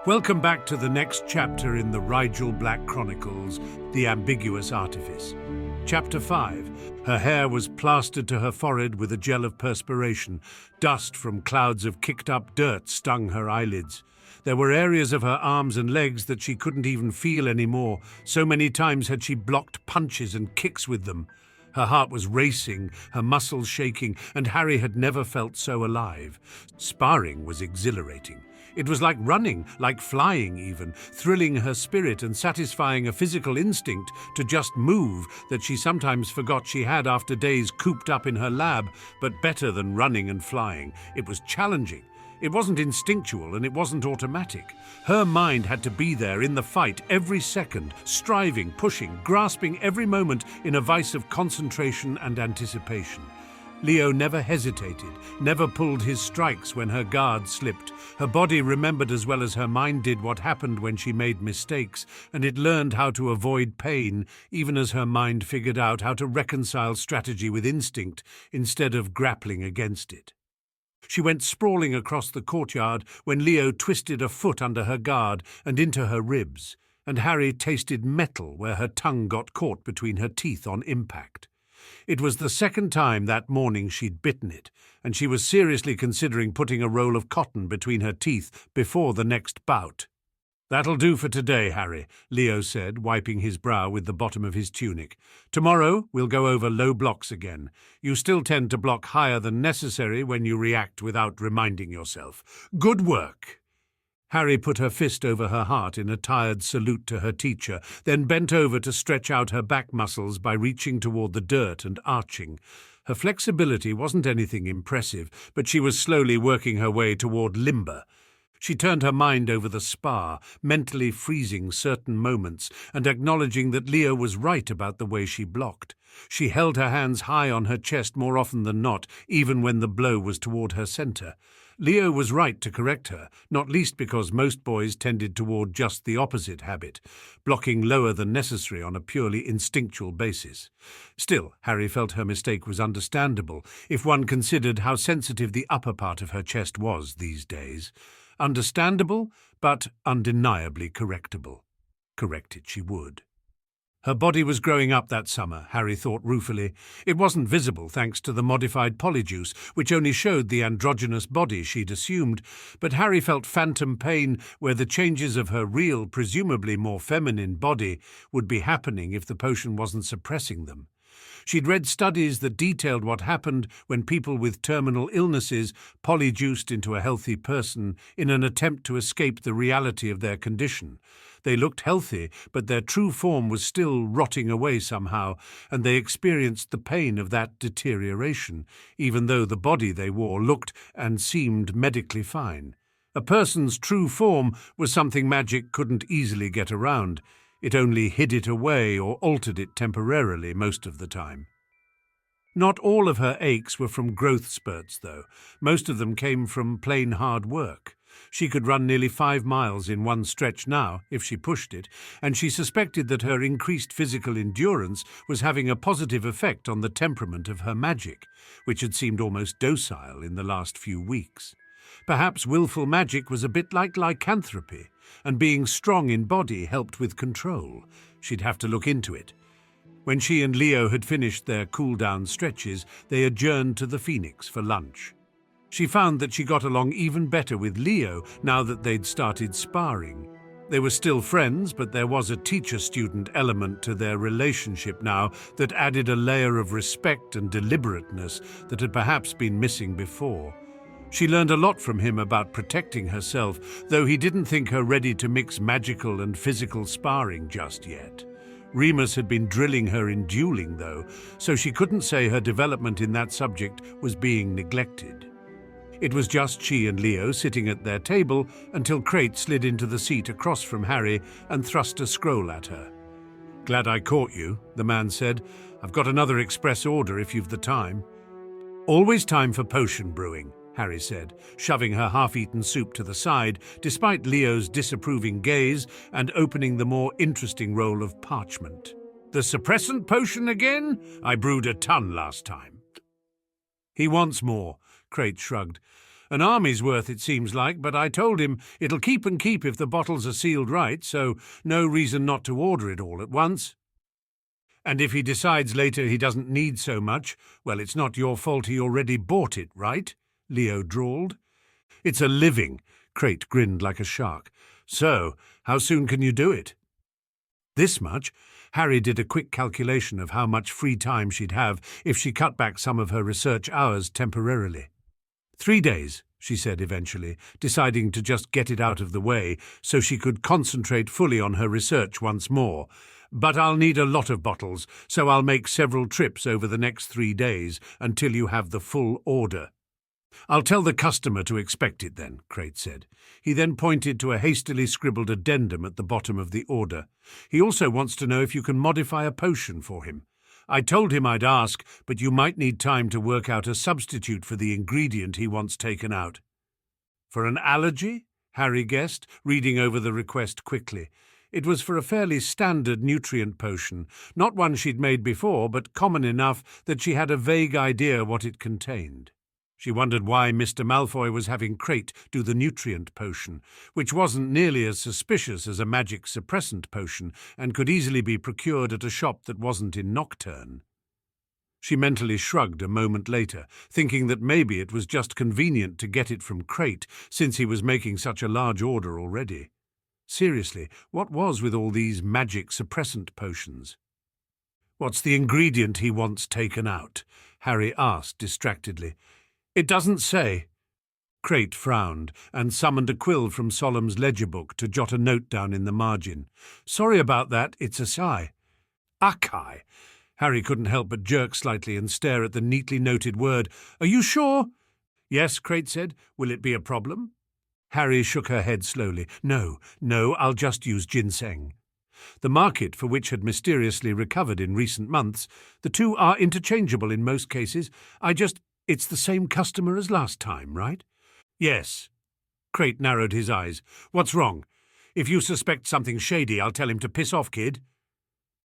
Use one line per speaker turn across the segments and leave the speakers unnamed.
Welcome back to the next chapter in the Rigel Black Chronicles, The Ambiguous Artifice. Chapter 5. Her hair was plastered to her forehead with a gel of perspiration. Dust from clouds of kicked-up dirt stung her eyelids. There were areas of her arms and legs that she couldn't even feel anymore. So many times had she blocked punches and kicks with them. Her heart was racing, her muscles shaking, and Harry had never felt so alive. Sparring was exhilarating. It was like running, like flying even, thrilling her spirit and satisfying a physical instinct to just move that she sometimes forgot she had after days cooped up in her lab, but better than running and flying. It was challenging. It wasn't instinctual and it wasn't automatic. Her mind had to be there in the fight every second, striving, pushing, grasping every moment in a vice of concentration and anticipation. Leo never hesitated, never pulled his strikes when her guard slipped. Her body remembered as well as her mind did what happened when she made mistakes, and it learned how to avoid pain, even as her mind figured out how to reconcile strategy with instinct instead of grappling against it. She went sprawling across the courtyard when Leo twisted a foot under her guard and into her ribs, and Harry tasted metal where her tongue got caught between her teeth on impact. It was the second time that morning she'd bitten it, and she was seriously considering putting a roll of cotton between her teeth before the next bout. "That'll do for today, Harry," Leo said, wiping his brow with the bottom of his tunic. "Tomorrow we'll go over low blocks again. You still tend to block higher than necessary when you react without reminding yourself. Good work." Harry put her fist over her heart in a tired salute to her teacher, then bent over to stretch out her back muscles by reaching toward the dirt and arching. Her flexibility wasn't anything impressive, but she was slowly working her way toward limber. She turned her mind over the spar, mentally freezing certain moments and acknowledging that Leo was right about the way she blocked. She held her hands high on her chest more often than not, even when the blow was toward her center. Leo was right to correct her, not least because most boys tended toward just the opposite habit, blocking lower than necessary on a purely instinctual basis. Still, Harry felt her mistake was understandable if one considered how sensitive the upper part of her chest was these days. Understandable, but undeniably correctable. Correct it she would. Her body was growing up that summer, Harry thought ruefully. It wasn't visible thanks to the modified polyjuice, which only showed the androgynous body she'd assumed, but Harry felt phantom pain where the changes of her real, presumably more feminine body would be happening if the potion wasn't suppressing them. She'd read studies that detailed what happened when people with terminal illnesses polyjuiced into a healthy person in an attempt to escape the reality of their condition. They looked healthy, but their true form was still rotting away somehow, and they experienced the pain of that deterioration, even though the body they wore looked and seemed medically fine. A person's true form was something magic couldn't easily get around. It only hid it away or altered it temporarily most of the time. Not all of her aches were from growth spurts, though. Most of them came from plain hard work. She could run nearly 5 miles in one stretch now, if she pushed it, and she suspected that her increased physical endurance was having a positive effect on the temperament of her magic, which had seemed almost docile in the last few weeks. Perhaps willful magic was a bit like lycanthropy, and being strong in body helped with control. She'd have to look into it. When she and Leo had finished their cool-down stretches, they adjourned to the Phoenix for lunch. She found that she got along even better with Leo now that they'd started sparring. They were still friends, but there was a teacher-student element to their relationship now that added a layer of respect and deliberateness that had perhaps been missing before. She learned a lot from him about protecting herself, though he didn't think her ready to mix magical and physical sparring just yet. Remus had been drilling her in dueling, though, so she couldn't say her development in that subject was being neglected. It was just she and Leo sitting at their table until Crate slid into the seat across from Harry and thrust a scroll at her. "Glad I caught you," the man said. "I've got another express order if you've the time." "Always time for potion brewing," Harry said, shoving her half-eaten soup to the side, despite Leo's disapproving gaze, and opening the more interesting roll of parchment. "The suppressant potion again? I brewed a ton last time." "He wants more," Crate shrugged. An army's worth, it seems like, but I told him it'll keep and keep if the bottles are sealed right, so no reason not to order it all at once. And if he decides later he doesn't need so much, well, it's not your fault he already bought it, right? Leo drawled. It's a living. Crate grinned like a shark. So, how soon can you do it? This much? Harry did a quick calculation of how much free time she'd have if she cut back some of her research hours temporarily. 3 days, she said eventually, deciding to just get it out of the way so she could concentrate fully on her research once more. But I'll need a lot of bottles, so I'll make several trips over the next 3 days until you have the full order. I'll tell the customer to expect it then, Crate said. He then pointed to a hastily scribbled addendum at the bottom of the order. He also wants to know if you can modify a potion for him. I told him I'd ask, but you might need time to work out a substitute for the ingredient he wants taken out. For an allergy? Harry guessed, reading over the request quickly. It was for a fairly standard nutrient potion, not one she'd made before, but common enough that she had a vague idea what it contained. She wondered why Mr. Malfoy was having Crate do the nutrient potion, which wasn't nearly as suspicious as a magic suppressant potion and could easily be procured at a shop that wasn't in Nocturne. She mentally shrugged a moment later, thinking that maybe it was just convenient to get it from Crate since he was making such a large order already. Seriously, what was with all these magic suppressant potions? "What's the ingredient he wants taken out?" Harry asked distractedly. "It doesn't say." Crate frowned and summoned a quill from Solemn's ledger book to jot a note down in the margin. "Sorry about that, it's a sigh." "Akai." Harry couldn't help but jerk slightly and stare at the neatly noted word. "Are you sure?" "Yes," Crate said. "Will it be a problem?" Harry shook her head slowly. No, I'll just use ginseng." The market for which had mysteriously recovered in recent months, the two are interchangeable in most cases. It's the same customer as last time, right? "Yes." Crate narrowed his eyes. "What's wrong? If you suspect something shady, I'll tell him to piss off, kid."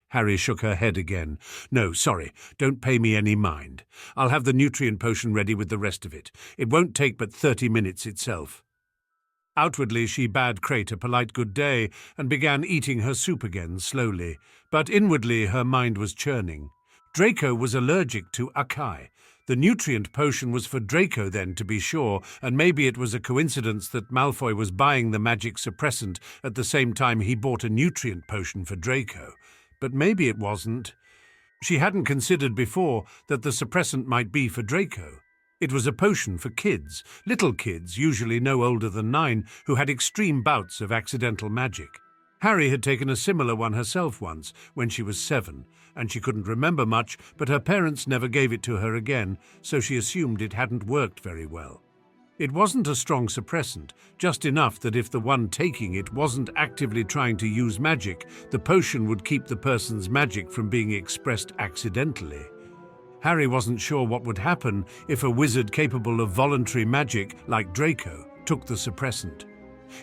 Harry shook her head again. "No, sorry, don't pay me any mind. I'll have the nutrient potion ready with the rest of it. It won't take but 30 minutes itself." Outwardly she bade Crate a polite good day and began eating her soup again slowly, but inwardly her mind was churning. Draco was allergic to Akai. The nutrient potion was for Draco then, to be sure, and maybe it was a coincidence that Malfoy was buying the magic suppressant at the same time he bought a nutrient potion for Draco. But maybe it wasn't. She hadn't considered before that the suppressant might be for Draco. It was a potion for kids, little kids, usually no older than 9, who had extreme bouts of accidental magic. Harry had taken a similar one herself once, when she was 7, and she couldn't remember much, but her parents never gave it to her again, so she assumed it hadn't worked very well. It wasn't a strong suppressant, just enough that if the one taking it wasn't actively trying to use magic, the potion would keep the person's magic from being expressed accidentally. Harry wasn't sure what would happen if a wizard capable of voluntary magic, like Draco, took the suppressant.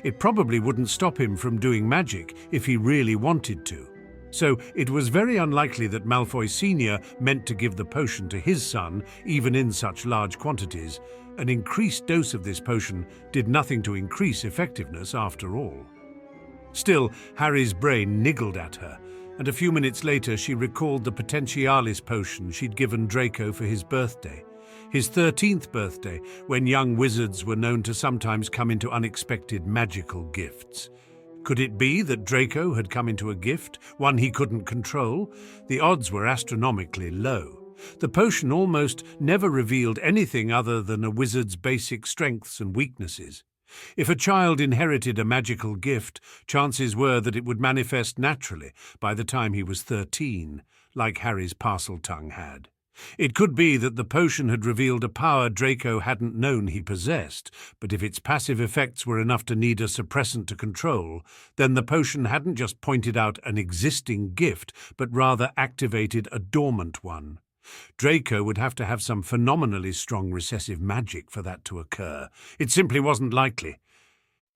It probably wouldn't stop him from doing magic if he really wanted to. So it was very unlikely that Malfoy Sr. meant to give the potion to his son, even in such large quantities. An increased dose of this potion did nothing to increase effectiveness after all. Still, Harry's brain niggled at her, and a few minutes later she recalled the Potentialis potion she'd given Draco for his birthday. His 13th birthday, when young wizards were known to sometimes come into unexpected magical gifts. Could it be that Draco had come into a gift, one he couldn't control? The odds were astronomically low. The potion almost never revealed anything other than a wizard's basic strengths and weaknesses. If a child inherited a magical gift, chances were that it would manifest naturally by the time he was 13, like Harry's Parseltongue had. It could be that the potion had revealed a power Draco hadn't known he possessed, but if its passive effects were enough to need a suppressant to control, then the potion hadn't just pointed out an existing gift, but rather activated a dormant one. Draco would have to have some phenomenally strong recessive magic for that to occur. It simply wasn't likely.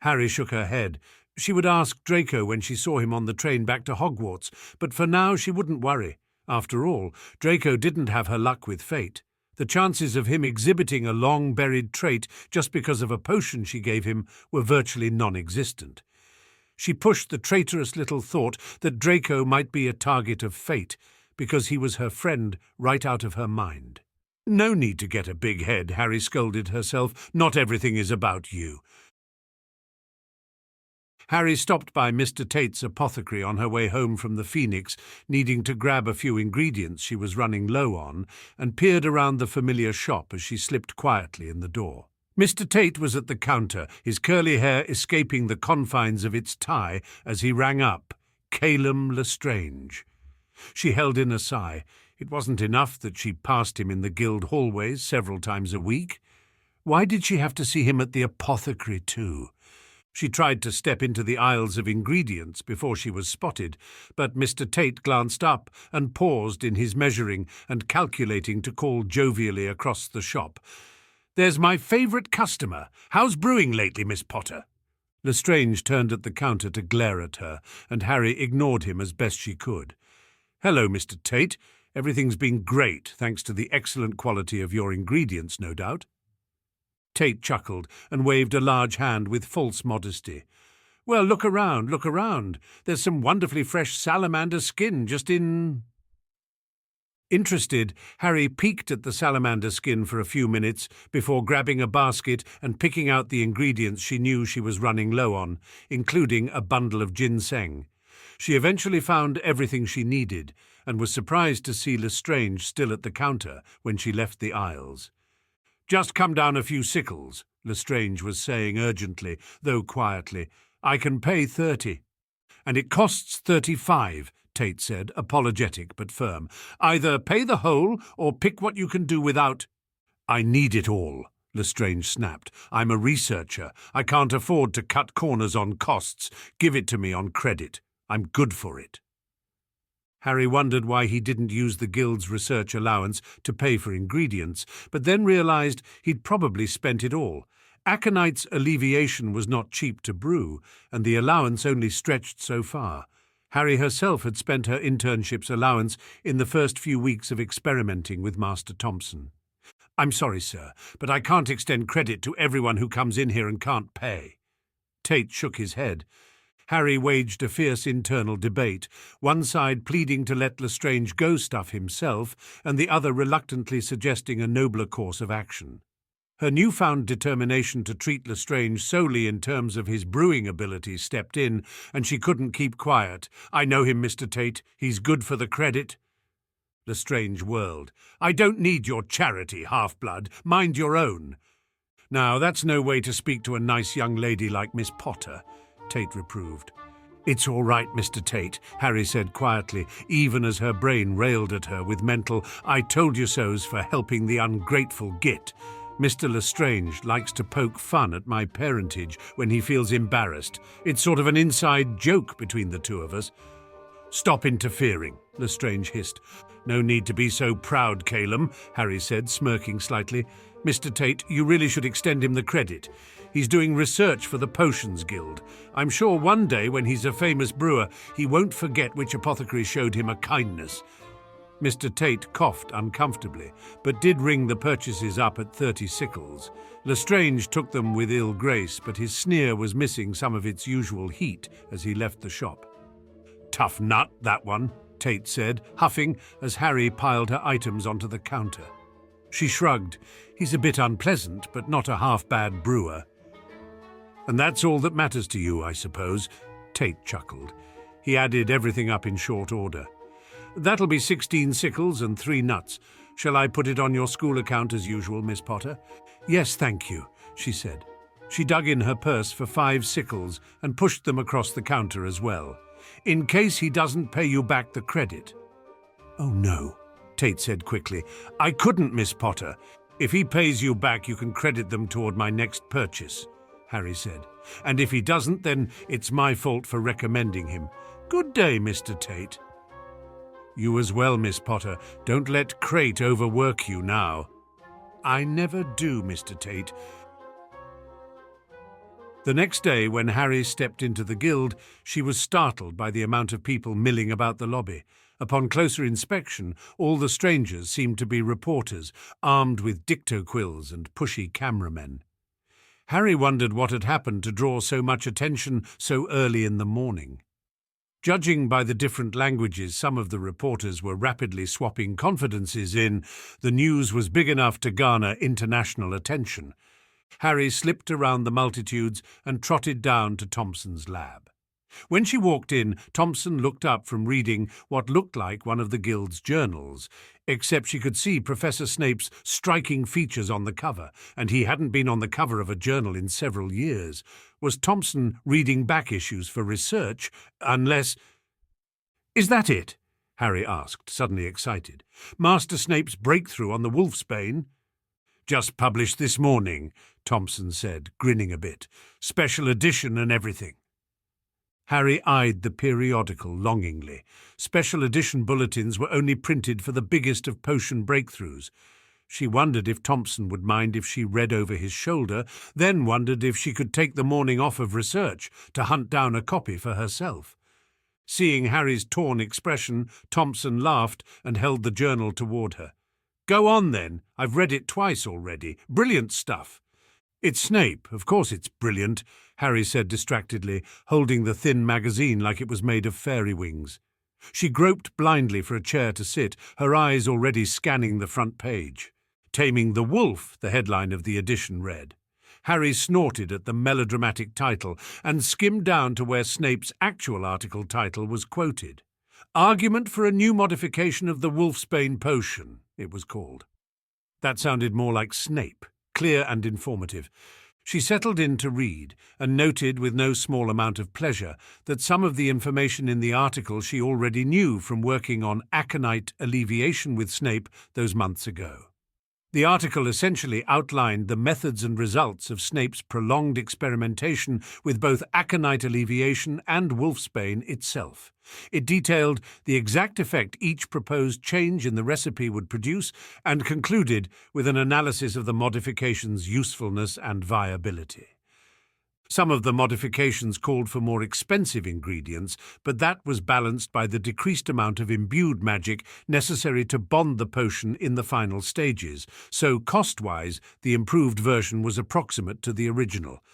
Harry shook her head. She would ask Draco when she saw him on the train back to Hogwarts, but for now she wouldn't worry. After all, Draco didn't have her luck with fate. The chances of him exhibiting a long-buried trait just because of a potion she gave him were virtually non-existent. She pushed the traitorous little thought that Draco might be a target of fate, because he was her friend, right out of her mind. "No need to get a big head," Harry scolded herself. "Not everything is about you." Harry stopped by Mr. Tate's apothecary on her way home from the Phoenix, needing to grab a few ingredients she was running low on, and peered around the familiar shop as she slipped quietly in the door. Mr. Tate was at the counter, his curly hair escaping the confines of its tie as he rang up, "Calum Lestrange." She held in a sigh. It wasn't enough that she passed him in the guild hallways several times a week. Why did she have to see him at the apothecary too? She tried to step into the aisles of ingredients before she was spotted, but Mr. Tate glanced up and paused in his measuring and calculating to call jovially across the shop. "There's my favourite customer. How's brewing lately, Miss Potter?" Lestrange turned at the counter to glare at her, and Harry ignored him as best she could. "Hello, Mr. Tate. Everything's been great, thanks to the excellent quality of your ingredients, no doubt." Tate chuckled and waved a large hand with false modesty. "Well, look around, look around. There's some wonderfully fresh salamander skin just in—" Interested, Harry peeked at the salamander skin for a few minutes before grabbing a basket and picking out the ingredients she knew she was running low on, including a bundle of ginseng. She eventually found everything she needed and was surprised to see Lestrange still at the counter when she left the aisles. "Just come down a few sickles," Lestrange was saying urgently, though quietly. "I can pay 30. "And it costs 35, Tate said, apologetic but firm. "Either pay the whole or pick what you can do without—" "I need it all," Lestrange snapped. "I'm a researcher. I can't afford to cut corners on costs. Give it to me on credit. I'm good for it." Harry wondered why he didn't use the guild's research allowance to pay for ingredients, but then realized he'd probably spent it all. Aconite's alleviation was not cheap to brew, and the allowance only stretched so far. Harry herself had spent her internship's allowance in the first few weeks of experimenting with Master Thompson. "I'm sorry, sir, but I can't extend credit to everyone who comes in here and can't pay." Tate shook his head. Harry waged a fierce internal debate, one side pleading to let Lestrange go stuff himself, and the other reluctantly suggesting a nobler course of action. Her newfound determination to treat Lestrange solely in terms of his brewing abilities stepped in, and she couldn't keep quiet. "I know him, Mr. Tate. He's good for the credit." Lestrange whirled. "I don't need your charity, half-blood. Mind your own." "Now, that's no way to speak to a nice young lady like Miss Potter," Tate reproved. "It's all right, Mr. Tate," Harry said quietly, even as her brain railed at her with mental "I told you so's" for helping the ungrateful git. "Mr. Lestrange likes to poke fun at my parentage when he feels embarrassed. It's sort of an inside joke between the two of us." "Stop interfering," Lestrange hissed. "No need to be so proud, Calum," Harry said, smirking slightly. "Mr. Tate, you really should extend him the credit. He's doing research for the Potions Guild. I'm sure one day, when he's a famous brewer, he won't forget which apothecary showed him a kindness." Mr. Tate coughed uncomfortably, but did ring the purchases up at 30 sickles. Lestrange took them with ill grace, but his sneer was missing some of its usual heat as he left the shop. "Tough nut, that one," Tate said, huffing as Harry piled her items onto the counter. She shrugged. "He's a bit unpleasant, but not a half-bad brewer." "And that's all that matters to you, I suppose," Tate chuckled. He added everything up in short order. "That'll be 16 sickles and 3 nuts. Shall I put it on your school account as usual, Miss Potter?" "Yes, thank you," she said. She dug in her purse for 5 sickles and pushed them across the counter as well. "In case he doesn't pay you back the credit." "Oh, no," Tate said quickly. "I couldn't, Miss Potter. If he pays you back, you can credit them toward my next purchase," Harry said. "And if he doesn't, then it's my fault for recommending him. Good day, Mr. Tate." "You as well, Miss Potter. Don't let Crate overwork you now." "I never do, Mr. Tate." The next day, when Harry stepped into the guild, she was startled by the amount of people milling about the lobby. Upon closer inspection, all the strangers seemed to be reporters, armed with dicto-quills and pushy cameramen. Harry wondered what had happened to draw so much attention so early in the morning. Judging by the different languages some of the reporters were rapidly swapping confidences in, the news was big enough to garner international attention. Harry slipped around the multitudes and trotted down to Thompson's lab. When she walked in, Thompson looked up from reading what looked like one of the guild's journals, except she could see Professor Snape's striking features on the cover, and he hadn't been on the cover of a journal in several years. Was Thompson reading back issues for research? Unless— "Is that it?" Harry asked, suddenly excited. "Master Snape's breakthrough on the wolfsbane?" "Just published this morning," Thompson said, grinning a bit. "Special edition and everything." Harry eyed the periodical longingly. Special edition bulletins were only printed for the biggest of potion breakthroughs. She wondered if Thompson would mind if she read over his shoulder, then wondered if she could take the morning off of research to hunt down a copy for herself. Seeing Harry's torn expression, Thompson laughed and held the journal toward her. "Go on, then. I've read it twice already. Brilliant stuff." "It's Snape. Of course it's brilliant," Harry said distractedly, holding the thin magazine like it was made of fairy wings. She groped blindly for a chair to sit, her eyes already scanning the front page. "Taming the Wolf," the headline of the edition read. Harry snorted at the melodramatic title and skimmed down to where Snape's actual article title was quoted. "Argument for a new modification of the wolfsbane potion," it was called. That sounded more like Snape, clear and informative. She settled in to read and noted with no small amount of pleasure that some of the information in the article she already knew from working on aconite alleviation with Snape those months ago. The article essentially outlined the methods and results of Snape's prolonged experimentation with both aconite alleviation and wolfsbane itself. It detailed the exact effect each proposed change in the recipe would produce and concluded with an analysis of the modification's usefulness and viability. Some of the modifications called for more expensive ingredients, but that was balanced by the decreased amount of imbued magic necessary to bond the potion in the final stages, so cost-wise the improved version was approximate to the original.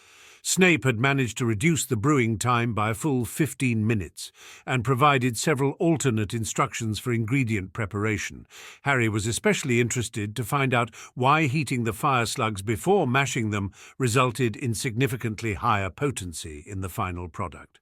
Snape had managed to reduce the brewing time by a full 15 minutes and provided several alternate instructions for ingredient preparation. Harry was especially interested to find out why heating the fire slugs before mashing them resulted in significantly higher potency in the final product.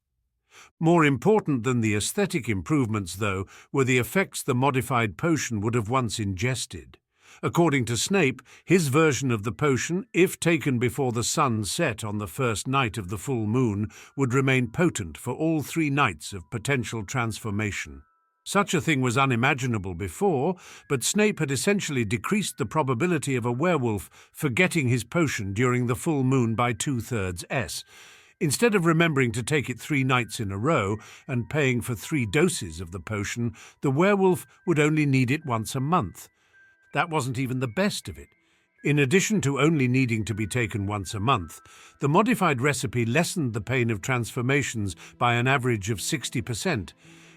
More important than the aesthetic improvements, though, were the effects the modified potion would have once ingested. According to Snape, his version of the potion, if taken before the sun set on the first night of the full moon, would remain potent for all 3 nights of potential transformation. Such a thing was unimaginable before, but Snape had essentially decreased the probability of a werewolf forgetting his potion during the full moon by 2/3. Instead of remembering to take it 3 nights in a row and paying for 3 doses of the potion, the werewolf would only need it once a month. That wasn't even the best of it. In addition to only needing to be taken once a month, the modified recipe lessened the pain of transformations by an average of 60%,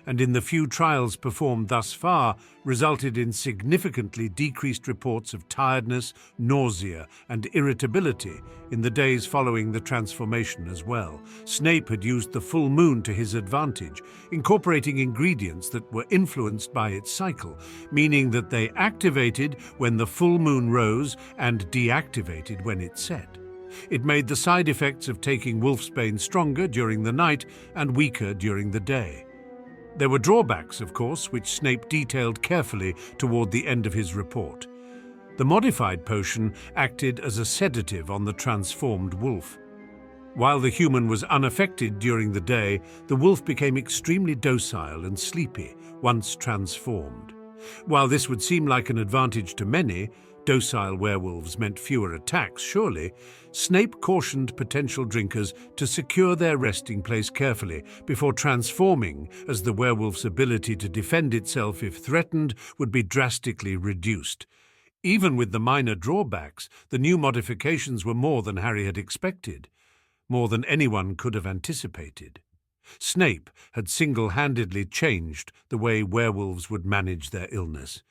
and in the few trials performed thus far, resulted in significantly decreased reports of tiredness, nausea, and irritability in the days following the transformation as well. Snape had used the full moon to his advantage, incorporating ingredients that were influenced by its cycle, meaning that they activated when the full moon rose and deactivated when it set. It made the side effects of taking wolfsbane stronger during the night and weaker during the day. There were drawbacks, of course, which Snape detailed carefully toward the end of his report. The modified potion acted as a sedative on the transformed wolf. While the human was unaffected during the day, the wolf became extremely docile and sleepy once transformed. While this would seem like an advantage to many, docile werewolves meant fewer attacks, surely, Snape cautioned potential drinkers to secure their resting place carefully before transforming, as the werewolf's ability to defend itself if threatened would be drastically reduced. Even with the minor drawbacks, the new modifications were more than Harry had expected, more than anyone could have anticipated. Snape had single-handedly changed the way werewolves would manage their illness.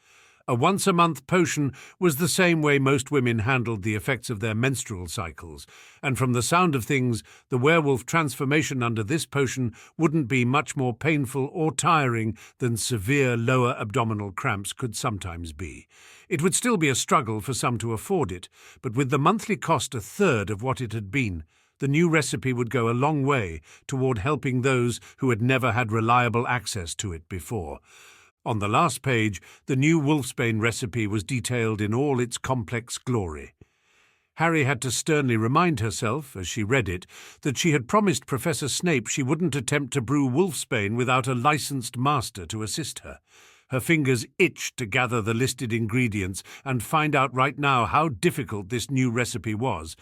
A once-a-month potion was the same way most women handled the effects of their menstrual cycles, and from the sound of things, the werewolf transformation under this potion wouldn't be much more painful or tiring than severe lower abdominal cramps could sometimes be. It would still be a struggle for some to afford it, but with the monthly cost a third of what it had been, the new recipe would go a long way toward helping those who had never had reliable access to it before. On the last page, the new wolfsbane recipe was detailed in all its complex glory. Harry had to sternly remind herself, as she read it, that she had promised Professor Snape she wouldn't attempt to brew wolfsbane without a licensed master to assist her. Her fingers itched to gather the listed ingredients and find out right now how difficult this new recipe was,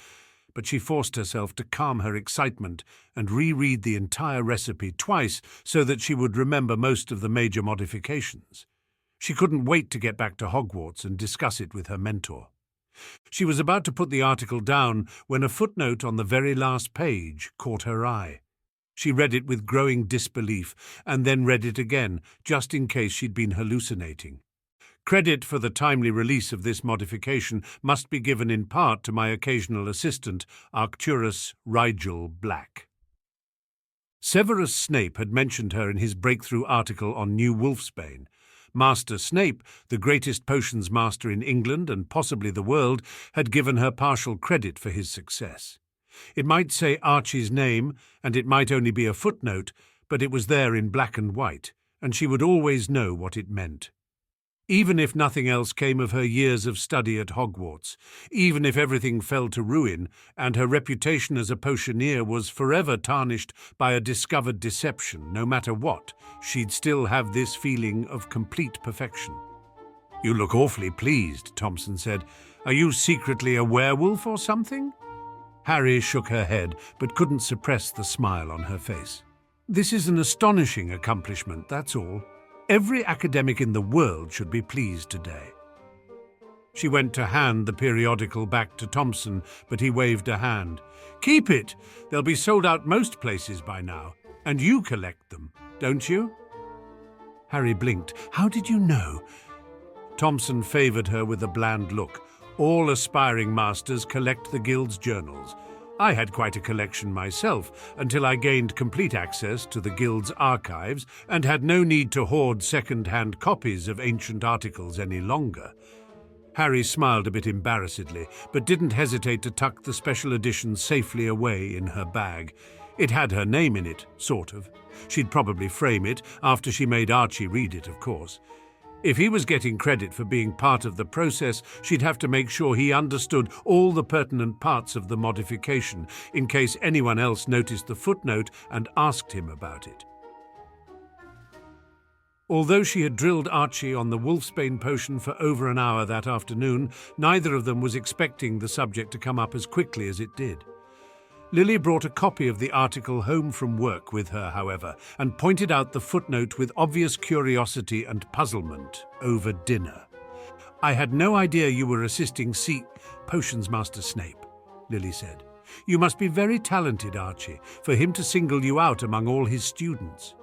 but she forced herself to calm her excitement and reread the entire recipe twice so that she would remember most of the major modifications. She couldn't wait to get back to Hogwarts and discuss it with her mentor. She was about to put the article down when a footnote on the very last page caught her eye. She read it with growing disbelief and then read it again, just in case she'd been hallucinating. Credit for the timely release of this modification must be given in part to my occasional assistant, Arcturus Rigel Black. Severus Snape had mentioned her in his breakthrough article on New Wolfsbane. Master Snape, the greatest potions master in England and possibly the world, had given her partial credit for his success. It might say Archie's name, and it might only be a footnote, but it was there in black and white, and she would always know what it meant. Even if nothing else came of her years of study at Hogwarts, even if everything fell to ruin and her reputation as a potioneer was forever tarnished by a discovered deception, no matter what, she'd still have this feeling of complete perfection. "You look awfully pleased," Thompson said. "Are you secretly a werewolf or something?" Harry shook her head, but couldn't suppress the smile on her face. "This is an astonishing accomplishment, that's all. Every academic in the world should be pleased today." She went to hand the periodical back to Thompson, but he waved a hand. "Keep it! They'll be sold out most places by now. And you collect them, don't you?" Harry blinked. "How did you know?" Thompson favoured her with a bland look. "All aspiring masters collect the guild's journals. I had quite a collection myself until I gained complete access to the guild's archives and had no need to hoard second-hand copies of ancient articles any longer." Harry smiled a bit embarrassedly, but didn't hesitate to tuck the special edition safely away in her bag. It had her name in it, sort of. She'd probably frame it after she made Archie read it, of course. If he was getting credit for being part of the process, she'd have to make sure he understood all the pertinent parts of the modification, in case anyone else noticed the footnote and asked him about it. Although she had drilled Archie on the wolfsbane potion for over an hour that afternoon, neither of them was expecting the subject to come up as quickly as it did. Lily brought a copy of the article home from work with her, however, and pointed out the footnote with obvious curiosity and puzzlement over dinner. "I had no idea you were assisting Potions Master Snape," Lily said. "You must be very talented, Archie, for him to single you out among all his students."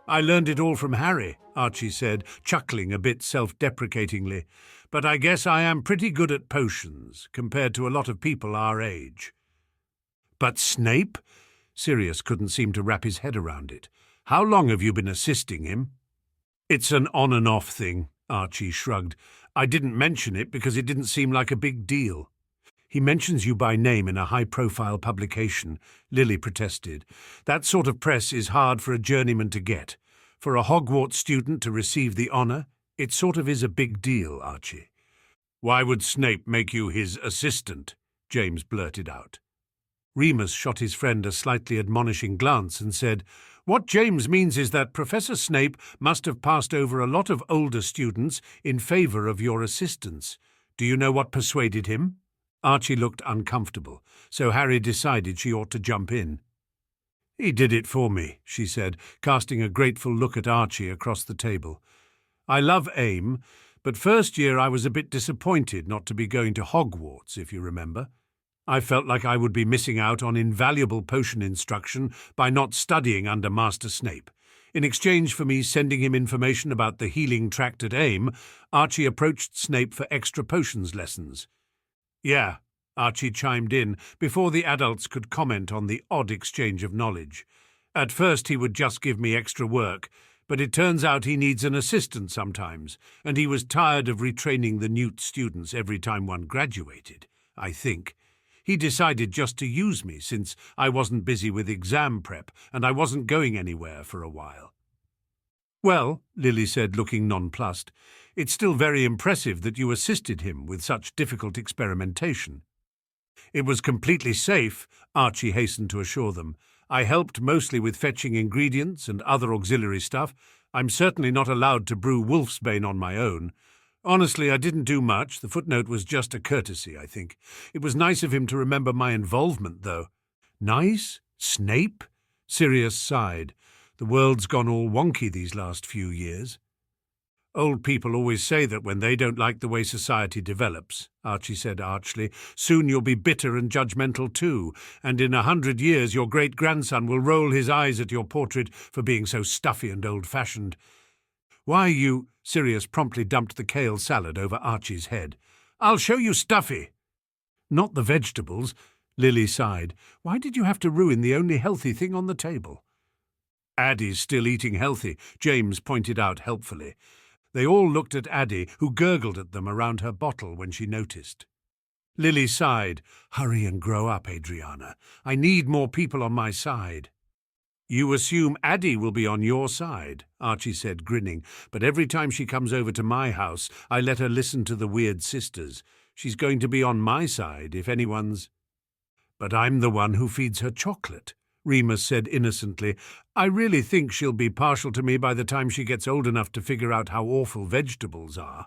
"I learned it all from Harry," Archie said, chuckling a bit self-deprecatingly. "But I guess I am pretty good at potions, compared to a lot of people our age." "But Snape?" Sirius couldn't seem to wrap his head around it. "How long have you been assisting him?" "It's an on-and-off thing," Archie shrugged. "I didn't mention it because it didn't seem like a big deal." "He mentions you by name in a high-profile publication," Lily protested. "That sort of press is hard for a journeyman to get. For a Hogwarts student to receive the honour, it sort of is a big deal, Archie." "Why would Snape make you his assistant?" James blurted out. Remus shot his friend a slightly admonishing glance and said, "What James means is that Professor Snape must have passed over a lot of older students in favour of your assistance. Do you know what persuaded him?" Archie looked uncomfortable, so Harry decided she ought to jump in. "He did it for me," she said, casting a grateful look at Archie across the table. "I love AIM, but first year I was a bit disappointed not to be going to Hogwarts, if you remember." I felt like I would be missing out on invaluable potion instruction by not studying under Master Snape. In exchange for me sending him information about the healing tract at AIM, Archie approached Snape for extra potions lessons. Yeah, Archie chimed in before the adults could comment on the odd exchange of knowledge. At first he would just give me extra work, but it turns out he needs an assistant sometimes, and he was tired of retraining the Newt students every time one graduated, I think. He decided just to use me since I wasn't busy with exam prep and I wasn't going anywhere for a while. Well, Lily said, looking nonplussed, it's still very impressive that you assisted him with such difficult experimentation. It was completely safe, Archie hastened to assure them. I helped mostly with fetching ingredients and other auxiliary stuff. I'm certainly not allowed to brew wolfsbane on my own. Honestly, I didn't do much. The footnote was just a courtesy, I think. It was nice of him to remember my involvement, though. Nice? Snape? Sirius sighed. The world's gone all wonky these last few years. Old people always say that when they don't like the way society develops, Archie said archly, soon you'll be bitter and judgmental too, and in 100 years your great-grandson will roll his eyes at your portrait for being so stuffy and old-fashioned. Why you... Sirius promptly dumped the kale salad over Archie's head. I'll show you stuffy. Not the vegetables, Lily sighed. Why did you have to ruin the only healthy thing on the table? Addie's still eating healthy, James pointed out helpfully. They all looked at Addie, who gurgled at them around her bottle when she noticed. Lily sighed. Hurry and grow up, Adriana. I need more people on my side. You assume Addie will be on your side, Archie said, grinning, but every time she comes over to my house, I let her listen to the Weird Sisters. She's going to be on my side if anyone's... But I'm the one who feeds her chocolate, Remus said innocently. I really think she'll be partial to me by the time she gets old enough to figure out how awful vegetables are.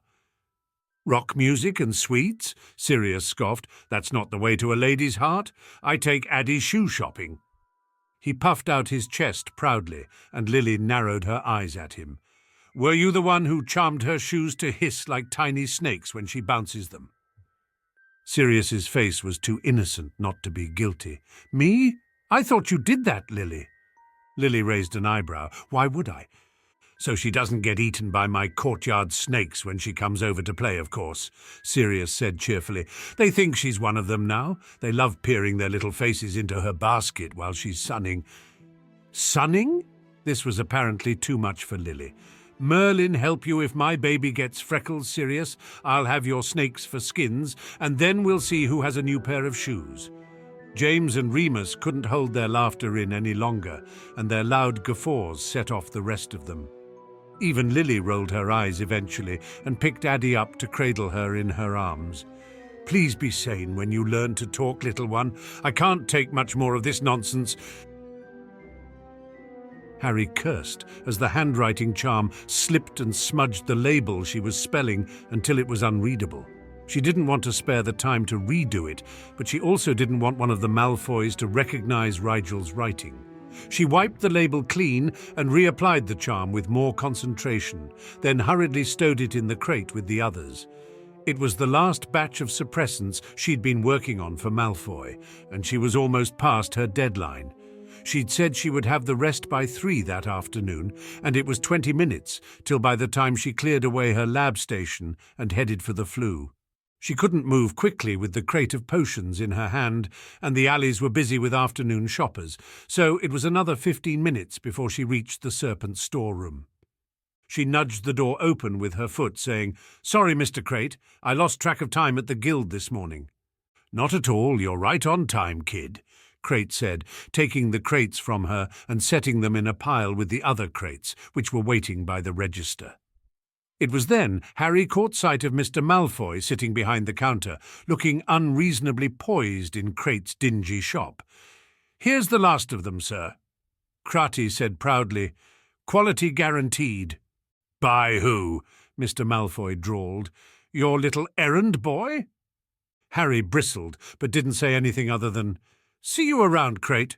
Rock music and sweets? Sirius scoffed. That's not the way to a lady's heart. I take Addie shoe shopping. He puffed out his chest proudly, and Lily narrowed her eyes at him. Were you the one who charmed her shoes to hiss like tiny snakes when she bounces them? Sirius's face was too innocent not to be guilty. Me? I thought you did that, Lily. Lily raised an eyebrow. Why would I? So she doesn't get eaten by my courtyard snakes when she comes over to play, of course, Sirius said cheerfully. They think she's one of them now. They love peering their little faces into her basket while she's sunning. Sunning? This was apparently too much for Lily. Merlin help you if my baby gets freckles, Sirius. I'll have your snakes for skins, and then we'll see who has a new pair of shoes. James and Remus couldn't hold their laughter in any longer, and their loud guffaws set off the rest of them. Even Lily rolled her eyes eventually and picked Addie up to cradle her in her arms. Please be sane when you learn to talk, little one. I can't take much more of this nonsense. Harry cursed as the handwriting charm slipped and smudged the label she was spelling until it was unreadable. She didn't want to spare the time to redo it, but she also didn't want one of the Malfoys to recognize Rigel's writing. She wiped the label clean and reapplied the charm with more concentration, then hurriedly stowed it in the crate with the others. It was the last batch of suppressants she'd been working on for Malfoy, and she was almost past her deadline. She'd said she would have the rest by 3 that afternoon, and it was 20 minutes till by the time she cleared away her lab station and headed for the flue. She couldn't move quickly with the crate of potions in her hand, and the alleys were busy with afternoon shoppers, so it was another 15 minutes before she reached the Serpent's storeroom. She nudged the door open with her foot, saying, Sorry, Mr. Crate, I lost track of time at the guild this morning. Not at all, you're right on time, kid, Crate said, taking the crates from her and setting them in a pile with the other crates, which were waiting by the register. It was then Harry caught sight of Mr. Malfoy sitting behind the counter, looking unreasonably poised in Crate's dingy shop. Here's the last of them, sir. Crati said proudly, Quality guaranteed. By who? Mr. Malfoy drawled. Your little errand boy? Harry bristled, but didn't say anything other than, See you around, Crate.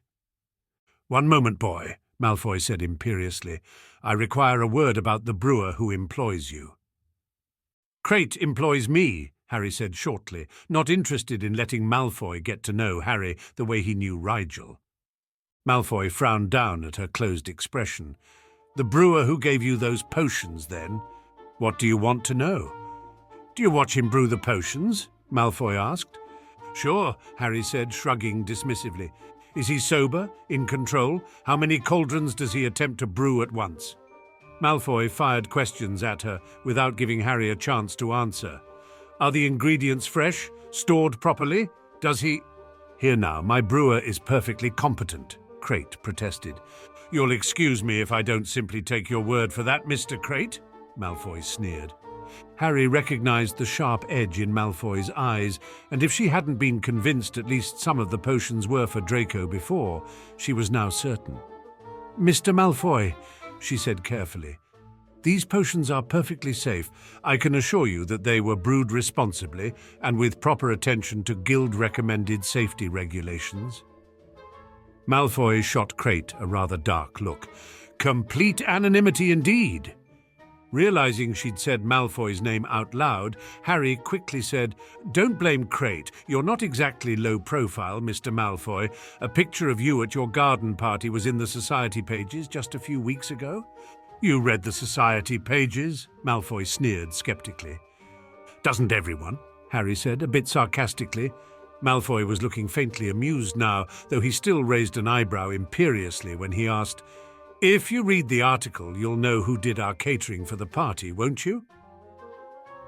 One moment, boy, Malfoy said imperiously. I require a word about the brewer who employs you. Crate employs me, Harry said shortly, not interested in letting Malfoy get to know Harry the way he knew Rigel. Malfoy frowned down at her closed expression. "The brewer who gave you those potions, then? What do you want to know?" "Do you watch him brew the potions?" Malfoy asked. "Sure," Harry said, shrugging dismissively. "Is he sober? In control? How many cauldrons does he attempt to brew at once?" Malfoy fired questions at her without giving Harry a chance to answer. "Are the ingredients fresh? Stored properly? Does he—" "Here now, my brewer is perfectly competent," Crate protested. "You'll excuse me if I don't simply take your word for that, Mr. Crate," Malfoy sneered. Harry recognized the sharp edge in Malfoy's eyes, and if she hadn't been convinced at least some of the potions were for Draco before, she was now certain. "Mr. Malfoy," she said carefully, "these potions are perfectly safe. I can assure you that they were brewed responsibly and with proper attention to Guild-recommended safety regulations." Malfoy shot Crate a rather dark look. "Complete anonymity indeed." Realizing she'd said Malfoy's name out loud, Harry quickly said, "Don't blame Crate. You're not exactly low profile, Mr. Malfoy. A picture of you at your garden party was in the society pages just a few weeks ago." "You read the society pages?" Malfoy sneered skeptically. "Doesn't everyone?" Harry said, a bit sarcastically. Malfoy was looking faintly amused now, though he still raised an eyebrow imperiously when he asked, "If you read the article, you'll know who did our catering for the party, won't you?"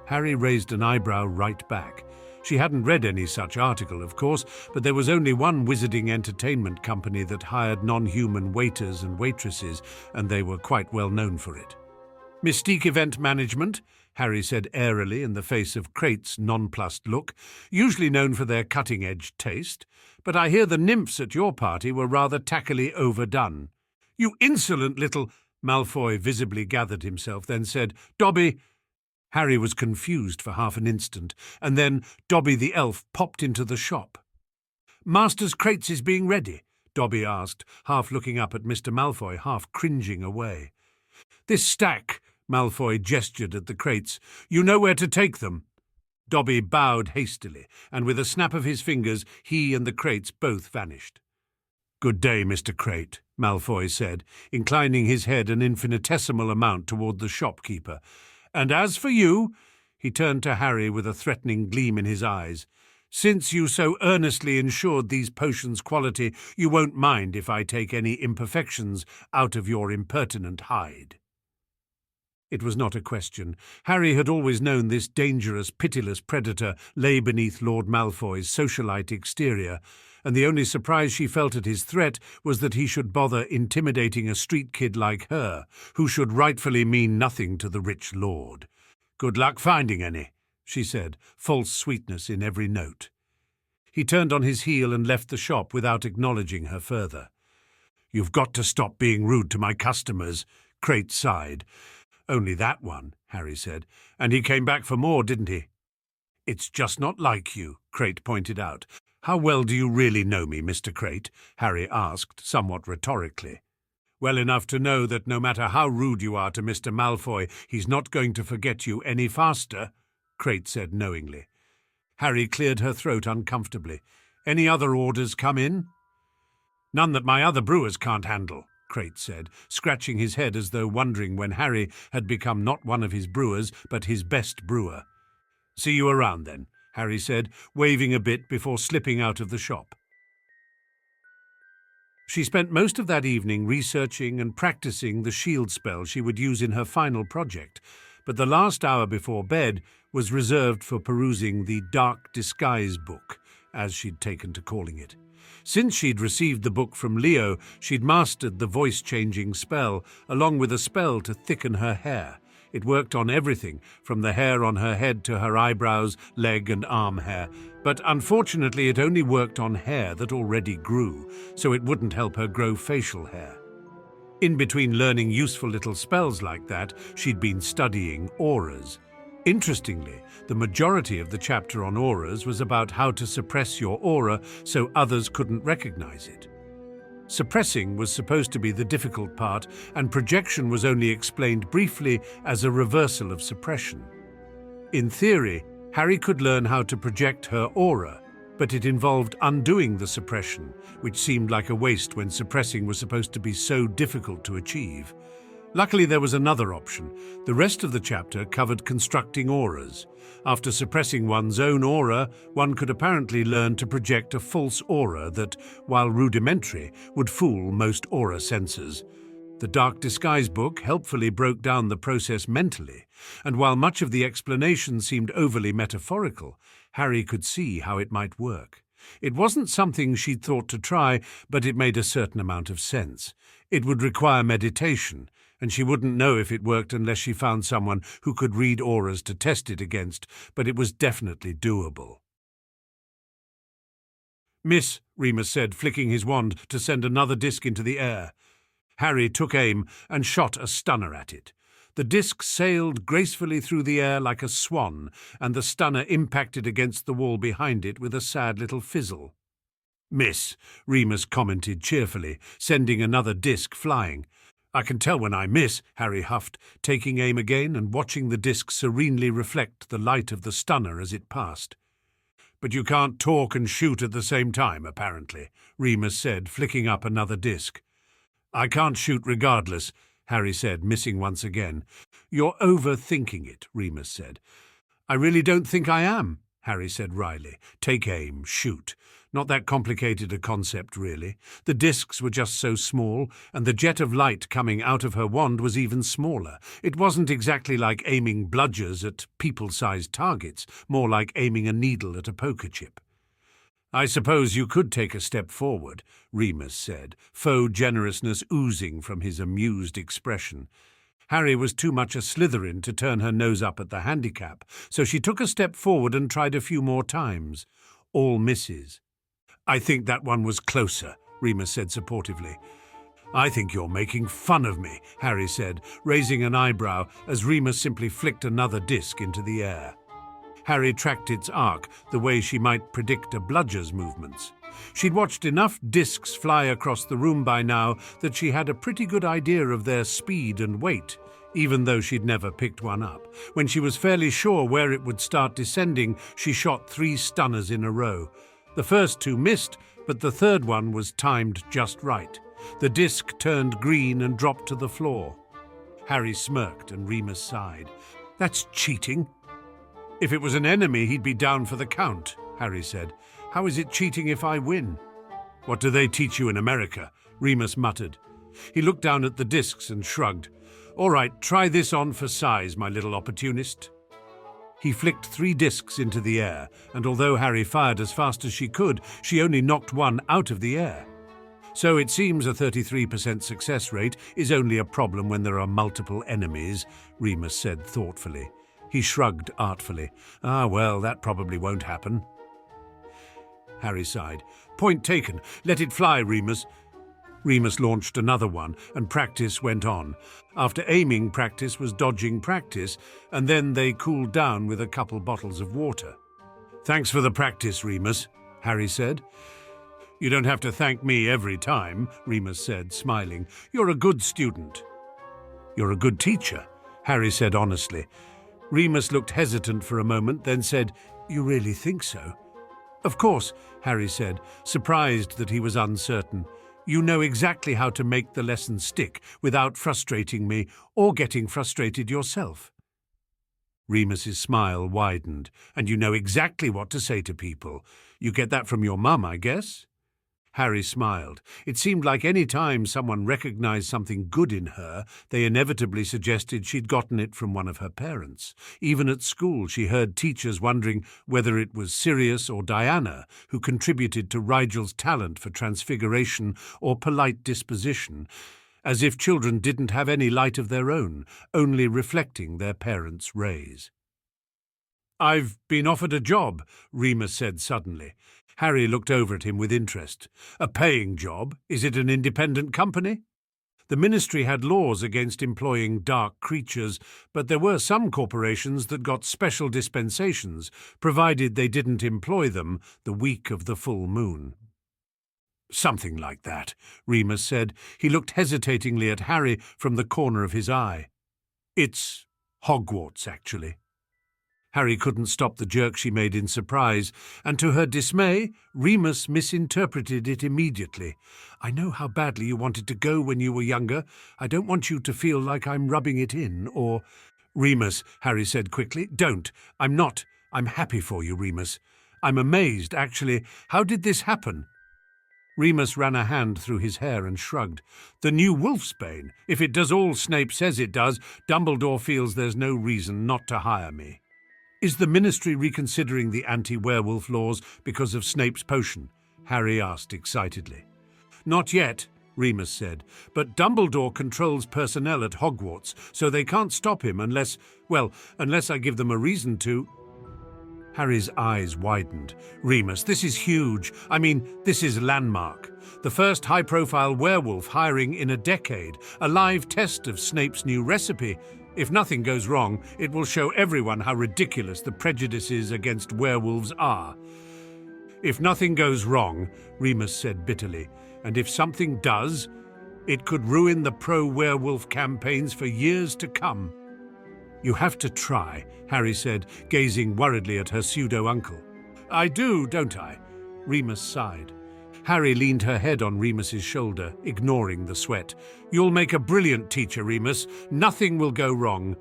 Harry raised an eyebrow right back. She hadn't read any such article, of course, but there was only one wizarding entertainment company that hired non-human waiters and waitresses, and they were quite well known for it. "Mystique Event Management," Harry said airily in the face of Crate's nonplussed look, "usually known for their cutting-edge taste. But I hear the nymphs at your party were rather tackily overdone." "You insolent little—" Malfoy visibly gathered himself, then said, "Dobby—" Harry was confused for half an instant, and then Dobby the elf popped into the shop. "Master's crates is being ready?" Dobby asked, half looking up at Mr. Malfoy, half cringing away. "This stack," Malfoy gestured at the crates. "You know where to take them." Dobby bowed hastily, and with a snap of his fingers, he and the crates both vanished. "Good day, Mr. Crate," Malfoy said, inclining his head an infinitesimal amount toward the shopkeeper. "And as for you," he turned to Harry with a threatening gleam in his eyes, "since you so earnestly ensured these potions' quality, you won't mind if I take any imperfections out of your impertinent hide." It was not a question. Harry had always known this dangerous, pitiless predator lay beneath Lord Malfoy's socialite exterior, and the only surprise she felt at his threat was that he should bother intimidating a street kid like her, who should rightfully mean nothing to the rich lord. "Good luck finding any," she said, false sweetness in every note. He turned on his heel and left the shop without acknowledging her further. "You've got to stop being rude to my customers," Crate sighed. "Only that one," Harry said. "And he came back for more, didn't he?" "It's just not like you," Crate pointed out. "How well do you really know me, Mr. Crate?" Harry asked, somewhat rhetorically. "Well enough to know that no matter how rude you are to Mr. Malfoy, he's not going to forget you any faster," Crate said knowingly. Harry cleared her throat uncomfortably. "Any other orders come in?" "None that my other brewers can't handle," Crate said, scratching his head as though wondering when Harry had become not one of his brewers, but his best brewer. "See you around, then," Harry said, waving a bit before slipping out of the shop. She spent most of that evening researching and practicing the shield spell she would use in her final project, but the last hour before bed was reserved for perusing the Dark Disguise book, as she'd taken to calling it. Since she'd received the book from Leo, she'd mastered the voice-changing spell, along with a spell to thicken her hair. It worked on everything, from the hair on her head to her eyebrows, leg and arm hair. But unfortunately it only worked on hair that already grew, so it wouldn't help her grow facial hair. In between learning useful little spells like that, she'd been studying auras. Interestingly, the majority of the chapter on auras was about how to suppress your aura so others couldn't recognize it. Suppressing was supposed to be the difficult part, and projection was only explained briefly as a reversal of suppression. In theory, Harry could learn how to project her aura, but it involved undoing the suppression, which seemed like a waste when suppressing was supposed to be so difficult to achieve. Luckily, there was another option. The rest of the chapter covered constructing auras. After suppressing one's own aura, one could apparently learn to project a false aura that, while rudimentary, would fool most aura sensors. The Dark Disguise book helpfully broke down the process mentally, and while much of the explanation seemed overly metaphorical, Harry could see how it might work. It wasn't something she'd thought to try, but it made a certain amount of sense. It would require meditation, and she wouldn't know if it worked unless she found someone who could read auras to test it against, but it was definitely doable. "Miss," Remus said, flicking his wand to send another disc into the air. Harry took aim and shot a stunner at it. The disc sailed gracefully through the air like a swan, and the stunner impacted against the wall behind it with a sad little fizzle. "Miss," Remus commented cheerfully, sending another disc flying. "I can tell when I miss," Harry huffed, taking aim again and watching the disc serenely reflect the light of the stunner as it passed. "But you can't talk and shoot at the same time, apparently," Remus said, flicking up another disc. "I can't shoot regardless," Harry said, missing once again. "You're overthinking it," Remus said. "I really don't think I am," Harry said wryly. "Take aim, shoot. Not that complicated a concept, really. The discs were just so small, and the jet of light coming out of her wand was even smaller. It wasn't exactly like aiming bludgers at people-sized targets, more like aiming a needle at a poker chip." "I suppose you could take a step forward," Remus said, faux generousness oozing from his amused expression. Harry was too much a Slytherin to turn her nose up at the handicap, so she took a step forward and tried a few more times. All misses. "I think that one was closer," Remus said supportively. "I think you're making fun of me," Harry said, raising an eyebrow as Remus simply flicked another disc into the air. Harry tracked its arc the way she might predict a bludger's movements. She'd watched enough discs fly across the room by now that she had a pretty good idea of their speed and weight, even though she'd never picked one up. When she was fairly sure where it would start descending, she shot 3 stunners in a row. The first 2 missed, but the third one was timed just right. The disc turned green and dropped to the floor. Harry smirked and Remus sighed. "That's cheating." "If it was an enemy, he'd be down for the count," Harry said. "How is it cheating if I win?" "What do they teach you in America?" Remus muttered. He looked down at the discs and shrugged. "All right, try this on for size, my little opportunist." He flicked 3 discs into the air, and although Harry fired as fast as she could, she only knocked one out of the air. "So it seems a 33% success rate is only a problem when there are multiple enemies," Remus said thoughtfully. He shrugged artfully. "Ah, well, that probably won't happen." Harry sighed. "Point taken. Let it fly, Remus." Remus launched another one, and practice went on. After aiming, practice was dodging practice, and then they cooled down with a couple bottles of water. "Thanks for the practice, Remus," Harry said. "You don't have to thank me every time," Remus said, smiling. "You're a good student." "You're a good teacher," Harry said honestly. Remus looked hesitant for a moment, then said, "You really think so?" "Of course," Harry said, surprised that he was uncertain. "You know exactly how to make the lesson stick without frustrating me or getting frustrated yourself." Remus's smile widened. "And you know exactly what to say to people. You get that from your mum, I guess?" Harry smiled. It seemed like any time someone recognized something good in her, they inevitably suggested she'd gotten it from one of her parents. Even at school, she heard teachers wondering whether it was Sirius or Diana who contributed to Rigel's talent for transfiguration or polite disposition, as if children didn't have any light of their own, only reflecting their parents' rays. "I've been offered a job," Remus said suddenly. Harry looked over at him with interest. "A paying job? Is it an independent company?" The ministry had laws against employing dark creatures, but there were some corporations that got special dispensations, provided they didn't employ them the week of the full moon. "Something like that," Remus said. He looked hesitatingly at Harry from the corner of his eye. "It's Hogwarts, actually." Harry couldn't stop the jerk she made in surprise, and to her dismay, Remus misinterpreted it immediately. "I know how badly you wanted to go when you were younger. I don't want you to feel like I'm rubbing it in, or—" "Remus," Harry said quickly, "don't. I'm not. I'm happy for you, Remus. I'm amazed, actually. How did this happen?" Remus ran a hand through his hair and shrugged. "The new Wolfsbane. If it does all Snape says it does, Dumbledore feels there's no reason not to hire me." "Is the Ministry reconsidering the anti-werewolf laws because of Snape's potion?" Harry asked excitedly. "Not yet," Remus said, "but Dumbledore controls personnel at Hogwarts, so they can't stop him unless I give them a reason to." Harry's eyes widened. "Remus, this is huge. I mean, this is landmark. The first high-profile werewolf hiring in a decade, a live test of Snape's new recipe. If nothing goes wrong, it will show everyone how ridiculous the prejudices against werewolves are." "If nothing goes wrong," Remus said bitterly, "and if something does, it could ruin the pro-werewolf campaigns for years to come." "You have to try," Harry said, gazing worriedly at her pseudo-uncle. "I do, don't I?" Remus sighed. Harry leaned her head on Remus's shoulder, ignoring the sweat. "You'll make a brilliant teacher, Remus. Nothing will go wrong."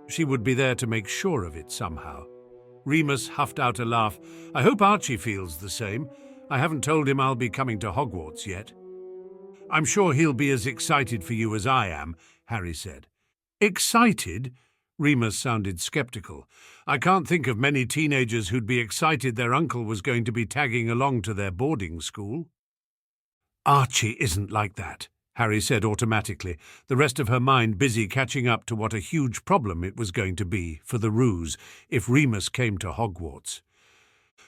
She would be there to make sure of it somehow. Remus huffed out a laugh. "I hope Archie feels the same. I haven't told him I'll be coming to Hogwarts yet." "I'm sure he'll be as excited for you as I am," Harry said. "Excited?" Remus sounded skeptical. "I can't think of many teenagers who'd be excited their uncle was going to be tagging along to their boarding school." "Archie isn't like that," Harry said automatically, the rest of her mind busy catching up to what a huge problem it was going to be for the ruse if Remus came to Hogwarts.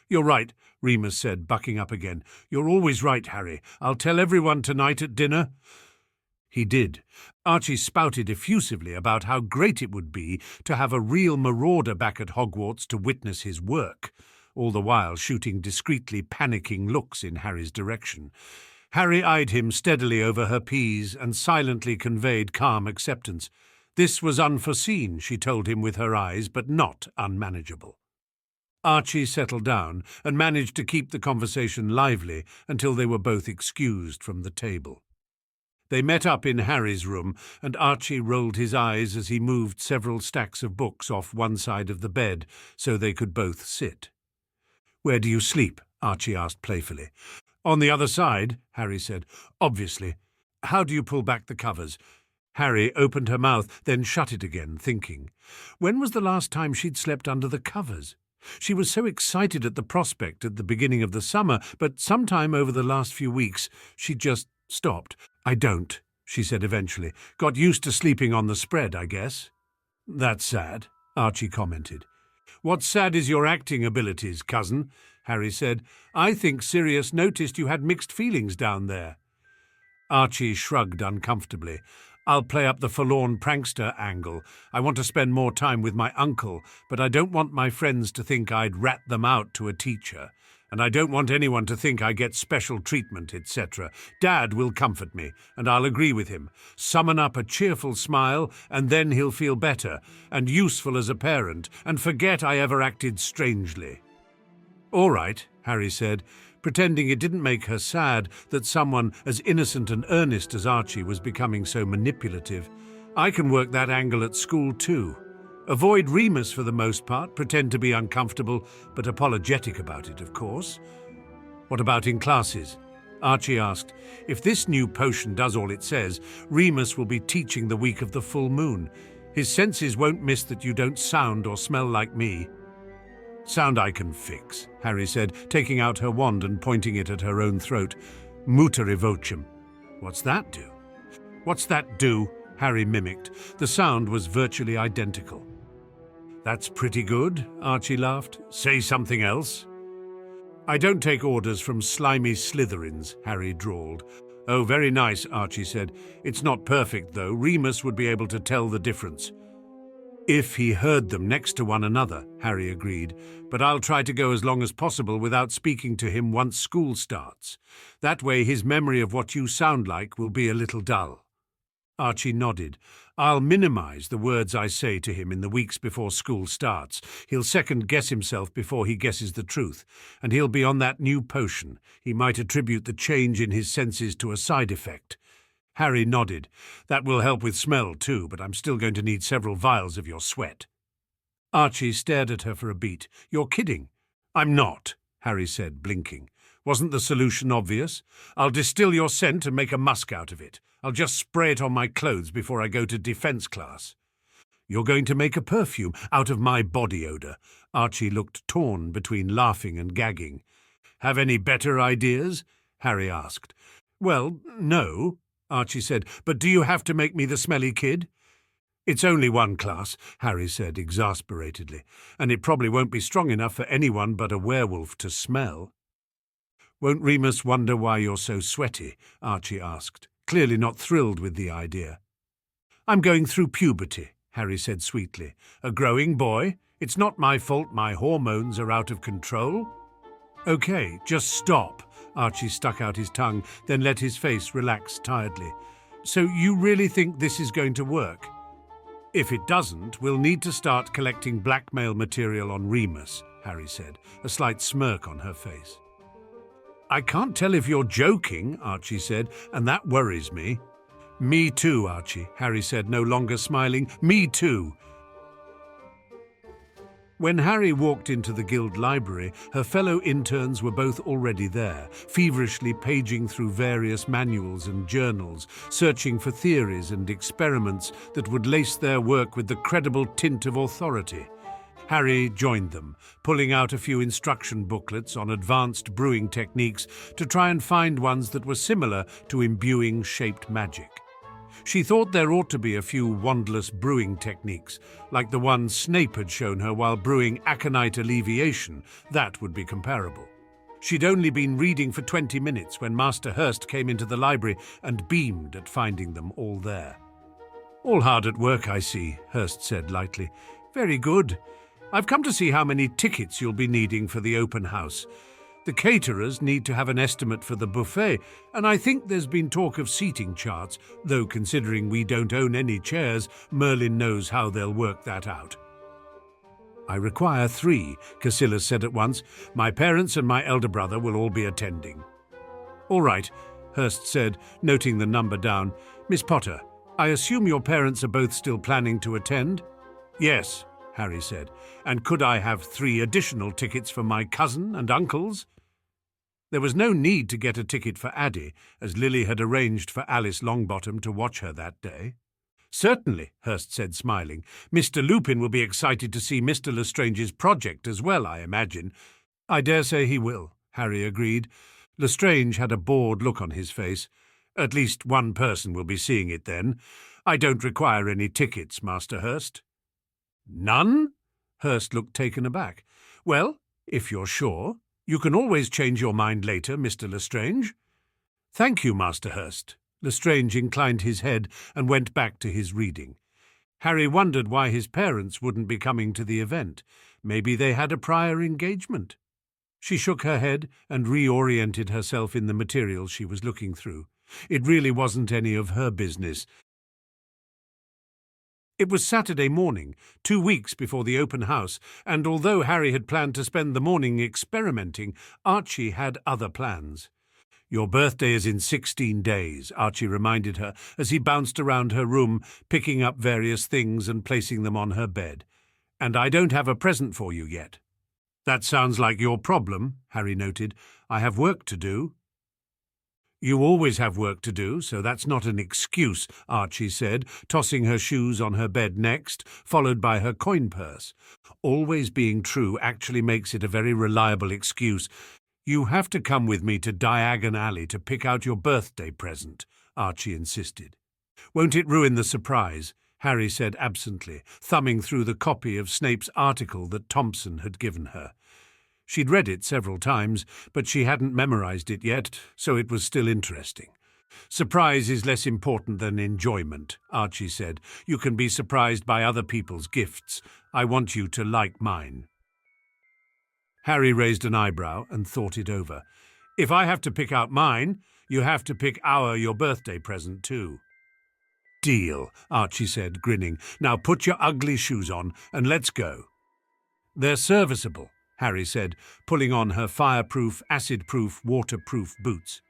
"You're right," Remus said, bucking up again. "You're always right, Harry. I'll tell everyone tonight at dinner." He did. Archie spouted effusively about how great it would be to have a real marauder back at Hogwarts to witness his work, all the while shooting discreetly panicking looks in Harry's direction. Harry eyed him steadily over her peas and silently conveyed calm acceptance. This was unforeseen, she told him with her eyes, but not unmanageable. Archie settled down and managed to keep the conversation lively until they were both excused from the table. They met up in Harry's room, and Archie rolled his eyes as he moved several stacks of books off one side of the bed so they could both sit. "Where do you sleep?" Archie asked playfully. "On the other side," Harry said. "Obviously. How do you pull back the covers?" Harry opened her mouth, then shut it again, thinking. When was the last time she'd slept under the covers? She was so excited at the prospect at the beginning of the summer, but sometime over the last few weeks she just stopped. "I don't," she said eventually. "Got used to sleeping on the spread, I guess." "That's sad," Archie commented. "What's sad is your acting abilities, cousin," Harry said. "I think Sirius noticed you had mixed feelings down there." Archie shrugged uncomfortably. "I'll play up the forlorn prankster angle. I want to spend more time with my uncle, but I don't want my friends to think I'd rat them out to a teacher. And I don't want anyone to think I get special treatment, etc. Dad will comfort me, and I'll agree with him. Summon up a cheerful smile, and then he'll feel better, and useful as a parent, and forget I ever acted strangely." "All right," Harry said, pretending it didn't make her sad that someone as innocent and earnest as Archie was becoming so manipulative. "I can work that angle at school too. Avoid Remus for the most part, pretend to be uncomfortable, but apologetic about it, of course." "What about in classes?" Archie asked. "If this new potion does all it says, Remus will be teaching the week of the full moon. His senses won't miss that you don't sound or smell like me." "Sound I can fix," Harry said, taking out her wand and pointing it at her own throat. "Muta evocem." "What's that do?" "What's that do?" Harry mimicked. The sound was virtually identical. "That's pretty good," Archie laughed. "Say something else." "I don't take orders from slimy Slytherins," Harry drawled. "Oh, very nice," Archie said. "It's not perfect, though. Remus would be able to tell the difference." "If he heard them next to one another," Harry agreed. "But I'll try to go as long as possible without speaking to him once school starts. That way his memory of what you sound like will be a little dull." Archie nodded. I'll minimize the words I say to him in the weeks before school starts. He'll second-guess himself before he guesses the truth, and he'll be on that new potion. He might attribute the change in his senses to a side effect. Harry nodded. That will help with smell too, but I'm still going to need several vials of your sweat. Archie stared at her for a beat. You're kidding. I'm not, Harry said, blinking. Wasn't the solution obvious? I'll distill your scent and make a musk out of it. I'll just spray it on my clothes before I go to defense class. You're going to make a perfume out of my body odor. Archie looked torn between laughing and gagging. Have any better ideas? Harry asked. Well, no, Archie said, but do you have to make me the smelly kid? It's only one class, Harry said exasperatedly, and it probably won't be strong enough for anyone but a werewolf to smell. Won't Remus wonder why you're so sweaty? Archie asked, clearly not thrilled with the idea. I'm going through puberty, Harry said sweetly. A growing boy? It's not my fault my hormones are out of control. Okay, just stop. Archie stuck out his tongue, then let his face relax tiredly. So you really think this is going to work? If it doesn't, we'll need to start collecting blackmail material on Remus, Harry said, a slight smirk on her face. I can't tell if you're joking, Archie said, and that worries me. Me too, Archie, Harry said, no longer smiling. Me too. When Harry walked into the guild library, her fellow interns were both already there, feverishly paging through various manuals and journals, searching for theories and experiments that would lace their work with the credible tint of authority. Harry joined them, pulling out a few instruction booklets on advanced brewing techniques to try and find ones that were similar to imbuing shaped magic. She thought there ought to be a few wandless brewing techniques, like the one Snape had shown her while brewing aconite alleviation. That would be comparable. She'd only been reading for 20 minutes when Master Hurst came into the library and beamed at finding them all there. All hard at work, I see, Hurst said lightly. Very good. I've come to see how many tickets you'll be needing for the open house. The caterers need to have an estimate for the buffet, and I think there's been talk of seating charts, though considering we don't own any chairs, Merlin knows how they'll work that out. I require 3, Cassilis said at once. My parents and my elder brother will all be attending. All right, Hurst said, noting the number down. Miss Potter, I assume your parents are both still planning to attend? Yes, Harry said. And could I have 3 additional tickets for my cousin and uncles? There was no need to get a ticket for Addie, as Lily had arranged for Alice Longbottom to watch her that day. Certainly, Hurst said, smiling. Mr. Lupin will be excited to see Mr. Lestrange's project as well, I imagine. I dare say he will, Harry agreed. Lestrange had a bored look on his face. At least one person will be seeing it then. I don't require any tickets, Master Hurst. None? Hurst looked taken aback. Well, if you're sure, you can always change your mind later, Mr. Lestrange. Thank you, Master Hurst. Lestrange inclined his head and went back to his reading. Harry wondered why his parents wouldn't be coming to the event. Maybe they had a prior engagement. She shook her head and reoriented herself in the material she was looking through. It really wasn't any of her business. It was Saturday morning, 2 weeks before the open house, and although Harry had planned to spend the morning experimenting, Archie had other plans. Your birthday is in 16 days, Archie reminded her as he bounced around her room, picking up various things and placing them on her bed. And I don't have a present for you yet. That sounds like your problem, Harry noted. I have work to do. You always have work to do, so that's not an excuse, Archie said, tossing her shoes on her bed next, followed by her coin purse. Always being true actually makes it a very reliable excuse. You have to come with me to Diagon Alley to pick out your birthday present, Archie insisted. Won't it ruin the surprise? Harry said absently, thumbing through the copy of Snape's article that Thompson had given her. She'd read it several times, but she hadn't memorized it yet, so it was still interesting. Surprise is less important than enjoyment, Archie said. You can be surprised by other people's gifts. I want you to like mine. Harry raised an eyebrow and thought it over. If I have to pick out mine, you have to pick your birthday present too. Deal, Archie said, grinning. Now put your ugly shoes on and let's go. They're serviceable, Harry said, pulling on her fireproof, acid-proof, waterproof boots.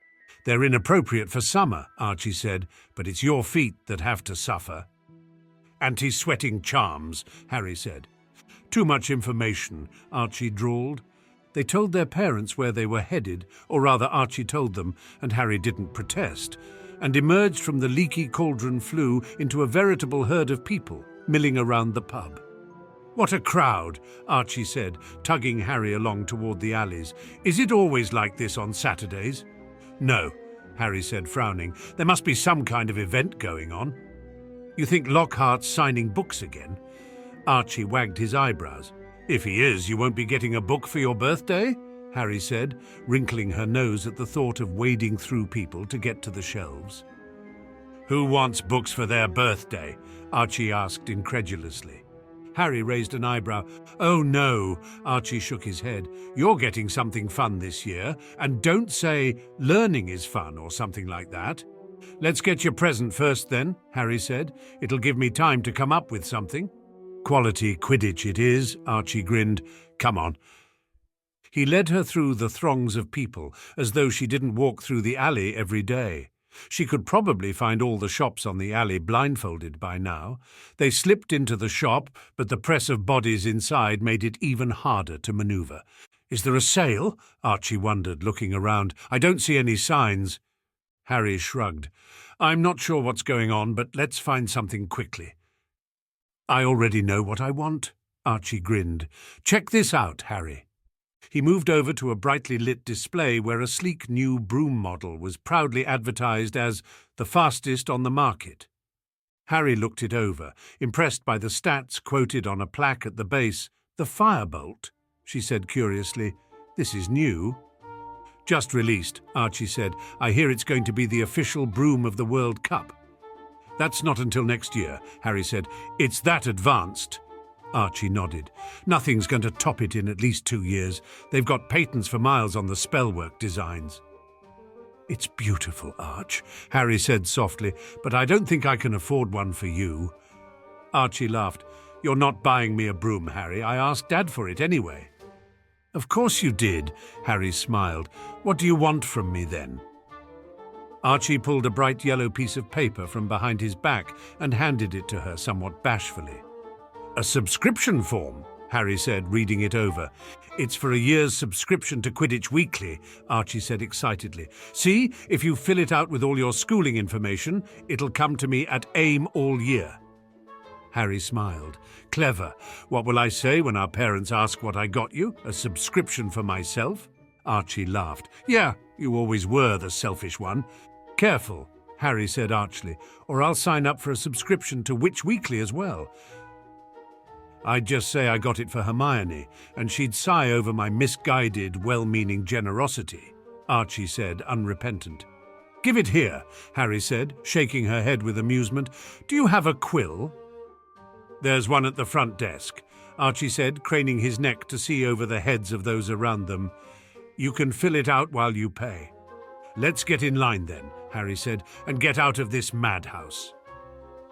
They're inappropriate for summer, Archie said, but it's your feet that have to suffer. Anti-sweating charms, Harry said. Too much information, Archie drawled. They told their parents where they were headed, or rather Archie told them, and Harry didn't protest, and emerged from the leaky cauldron flue into a veritable herd of people, milling around the pub. What a crowd, Archie said, tugging Harry along toward the alleys. Is it always like this on Saturdays? No, Harry said, frowning. There must be some kind of event going on. You think Lockhart's signing books again? Archie wagged his eyebrows. If he is, you won't be getting a book for your birthday? Harry said, wrinkling her nose at the thought of wading through people to get to the shelves. Who wants books for their birthday? Archie asked incredulously. Harry raised an eyebrow. Oh no, Archie shook his head. You're getting something fun this year, and don't say learning is fun or something like that. Let's get your present first then, Harry said. It'll give me time to come up with something. Quality Quidditch it is, Archie grinned. Come on. He led her through the throngs of people, as though she didn't walk through the alley every day. She could probably find all the shops on the alley blindfolded by now. They slipped into the shop, but the press of bodies inside made it even harder to maneuver. Is there a sale? Archie wondered, looking around. I don't see any signs. Harry shrugged. I'm not sure what's going on, but let's find something quickly. I already know what I want, Archie grinned. Check this out, Harry. He moved over to a brightly lit display where a sleek new broom model was proudly advertised as the fastest on the market. Harry looked it over, impressed by the stats quoted on a plaque at the base. The Firebolt, she said curiously. This is new. Just released, Archie said. I hear it's going to be the official broom of the World Cup. That's not until next year, Harry said. It's that advanced. Archie nodded. Nothing's going to top it in at least 2 years. They've got patents for miles on the spellwork designs. It's beautiful, Arch, Harry said softly, but I don't think I can afford one for you. Archie laughed. You're not buying me a broom, Harry. I asked Dad for it anyway. Of course you did, Harry smiled. What do you want from me then? Archie pulled a bright yellow piece of paper from behind his back and handed it to her somewhat bashfully. A subscription form, Harry said, reading it over. It's for a year's subscription to Quidditch Weekly, Archie said excitedly. See, if you fill it out with all your schooling information, it'll come to me at AIM all year. Harry smiled. Clever. What will I say when our parents ask what I got you? A subscription for myself? Archie laughed. Yeah, you always were the selfish one. Careful, Harry said archly, or I'll sign up for a subscription to Witch Weekly as well. I'd just say I got it for Hermione, and she'd sigh over my misguided, well-meaning generosity, Archie said, unrepentant. Give it here, Harry said, shaking her head with amusement. Do you have a quill? There's one at the front desk, Archie said, craning his neck to see over the heads of those around them. You can fill it out while you pay. Let's get in line then, Harry said, and get out of this madhouse.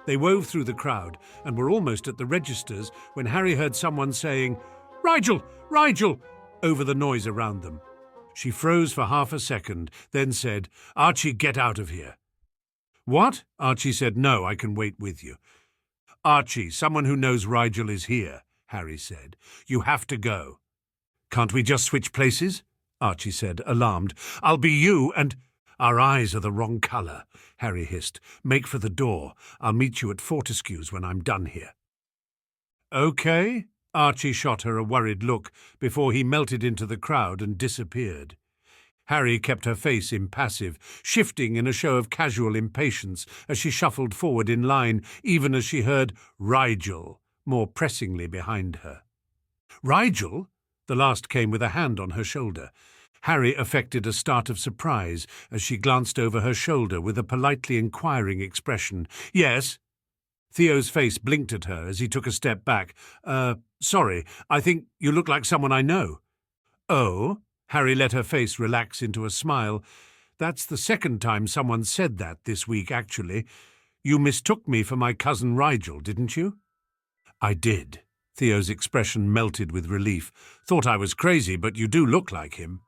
They wove through the crowd and were almost at the registers when Harry heard someone saying, Rigel! Rigel! over the noise around them. She froze for half a second, then said, Archie, get out of here. What? Archie said, no, I can wait with you. Archie, someone who knows Rigel is here, Harry said. You have to go. Can't we just switch places? Archie said, alarmed. I'll be you and... Our eyes are the wrong colour, Harry hissed. Make for the door. I'll meet you at Fortescue's when I'm done here. Okay, Archie shot her a worried look before he melted into the crowd and disappeared. Harry kept her face impassive, shifting in a show of casual impatience as she shuffled forward in line, even as she heard Rigel more pressingly behind her. Rigel? The last came with a hand on her shoulder. Harry affected a start of surprise as she glanced over her shoulder with a politely inquiring expression. Yes? Theo's face blinked at her as he took a step back. Sorry, I think you look like someone I know. Oh? Harry let her face relax into a smile. That's the second time someone said that this week, actually. You mistook me for my cousin Rigel, didn't you? I did. Theo's expression melted with relief. Thought I was crazy, but you do look like him.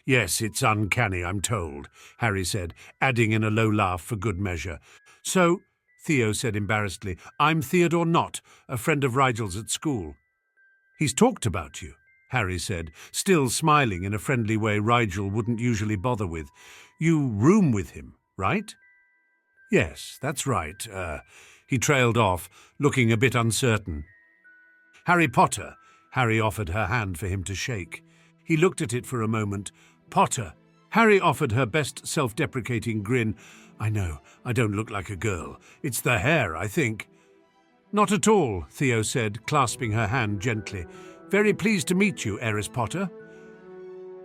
Yes, it's uncanny, I'm told, Harry said, adding in a low laugh for good measure. So, Theo said embarrassedly, I'm Theodore Knott, a friend of Rigel's at school. He's talked about you, Harry said, still smiling in a friendly way Rigel wouldn't usually bother with. You room with him, right? Yes, that's right. He trailed off, looking a bit uncertain. Harry Potter. Harry offered her hand for him to shake. He looked at it for a moment. Potter. Harry offered her best self-deprecating grin. I know, I don't look like a girl. It's the hair, I think. Not at all, Theo said, clasping her hand gently. Very pleased to meet you, Heiress Potter.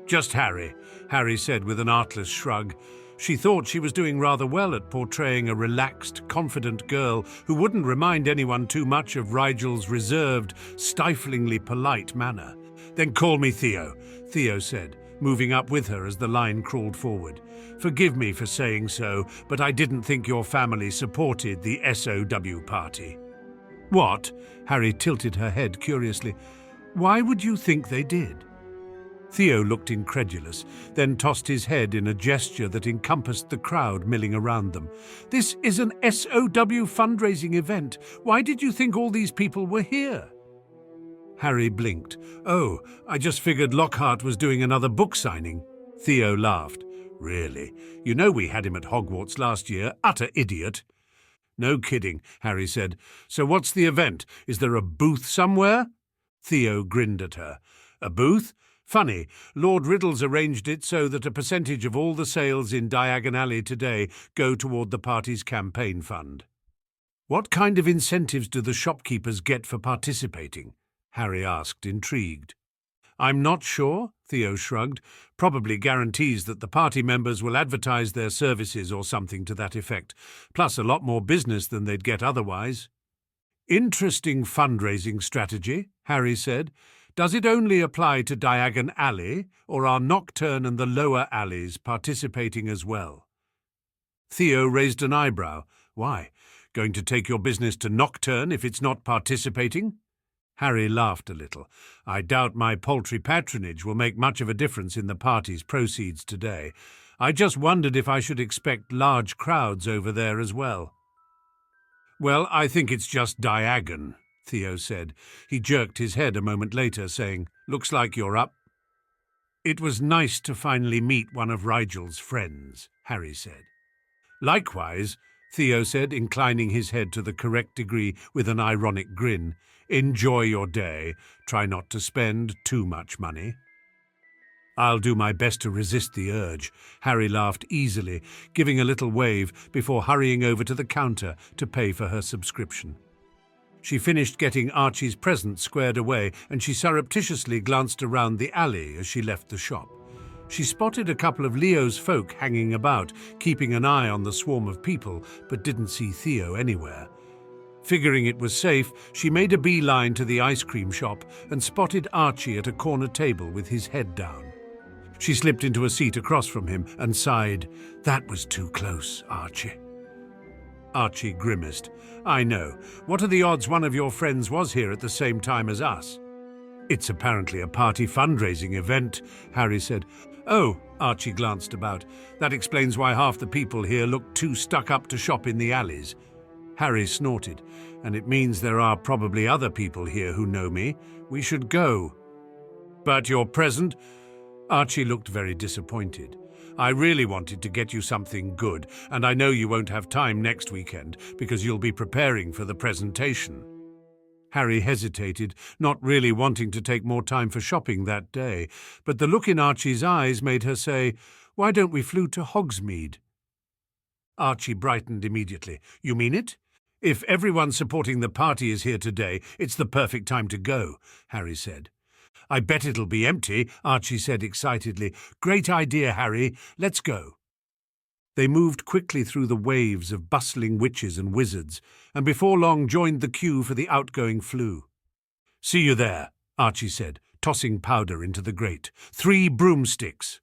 Just Harry, Harry said with an artless shrug. She thought she was doing rather well at portraying a relaxed, confident girl who wouldn't remind anyone too much of Rigel's reserved, stiflingly polite manner. Then call me Theo, Theo said, moving up with her as the line crawled forward. Forgive me for saying so, but I didn't think your family supported the SOW party. What? Harry tilted her head curiously. Why would you think they did? Theo looked incredulous, then tossed his head in a gesture that encompassed the crowd milling around them. This is an SOW fundraising event. Why did you think all these people were here? Harry blinked. Oh, I just figured Lockhart was doing another book signing. Theo laughed. Really? You know we had him at Hogwarts last year. Utter idiot. No kidding, Harry said. So what's the event? Is there a booth somewhere? Theo grinned at her. A booth? Funny, Lord Riddle's arranged it so that a percentage of all the sales in Diagon Alley today go toward the party's campaign fund. What kind of incentives do the shopkeepers get for participating? Harry asked, intrigued. I'm not sure, Theo shrugged. Probably guarantees that the party members will advertise their services or something to that effect, plus a lot more business than they'd get otherwise. Interesting fundraising strategy, Harry said. Does it only apply to Diagon Alley, or are Nocturne and the lower alleys participating as well? Theo raised an eyebrow. Why? Going to take your business to Nocturne if it's not participating? Harry laughed a little. I doubt my paltry patronage will make much of a difference in the party's proceeds today. I just wondered if I should expect large crowds over there as well. Well, I think it's just Diagon, Theo said. He jerked his head a moment later, saying, Looks like you're up. It was nice to finally meet one of Rigel's friends, Harry said. Likewise, Theo said, inclining his head to the correct degree with an ironic grin. Enjoy your day. Try not to spend too much money. I'll do my best to resist the urge, Harry laughed easily, giving a little wave before hurrying over to the counter to pay for her subscription. She finished getting Archie's present squared away, and she surreptitiously glanced around the alley as she left the shop. She spotted a couple of Leo's folk hanging about, keeping an eye on the swarm of people, but didn't see Theo anywhere. Figuring it was safe, she made a beeline to the ice cream shop and spotted Archie at a corner table with his head down. She slipped into a seat across from him and sighed, That was too close, Archie. Archie grimaced. I know. What are the odds one of your friends was here at the same time as us? It's apparently a party fundraising event, Harry said. Oh, Archie glanced about. That explains why half the people here look too stuck up to shop in the alleys. Harry snorted. And it means there are probably other people here who know me. We should go. But you're present? Archie looked very disappointed. I really wanted to get you something good, and I know you won't have time next weekend because you'll be preparing for the presentation. Harry hesitated, not really wanting to take more time for shopping that day, but the look in Archie's eyes made her say, Why don't we flew to Hogsmeade? Archie brightened immediately. You mean it? If everyone supporting the party is here today, it's the perfect time to go, Harry said. I bet it'll be empty, Archie said excitedly. Great idea, Harry. Let's go. They moved quickly through the waves of bustling witches and wizards, and before long joined the queue for the outgoing flue. See you there, Archie said, tossing powder into the grate. 3 broomsticks.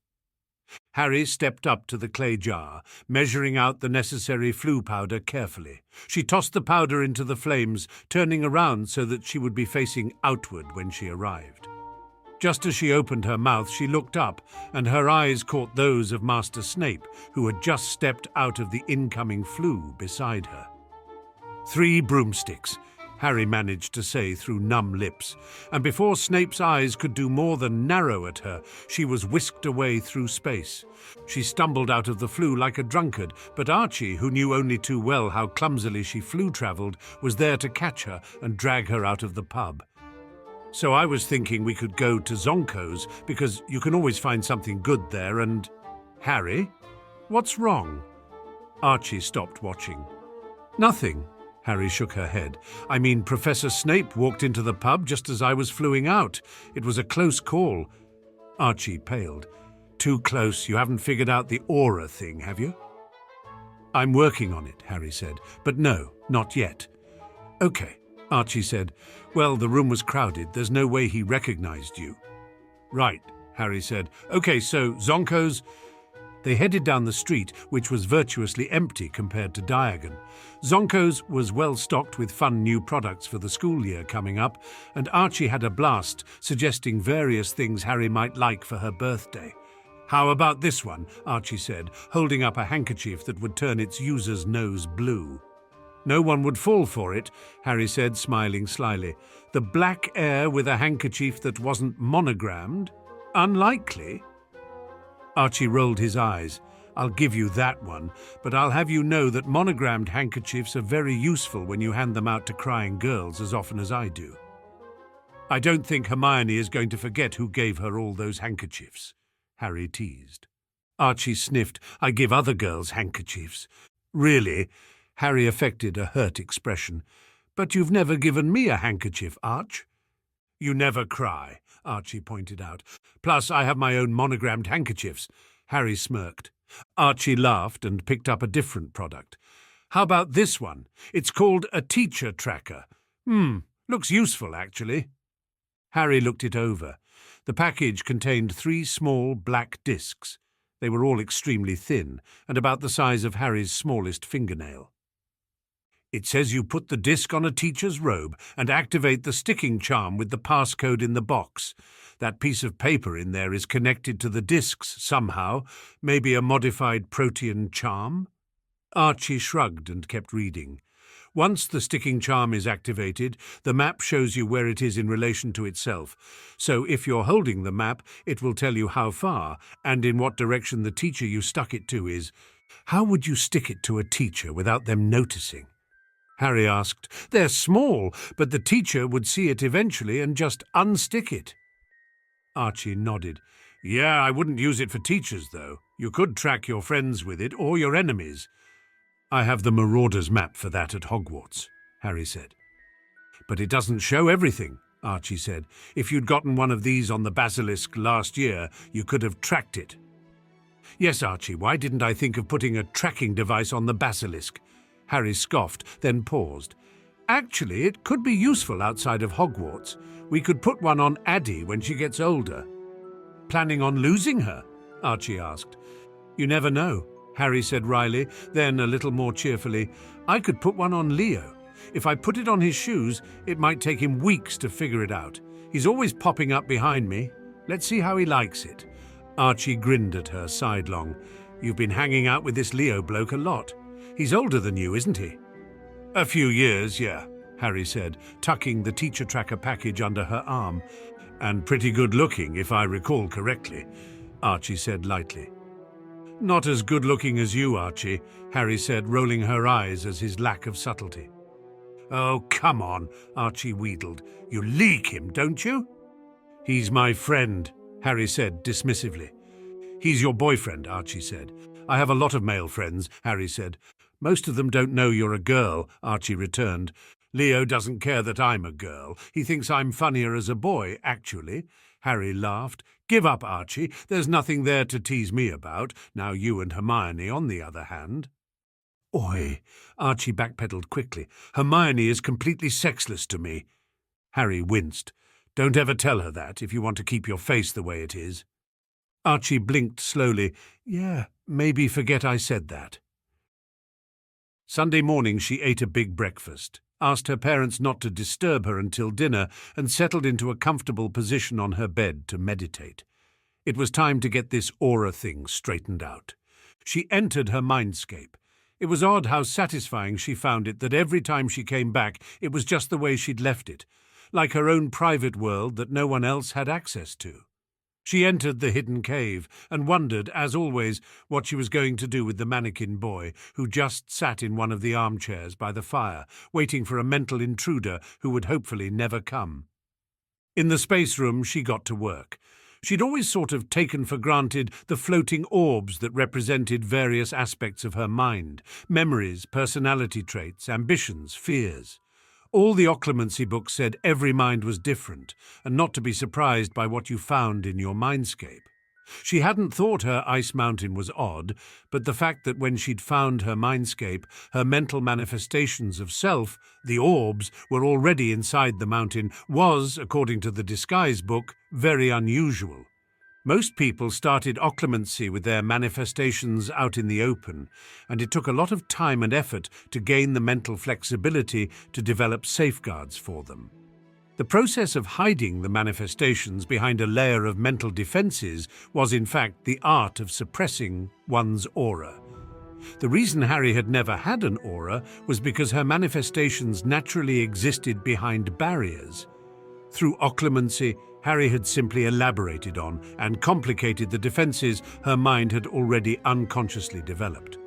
Harry stepped up to the clay jar, measuring out the necessary flue powder carefully. She tossed the powder into the flames, turning around so that she would be facing outward when she arrived. Just as she opened her mouth, she looked up, and her eyes caught those of Master Snape, who had just stepped out of the incoming flue beside her. 3 broomsticks, Harry managed to say through numb lips, and before Snape's eyes could do more than narrow at her, she was whisked away through space. She stumbled out of the flue like a drunkard, but Archie, who knew only too well how clumsily she flue-travelled, was there to catch her and drag her out of the pub. So I was thinking we could go to Zonko's, because you can always find something good there, and... Harry? What's wrong? Archie stopped watching. Nothing. Harry shook her head. I mean, Professor Snape walked into the pub just as I was fluing out. It was a close call. Archie paled. Too close. You haven't figured out the aura thing, have you? I'm working on it, Harry said. But no, not yet. Okay, Archie said. Well, the room was crowded. There's no way he recognized you. Right, Harry said. Okay, so Zonko's... They headed down the street, which was virtuously empty compared to Diagon. Zonko's was well stocked with fun new products for the school year coming up, and Archie had a blast, suggesting various things Harry might like for her birthday. How about this one? Archie said, holding up a handkerchief that would turn its user's nose blue. No one would fall for it, Harry said, smiling slyly. The black air with a handkerchief that wasn't monogrammed? Unlikely. Archie rolled his eyes. I'll give you that one, but I'll have you know that monogrammed handkerchiefs are very useful when you hand them out to crying girls as often as I do. I don't think Hermione is going to forget who gave her all those handkerchiefs, Harry teased. Archie sniffed. I give other girls handkerchiefs. Really? Harry affected a hurt expression. But you've never given me a handkerchief, Arch. You never cry, Archie pointed out. Plus, I have my own monogrammed handkerchiefs. Harry smirked. Archie laughed and picked up a different product. How about this one? It's called a teacher tracker. Looks useful, actually. Harry looked it over. The package contained 3 small black discs. They were all extremely thin and about the size of Harry's smallest fingernail. It says you put the disc on a teacher's robe and activate the sticking charm with the passcode in the box. That piece of paper in there is connected to the discs somehow, maybe a modified protean charm? Archie shrugged and kept reading. Once the sticking charm is activated, the map shows you where it is in relation to itself. So if you're holding the map, it will tell you how far and in what direction the teacher you stuck it to is. How would you stick it to a teacher without them noticing? Harry asked. They're small, but the teacher would see it eventually and just unstick it. Archie nodded. Yeah, I wouldn't use it for teachers, though. You could track your friends with it or your enemies. I have the Marauder's map for that at Hogwarts, Harry said. But it doesn't show everything, Archie said. If you'd gotten one of these on the Basilisk last year, you could have tracked it. Yes, Archie, why didn't I think of putting a tracking device on the Basilisk? Harry scoffed, then paused. Actually, it could be useful outside of Hogwarts. We could put one on Addie when she gets older. Planning on losing her? Archie asked. You never know, Harry said wryly, then a little more cheerfully. I could put one on Leo. If I put it on his shoes, it might take him weeks to figure it out. He's always popping up behind me. Let's see how he likes it. Archie grinned at her sidelong. You've been hanging out with this Leo bloke a lot. He's older than you, isn't he? A few years, yeah, Harry said, tucking the teacher tracker package under her arm. And pretty good looking, if I recall correctly, Archie said lightly. Not as good looking as you, Archie, Harry said, rolling her eyes as his lack of subtlety. Oh, come on, Archie wheedled. You leak him, don't you? He's my friend, Harry said dismissively. He's your boyfriend, Archie said. I have a lot of male friends, Harry said. Most of them don't know you're a girl, Archie returned. Leo doesn't care that I'm a girl. He thinks I'm funnier as a boy, actually. Harry laughed. Give up, Archie. There's nothing there to tease me about. Now you and Hermione, on the other hand. Oi, Archie backpedaled quickly. Hermione is completely sexless to me. Harry winced. Don't ever tell her that if you want to keep your face the way it is. Archie blinked slowly. Yeah, maybe forget I said that. Sunday morning she ate a big breakfast, asked her parents not to disturb her until dinner, and settled into a comfortable position on her bed to meditate. It was time to get this aura thing straightened out. She entered her mindscape. It was odd how satisfying she found it that every time she came back it was just the way she'd left it, like her own private world that no one else had access to. She entered the hidden cave and wondered, as always, what she was going to do with the mannequin boy who just sat in one of the armchairs by the fire, waiting for a mental intruder who would hopefully never come. In the space room she got to work. She'd always sort of taken for granted the floating orbs that represented various aspects of her mind: memories, personality traits, ambitions, fears. All the occlumency books said every mind was different, and not to be surprised by what you found in your mindscape. She hadn't thought her ice mountain was odd, but the fact that when she'd found her mindscape, her mental manifestations of self, the orbs, were already inside the mountain was, according to the disguise book, very unusual. Most people started occlumency with their manifestations out in the open, and it took a lot of time and effort to gain the mental flexibility to develop safeguards for them. The process of hiding the manifestations behind a layer of mental defenses was in fact the art of suppressing one's aura. The reason Harry had never had an aura was because her manifestations naturally existed behind barriers. Through occlumency, Harry had simply elaborated on and complicated the defenses her mind had already unconsciously developed.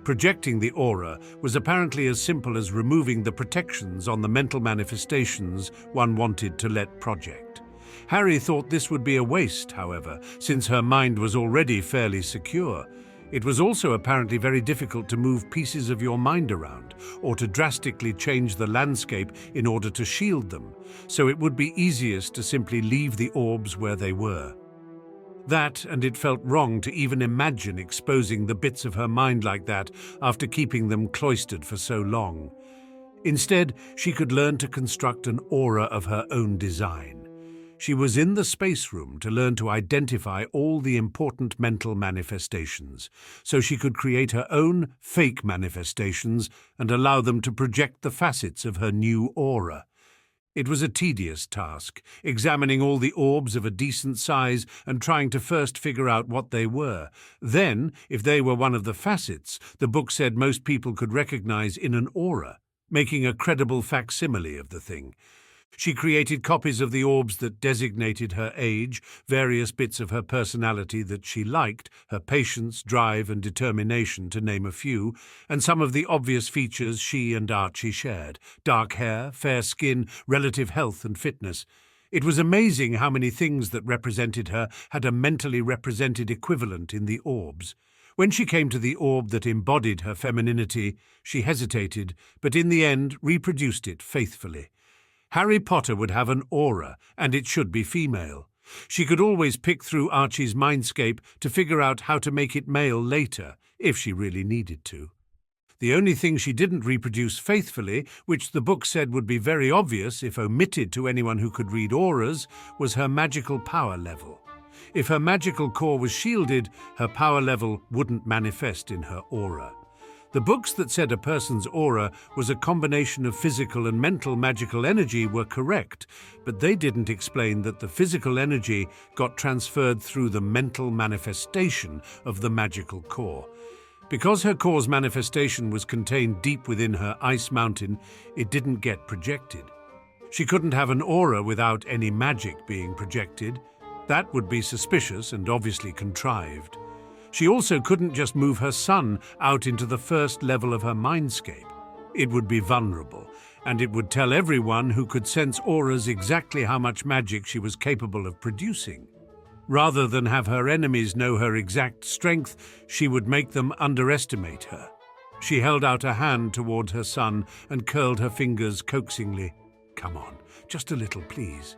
Projecting the aura was apparently as simple as removing the protections on the mental manifestations one wanted to let project. Harry thought this would be a waste, however, since her mind was already fairly secure. It was also apparently very difficult to move pieces of your mind around, or to drastically change the landscape in order to shield them, so it would be easiest to simply leave the orbs where they were. That, and it felt wrong to even imagine exposing the bits of her mind like that after keeping them cloistered for so long. Instead, she could learn to construct an aura of her own design. She was in the space room to learn to identify all the important mental manifestations, so she could create her own fake manifestations and allow them to project the facets of her new aura. It was a tedious task, examining all the orbs of a decent size and trying to first figure out what they were. Then, if they were one of the facets, the book said most people could recognize in an aura, making a credible facsimile of the thing. She created copies of the orbs that designated her age, various bits of her personality that she liked, her patience, drive, and determination, to name a few, and some of the obvious features she and Archie shared: dark hair, fair skin, relative health and fitness. It was amazing how many things that represented her had a mentally represented equivalent in the orbs. When she came to the orb that embodied her femininity, she hesitated, but in the end reproduced it faithfully. Harry Potter would have an aura, and it should be female. She could always pick through Archie's mindscape to figure out how to make it male later, if she really needed to. The only thing she didn't reproduce faithfully, which the book said would be very obvious if omitted to anyone who could read auras, was her magical power level. If her magical core was shielded, her power level wouldn't manifest in her aura. The books that said a person's aura was a combination of physical and mental magical energy were correct, but they didn't explain that the physical energy got transferred through the mental manifestation of the magical core. Because her core's manifestation was contained deep within her ice mountain, it didn't get projected. She couldn't have an aura without any magic being projected. That would be suspicious and obviously contrived. She also couldn't just move her sun out into the first level of her mindscape. It would be vulnerable, and it would tell everyone who could sense auras exactly how much magic she was capable of producing. Rather than have her enemies know her exact strength, she would make them underestimate her. She held out a hand toward her sun and curled her fingers coaxingly. "Come on, just a little, please."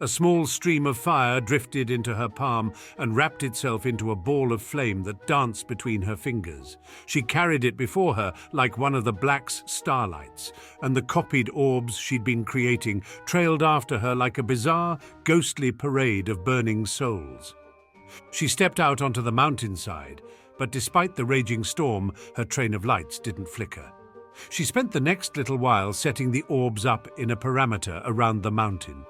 A small stream of fire drifted into her palm and wrapped itself into a ball of flame that danced between her fingers. She carried it before her like one of the Black's starlights, and the copied orbs she'd been creating trailed after her like a bizarre, ghostly parade of burning souls. She stepped out onto the mountainside, but despite the raging storm, her train of lights didn't flicker. She spent the next little while setting the orbs up in a perimeter around the mountain.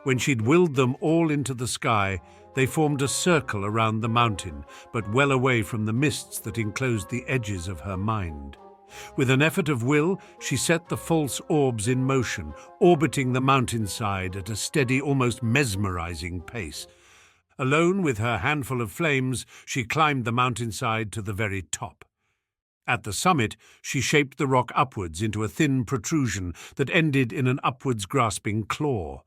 When she'd willed them all into the sky, they formed a circle around the mountain, but well away from the mists that enclosed the edges of her mind. With an effort of will, she set the false orbs in motion, orbiting the mountainside at a steady, almost mesmerizing pace. Alone with her handful of flames, she climbed the mountainside to the very top. At the summit, she shaped the rock upwards into a thin protrusion that ended in an upwards grasping claw.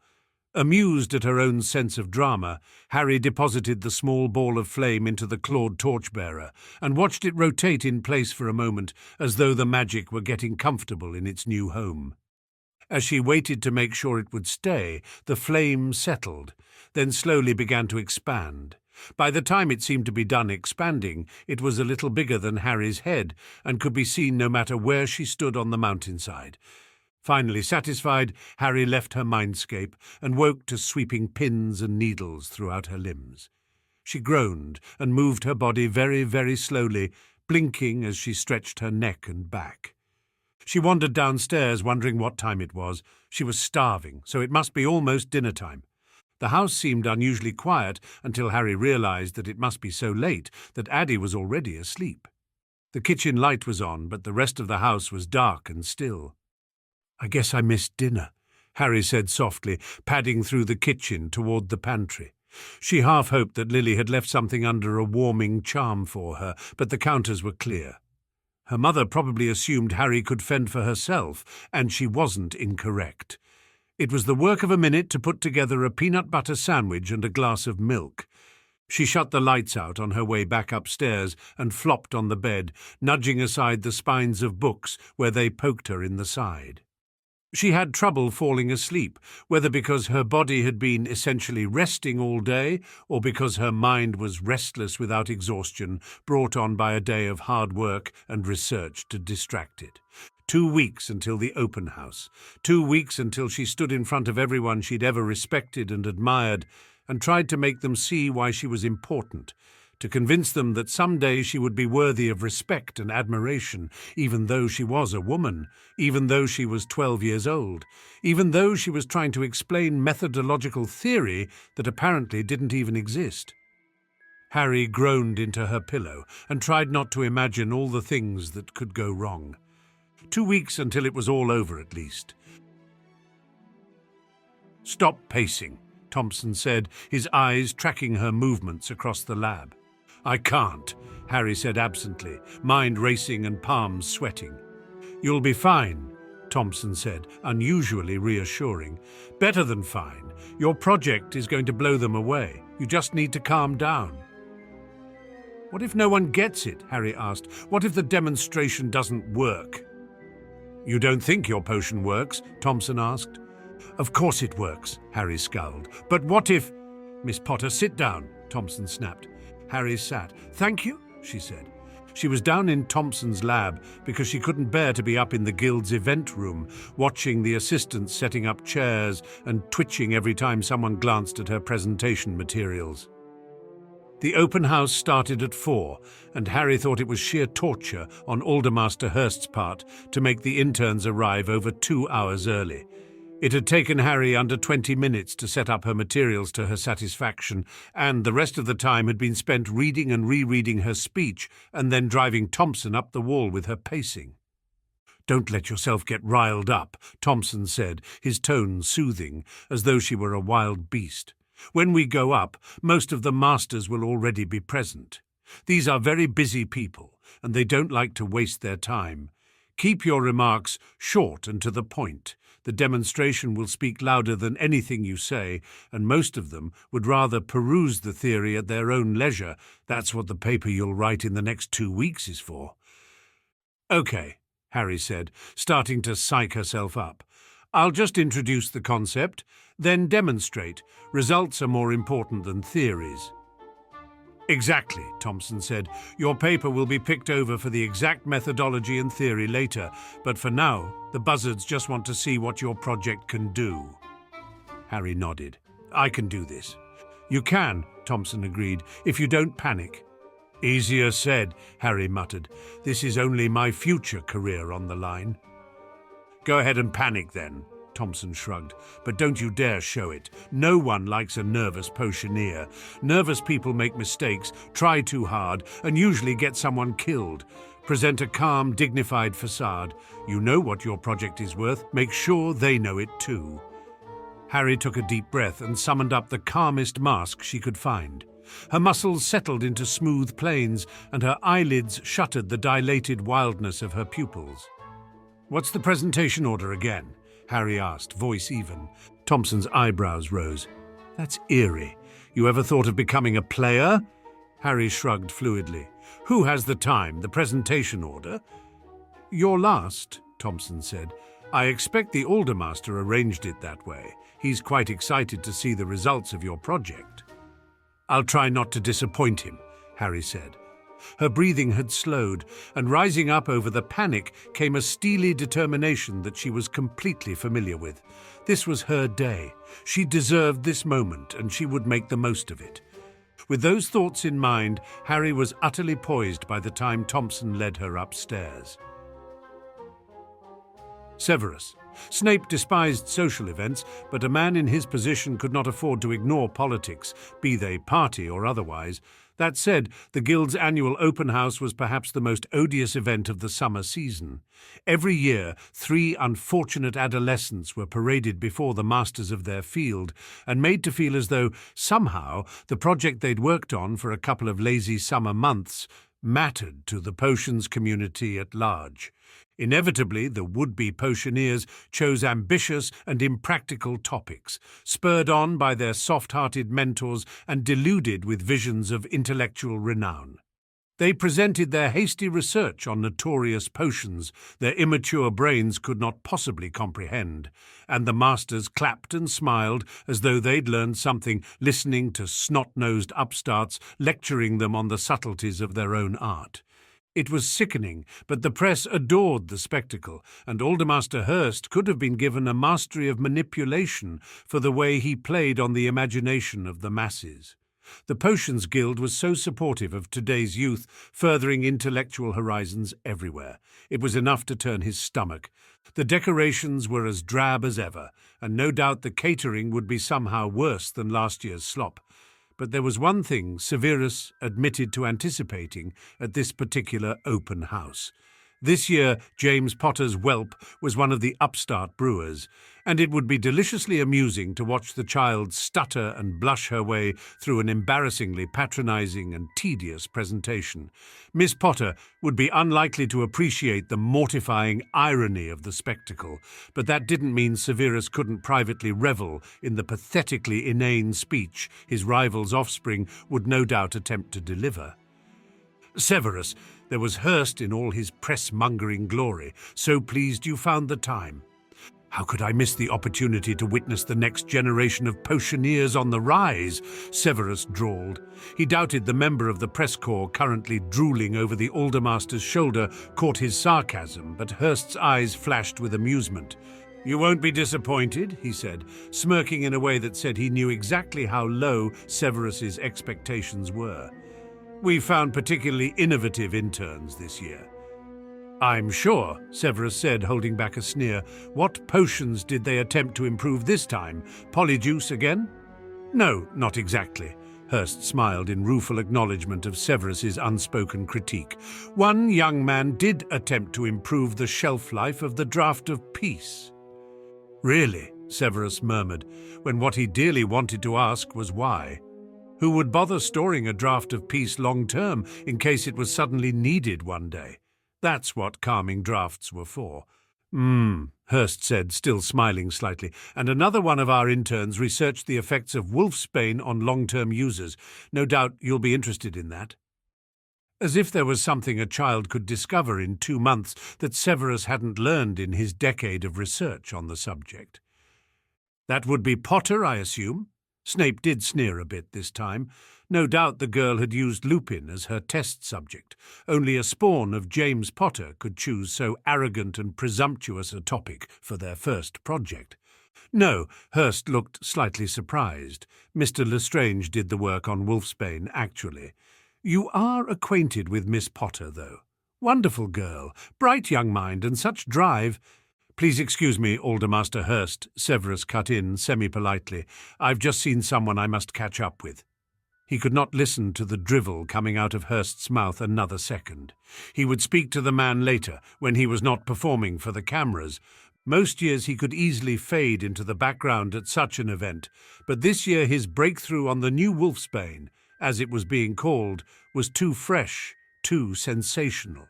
Amused at her own sense of drama, Harry deposited the small ball of flame into the clawed torchbearer and watched it rotate in place for a moment as though the magic were getting comfortable in its new home. As she waited to make sure it would stay, the flame settled, then slowly began to expand. By the time it seemed to be done expanding, it was a little bigger than Harry's head and could be seen no matter where she stood on the mountainside. Finally satisfied, Harry left her mindscape and woke to sweeping pins and needles throughout her limbs. She groaned and moved her body very, very slowly, blinking as she stretched her neck and back. She wandered downstairs, wondering what time it was. She was starving, so it must be almost dinner time. The house seemed unusually quiet until Harry realized that it must be so late that Addie was already asleep. The kitchen light was on, but the rest of the house was dark and still. "I guess I missed dinner," Harry said softly, padding through the kitchen toward the pantry. She half hoped that Lily had left something under a warming charm for her, but the counters were clear. Her mother probably assumed Harry could fend for herself, and she wasn't incorrect. It was the work of a minute to put together a peanut butter sandwich and a glass of milk. She shut the lights out on her way back upstairs and flopped on the bed, nudging aside the spines of books where they poked her in the side. She had trouble falling asleep, whether because her body had been essentially resting all day or because her mind was restless without exhaustion brought on by a day of hard work and research to distract it. 2 weeks until the open house. 2 weeks until she stood in front of everyone she'd ever respected and admired and tried to make them see why she was important, to convince them that someday she would be worthy of respect and admiration, even though she was a woman, even though she was 12 years old, even though she was trying to explain methodological theory that apparently didn't even exist. Harry groaned into her pillow and tried not to imagine all the things that could go wrong. 2 weeks until it was all over, at least. "Stop pacing," Thompson said, his eyes tracking her movements across the lab. "I can't," Harry said absently, mind racing and palms sweating. "You'll be fine," Thompson said, unusually reassuring. "Better than fine. Your project is going to blow them away. You just need to calm down." "What if no one gets it?" Harry asked. "What if the demonstration doesn't work?" "You don't think your potion works?" Thompson asked. "Of course it works," Harry scowled. "But what if—" "Miss Potter, sit down," Thompson snapped. Harry sat. "Thank you," she said. She was down in Thompson's lab because she couldn't bear to be up in the guild's event room, watching the assistants setting up chairs and twitching every time someone glanced at her presentation materials. The open house started at 4, and Harry thought it was sheer torture on Aldermaster Hurst's part to make the interns arrive over 2 hours early. It had taken Harry under 20 minutes to set up her materials to her satisfaction, and the rest of the time had been spent reading and rereading her speech and then driving Thompson up the wall with her pacing. "Don't let yourself get riled up," Thompson said, his tone soothing, as though she were a wild beast. "When we go up, most of the masters will already be present. These are very busy people, and they don't like to waste their time. Keep your remarks short and to the point. The demonstration will speak louder than anything you say, and most of them would rather peruse the theory at their own leisure. That's what the paper you'll write in the next 2 weeks is for." "Okay," Harry said, starting to psych herself up. "I'll just introduce the concept, then demonstrate. Results are more important than theories." "Exactly," Thompson said. "Your paper will be picked over for the exact methodology and theory later, but for now, the buzzards just want to see what your project can do." Harry nodded. "I can do this. You can, Thompson agreed, if you don't panic. Easier said, Harry muttered. This is only my future career on the line. Go ahead and panic then, Thompson shrugged, but don't you dare show it. No one likes a nervous potioneer. Nervous people make mistakes, try too hard, and usually get someone killed. Present a calm, dignified facade. You know what your project is worth. Make sure they know it too. Harry took a deep breath and summoned up the calmest mask she could find. Her muscles settled into smooth planes, and her eyelids shuttered the dilated wildness of her pupils. "What's the presentation order again?" Harry asked, voice even. Thompson's eyebrows rose. "That's eerie. You ever thought of becoming a player?" Harry shrugged fluidly. "Who has the time? The presentation order?" "You're last," Thompson said. "I expect the Aldermaster arranged it that way. He's quite excited to see the results of your project." "I'll try not to disappoint him," Harry said. Her breathing had slowed, and rising up over the panic came a steely determination that she was completely familiar with. This was her day. She deserved this moment, and she would make the most of it. With those thoughts in mind, Harry was utterly poised by the time Thompson led her upstairs. Severus. Snape despised social events, but a man in his position could not afford to ignore politics, be they party or otherwise. That said, the Guild's annual open house was perhaps the most odious event of the summer season. Every year, 3 unfortunate adolescents were paraded before the masters of their field and made to feel as though, somehow, the project they'd worked on for a couple of lazy summer months mattered to the potions community at large. Inevitably, the would-be potioneers chose ambitious and impractical topics, spurred on by their soft-hearted mentors and deluded with visions of intellectual renown. They presented their hasty research on notorious potions their immature brains could not possibly comprehend, and the masters clapped and smiled as though they'd learned something listening to snot-nosed upstarts lecturing them on the subtleties of their own art. It was sickening, but the press adored the spectacle, and Aldermaster Hurst could have been given a mastery of manipulation for the way he played on the imagination of the masses. The Potions Guild was so supportive of today's youth, furthering intellectual horizons everywhere. It was enough to turn his stomach. The decorations were as drab as ever, and no doubt the catering would be somehow worse than last year's slop. But there was one thing Severus admitted to anticipating at this particular open house. This year, James Potter's whelp was one of the upstart brewers, and it would be deliciously amusing to watch the child stutter and blush her way through an embarrassingly patronizing and tedious presentation. Miss Potter would be unlikely to appreciate the mortifying irony of the spectacle, but that didn't mean Severus couldn't privately revel in the pathetically inane speech his rival's offspring would no doubt attempt to deliver. "Severus, there was Hurst in all his press-mongering glory. So pleased you found the time." "How could I miss the opportunity to witness the next generation of potioneers on the rise?" Severus drawled. He doubted the member of the press corps currently drooling over the Aldermaster's shoulder caught his sarcasm, but Hurst's eyes flashed with amusement. "You won't be disappointed," he said, smirking in a way that said he knew exactly how low Severus's expectations were. "We found particularly innovative interns this year." "I'm sure," Severus said, holding back a sneer. "What potions did they attempt to improve this time? Polyjuice again?" "No, not exactly." Hurst smiled in rueful acknowledgement of Severus's unspoken critique. "One young man did attempt to improve the shelf life of the Draught of Peace." "Really?" Severus murmured, when what he dearly wanted to ask was why. Who would bother storing a Draught of Peace long-term in case it was suddenly needed one day? That's what calming drafts were for. Hurst said, still smiling slightly, "and another one of our interns researched the effects of wolfsbane on long-term users. No doubt you'll be interested in that." As if there was something a child could discover in 2 months that Severus hadn't learned in his decade of research on the subject. "That would be Potter, I assume?" Snape did sneer a bit this time. No doubt the girl had used Lupin as her test subject. Only a spawn of James Potter could choose so arrogant and presumptuous a topic for their first project. No, Hurst looked slightly surprised. Mr. Lestrange did the work on Wolfsbane, actually. You are acquainted with Miss Potter, though. Wonderful girl, bright young mind, and such drive. Please excuse me, Aldermaster Hurst, Severus cut in semi-politely. I've just seen someone I must catch up with. He could not listen to the drivel coming out of Hurst's mouth another second. He would speak to the man later, when he was not performing for the cameras. Most years he could easily fade into the background at such an event, but this year his breakthrough on the new Wolfsbane, as it was being called, was too fresh, too sensational.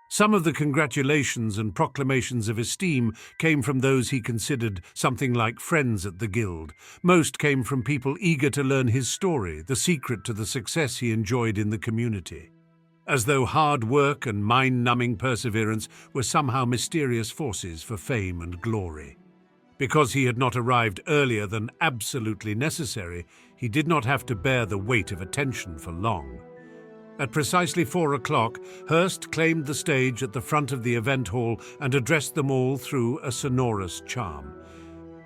Some of the congratulations and proclamations of esteem came from those he considered something like friends at the Guild. Most came from people eager to learn his story, the secret to the success he enjoyed in the community. As though hard work and mind-numbing perseverance were somehow mysterious forces for fame and glory. Because he had not arrived earlier than absolutely necessary, he did not have to bear the weight of attention for long. At precisely 4 o'clock, Hurst claimed the stage at the front of the event hall and addressed them all through a sonorous charm.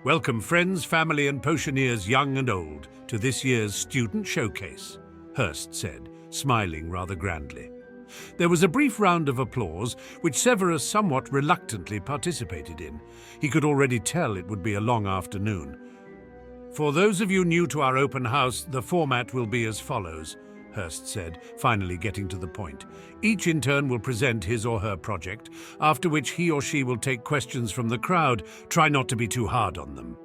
"Welcome friends, family and potioneers young and old to this year's student showcase," Hurst said, smiling rather grandly. There was a brief round of applause, which Severus somewhat reluctantly participated in. He could already tell it would be a long afternoon. "For those of you new to our open house, the format will be as follows," Hurst said, finally getting to the point. "Each intern will present his or her project, after which he or she will take questions from the crowd. Try not to be too hard on them."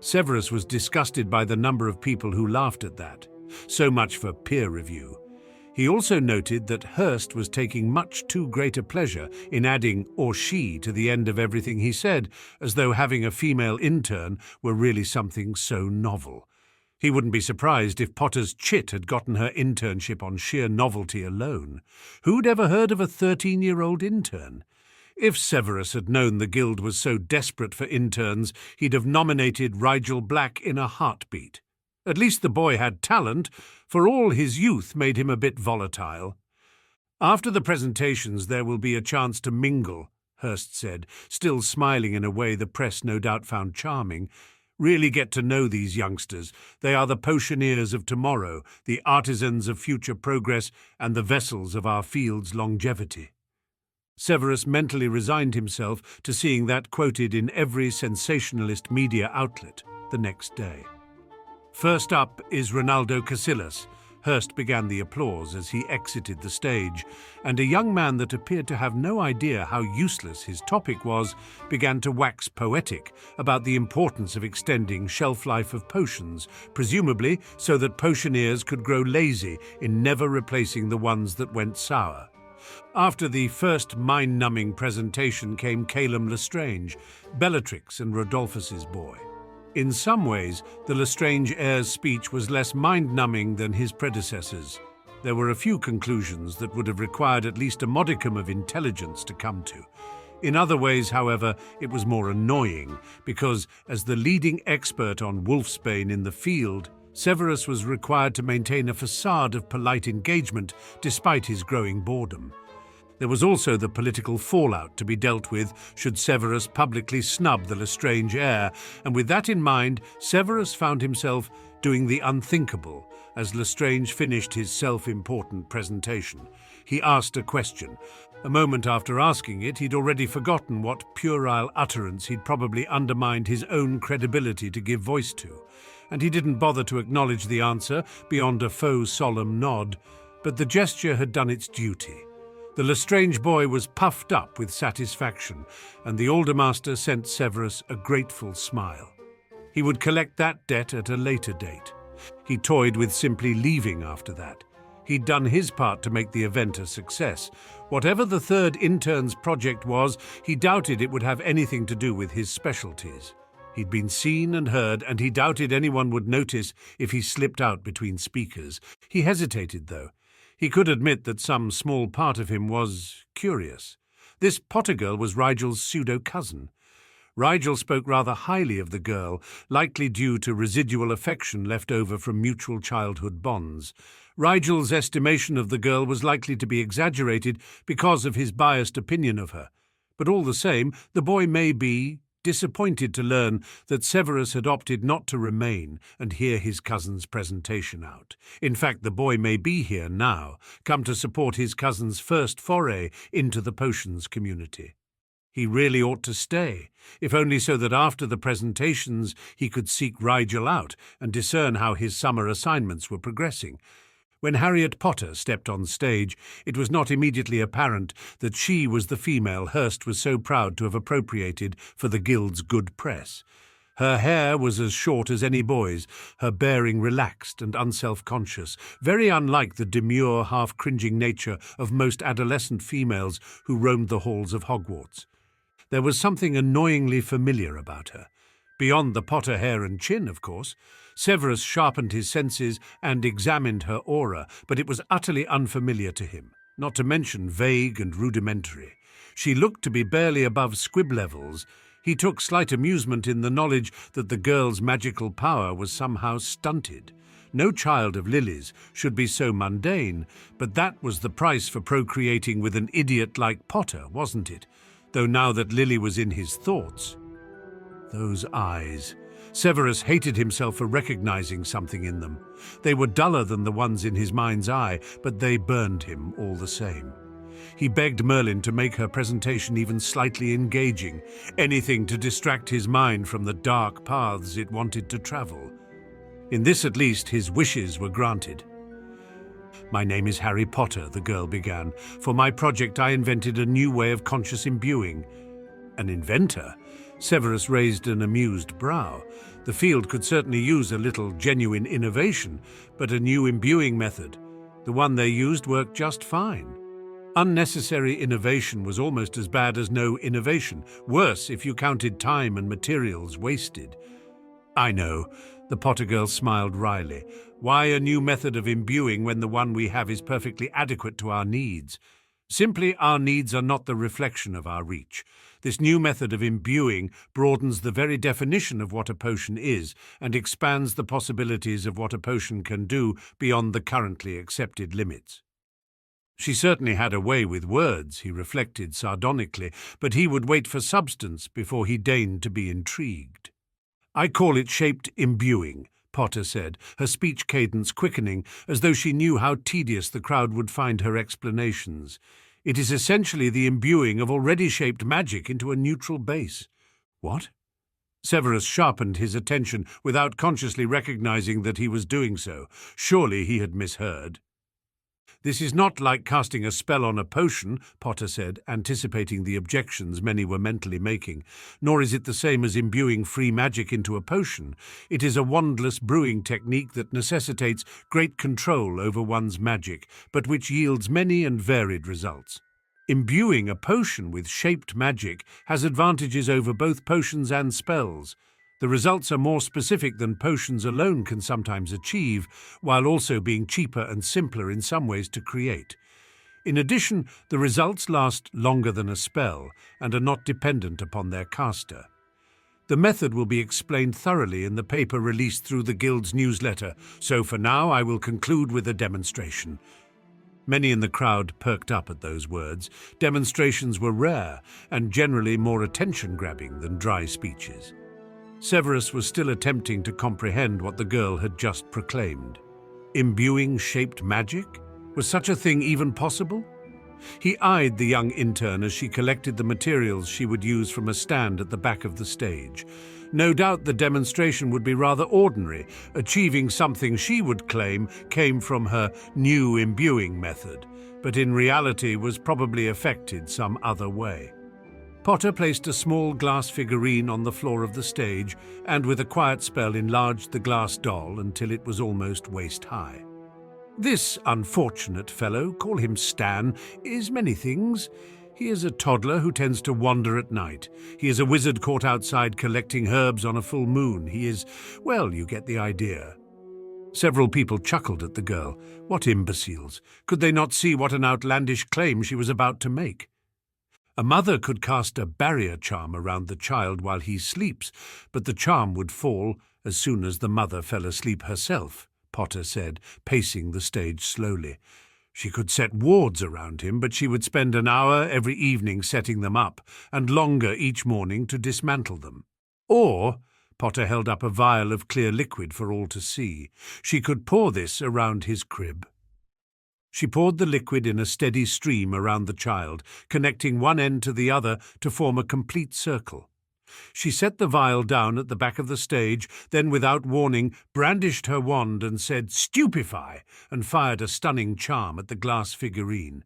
Severus was disgusted by the number of people who laughed at that. So much for peer review. He also noted that Hurst was taking much too great a pleasure in adding "or she" to the end of everything he said, as though having a female intern were really something so novel. He wouldn't be surprised if Potter's chit had gotten her internship on sheer novelty alone. Who'd ever heard of a 13-year-old intern? If Severus had known the Guild was so desperate for interns, he'd have nominated Rigel Black in a heartbeat. At least the boy had talent, for all his youth made him a bit volatile. "After the presentations there will be a chance to mingle," Hurst said, still smiling in a way the press no doubt found charming. "Really get to know these youngsters. They are the potioneers of tomorrow, the artisans of future progress, and the vessels of our field's longevity." Severus mentally resigned himself to seeing that quoted in every sensationalist media outlet the next day. "First up is Ronaldo Casillas." Hurst began the applause as he exited the stage, and a young man that appeared to have no idea how useless his topic was began to wax poetic about the importance of extending shelf life of potions, presumably so that potioneers could grow lazy in never replacing the ones that went sour. After the first mind-numbing presentation came Calum Lestrange, Bellatrix and Rodolphus's boy. In some ways, the Lestrange heir's speech was less mind-numbing than his predecessors. There were a few conclusions that would have required at least a modicum of intelligence to come to. In other ways, however, it was more annoying, because, as the leading expert on Wolfsbane in the field, Severus was required to maintain a facade of polite engagement despite his growing boredom. There was also the political fallout to be dealt with should Severus publicly snub the Lestrange heir, and with that in mind, Severus found himself doing the unthinkable as Lestrange finished his self-important presentation. He asked a question. A moment after asking it, he'd already forgotten what puerile utterance he'd probably undermined his own credibility to give voice to, and he didn't bother to acknowledge the answer beyond a faux solemn nod, but the gesture had done its duty. The Lestrange boy was puffed up with satisfaction, and the Aldermaster sent Severus a grateful smile. He would collect that debt at a later date. He toyed with simply leaving after that. He'd done his part to make the event a success. Whatever the third intern's project was, he doubted it would have anything to do with his specialties. He'd been seen and heard, and he doubted anyone would notice if he slipped out between speakers. He hesitated, though. He could admit that some small part of him was curious. This Potter girl was Rigel's pseudo-cousin. Rigel spoke rather highly of the girl, likely due to residual affection left over from mutual childhood bonds. Rigel's estimation of the girl was likely to be exaggerated because of his biased opinion of her. But all the same, the boy may be disappointed to learn that Severus had opted not to remain and hear his cousin's presentation out. In fact, the boy may be here now, come to support his cousin's first foray into the potions community. He really ought to stay, if only so that after the presentations he could seek Rigel out and discern how his summer assignments were progressing. When Harriet Potter stepped on stage, it was not immediately apparent that she was the female Hurst was so proud to have appropriated for the Guild's good press. Her hair was as short as any boy's, her bearing relaxed and unself-conscious, very unlike the demure, half-cringing nature of most adolescent females who roamed the halls of Hogwarts. There was something annoyingly familiar about her. Beyond the Potter hair and chin, of course, Severus sharpened his senses and examined her aura, but it was utterly unfamiliar to him, not to mention vague and rudimentary. She looked to be barely above squib levels. He took slight amusement in the knowledge that the girl's magical power was somehow stunted. No child of Lily's should be so mundane, but that was the price for procreating with an idiot like Potter, wasn't it? Though now that Lily was in his thoughts. Those eyes. Severus hated himself for recognizing something in them. They were duller than the ones in his mind's eye, but they burned him all the same. He begged Merlin to make her presentation even slightly engaging, anything to distract his mind from the dark paths it wanted to travel. In this at least his wishes were granted. "My name is Harry Potter," the girl began. "For my project I invented a new way of conscious imbuing." An inventor? Severus raised an amused brow. The field could certainly use a little genuine innovation, but a new imbuing method. The one they used worked just fine. Unnecessary innovation was almost as bad as no innovation, worse if you counted time and materials wasted. "I know," the Potter girl smiled wryly. "Why a new method of imbuing when the one we have is perfectly adequate to our needs? Simply, our needs are not the reflection of our reach. This new method of imbuing broadens the very definition of what a potion is and expands the possibilities of what a potion can do beyond the currently accepted limits." She certainly had a way with words, he reflected sardonically, but he would wait for substance before he deigned to be intrigued. "I call it shaped imbuing," Potter said, her speech cadence quickening, as though she knew how tedious the crowd would find her explanations. "It is essentially the imbuing of already shaped magic into a neutral base." "What?" Severus sharpened his attention without consciously recognizing that he was doing so. Surely he had misheard. "This is not like casting a spell on a potion," Potter said, anticipating the objections many were mentally making. "Nor is it the same as imbuing free magic into a potion. It is a wandless brewing technique that necessitates great control over one's magic, but which yields many and varied results. Imbuing a potion with shaped magic has advantages over both potions and spells. The results are more specific than potions alone can sometimes achieve, while also being cheaper and simpler in some ways to create. In addition, the results last longer than a spell and are not dependent upon their caster. The method will be explained thoroughly in the paper released through the Guild's newsletter, so for now I will conclude with a demonstration." Many in the crowd perked up at those words. Demonstrations were rare and generally more attention-grabbing than dry speeches. Severus was still attempting to comprehend what the girl had just proclaimed. Imbuing shaped magic? Was such a thing even possible? He eyed the young intern as she collected the materials she would use from a stand at the back of the stage. No doubt the demonstration would be rather ordinary, achieving something she would claim came from her new imbuing method, but in reality was probably effected some other way. Potter placed a small glass figurine on the floor of the stage and with a quiet spell enlarged the glass doll until it was almost waist-high. "This unfortunate fellow, call him Stan, is many things. He is a toddler who tends to wander at night. He is a wizard caught outside collecting herbs on a full moon. He is, well, you get the idea." Several people chuckled at the girl. What imbeciles! Could they not see what an outlandish claim she was about to make? A mother could cast a barrier charm around the child while he sleeps, but the charm would fall as soon as the mother fell asleep herself, Potter said, pacing the stage slowly. She could set wards around him, but she would spend an hour every evening setting them up, and longer each morning to dismantle them. Or, Potter held up a vial of clear liquid for all to see, she could pour this around his crib. She poured the liquid in a steady stream around the child, connecting one end to the other to form a complete circle. She set the vial down at the back of the stage, then without warning brandished her wand and said, "Stupefy," and fired a stunning charm at the glass figurine.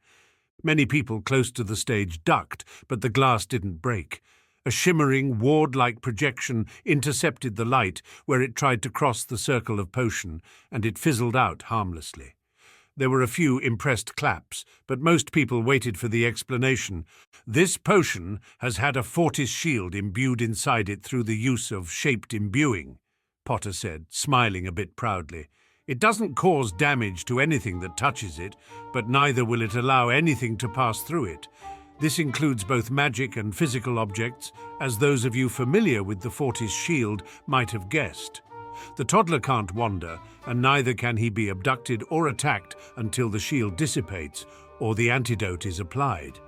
Many people close to the stage ducked, but the glass didn't break. A shimmering, ward-like projection intercepted the light where it tried to cross the circle of potion, and it fizzled out harmlessly. There were a few impressed claps, but most people waited for the explanation. "This potion has had a fortis shield imbued inside it through the use of shaped imbuing," Potter said, smiling a bit proudly. "It doesn't cause damage to anything that touches it, but neither will it allow anything to pass through it. This includes both magic and physical objects, as those of you familiar with the fortis shield might have guessed. The toddler can't wander, and neither can he be abducted or attacked until the shield dissipates or the antidote is applied."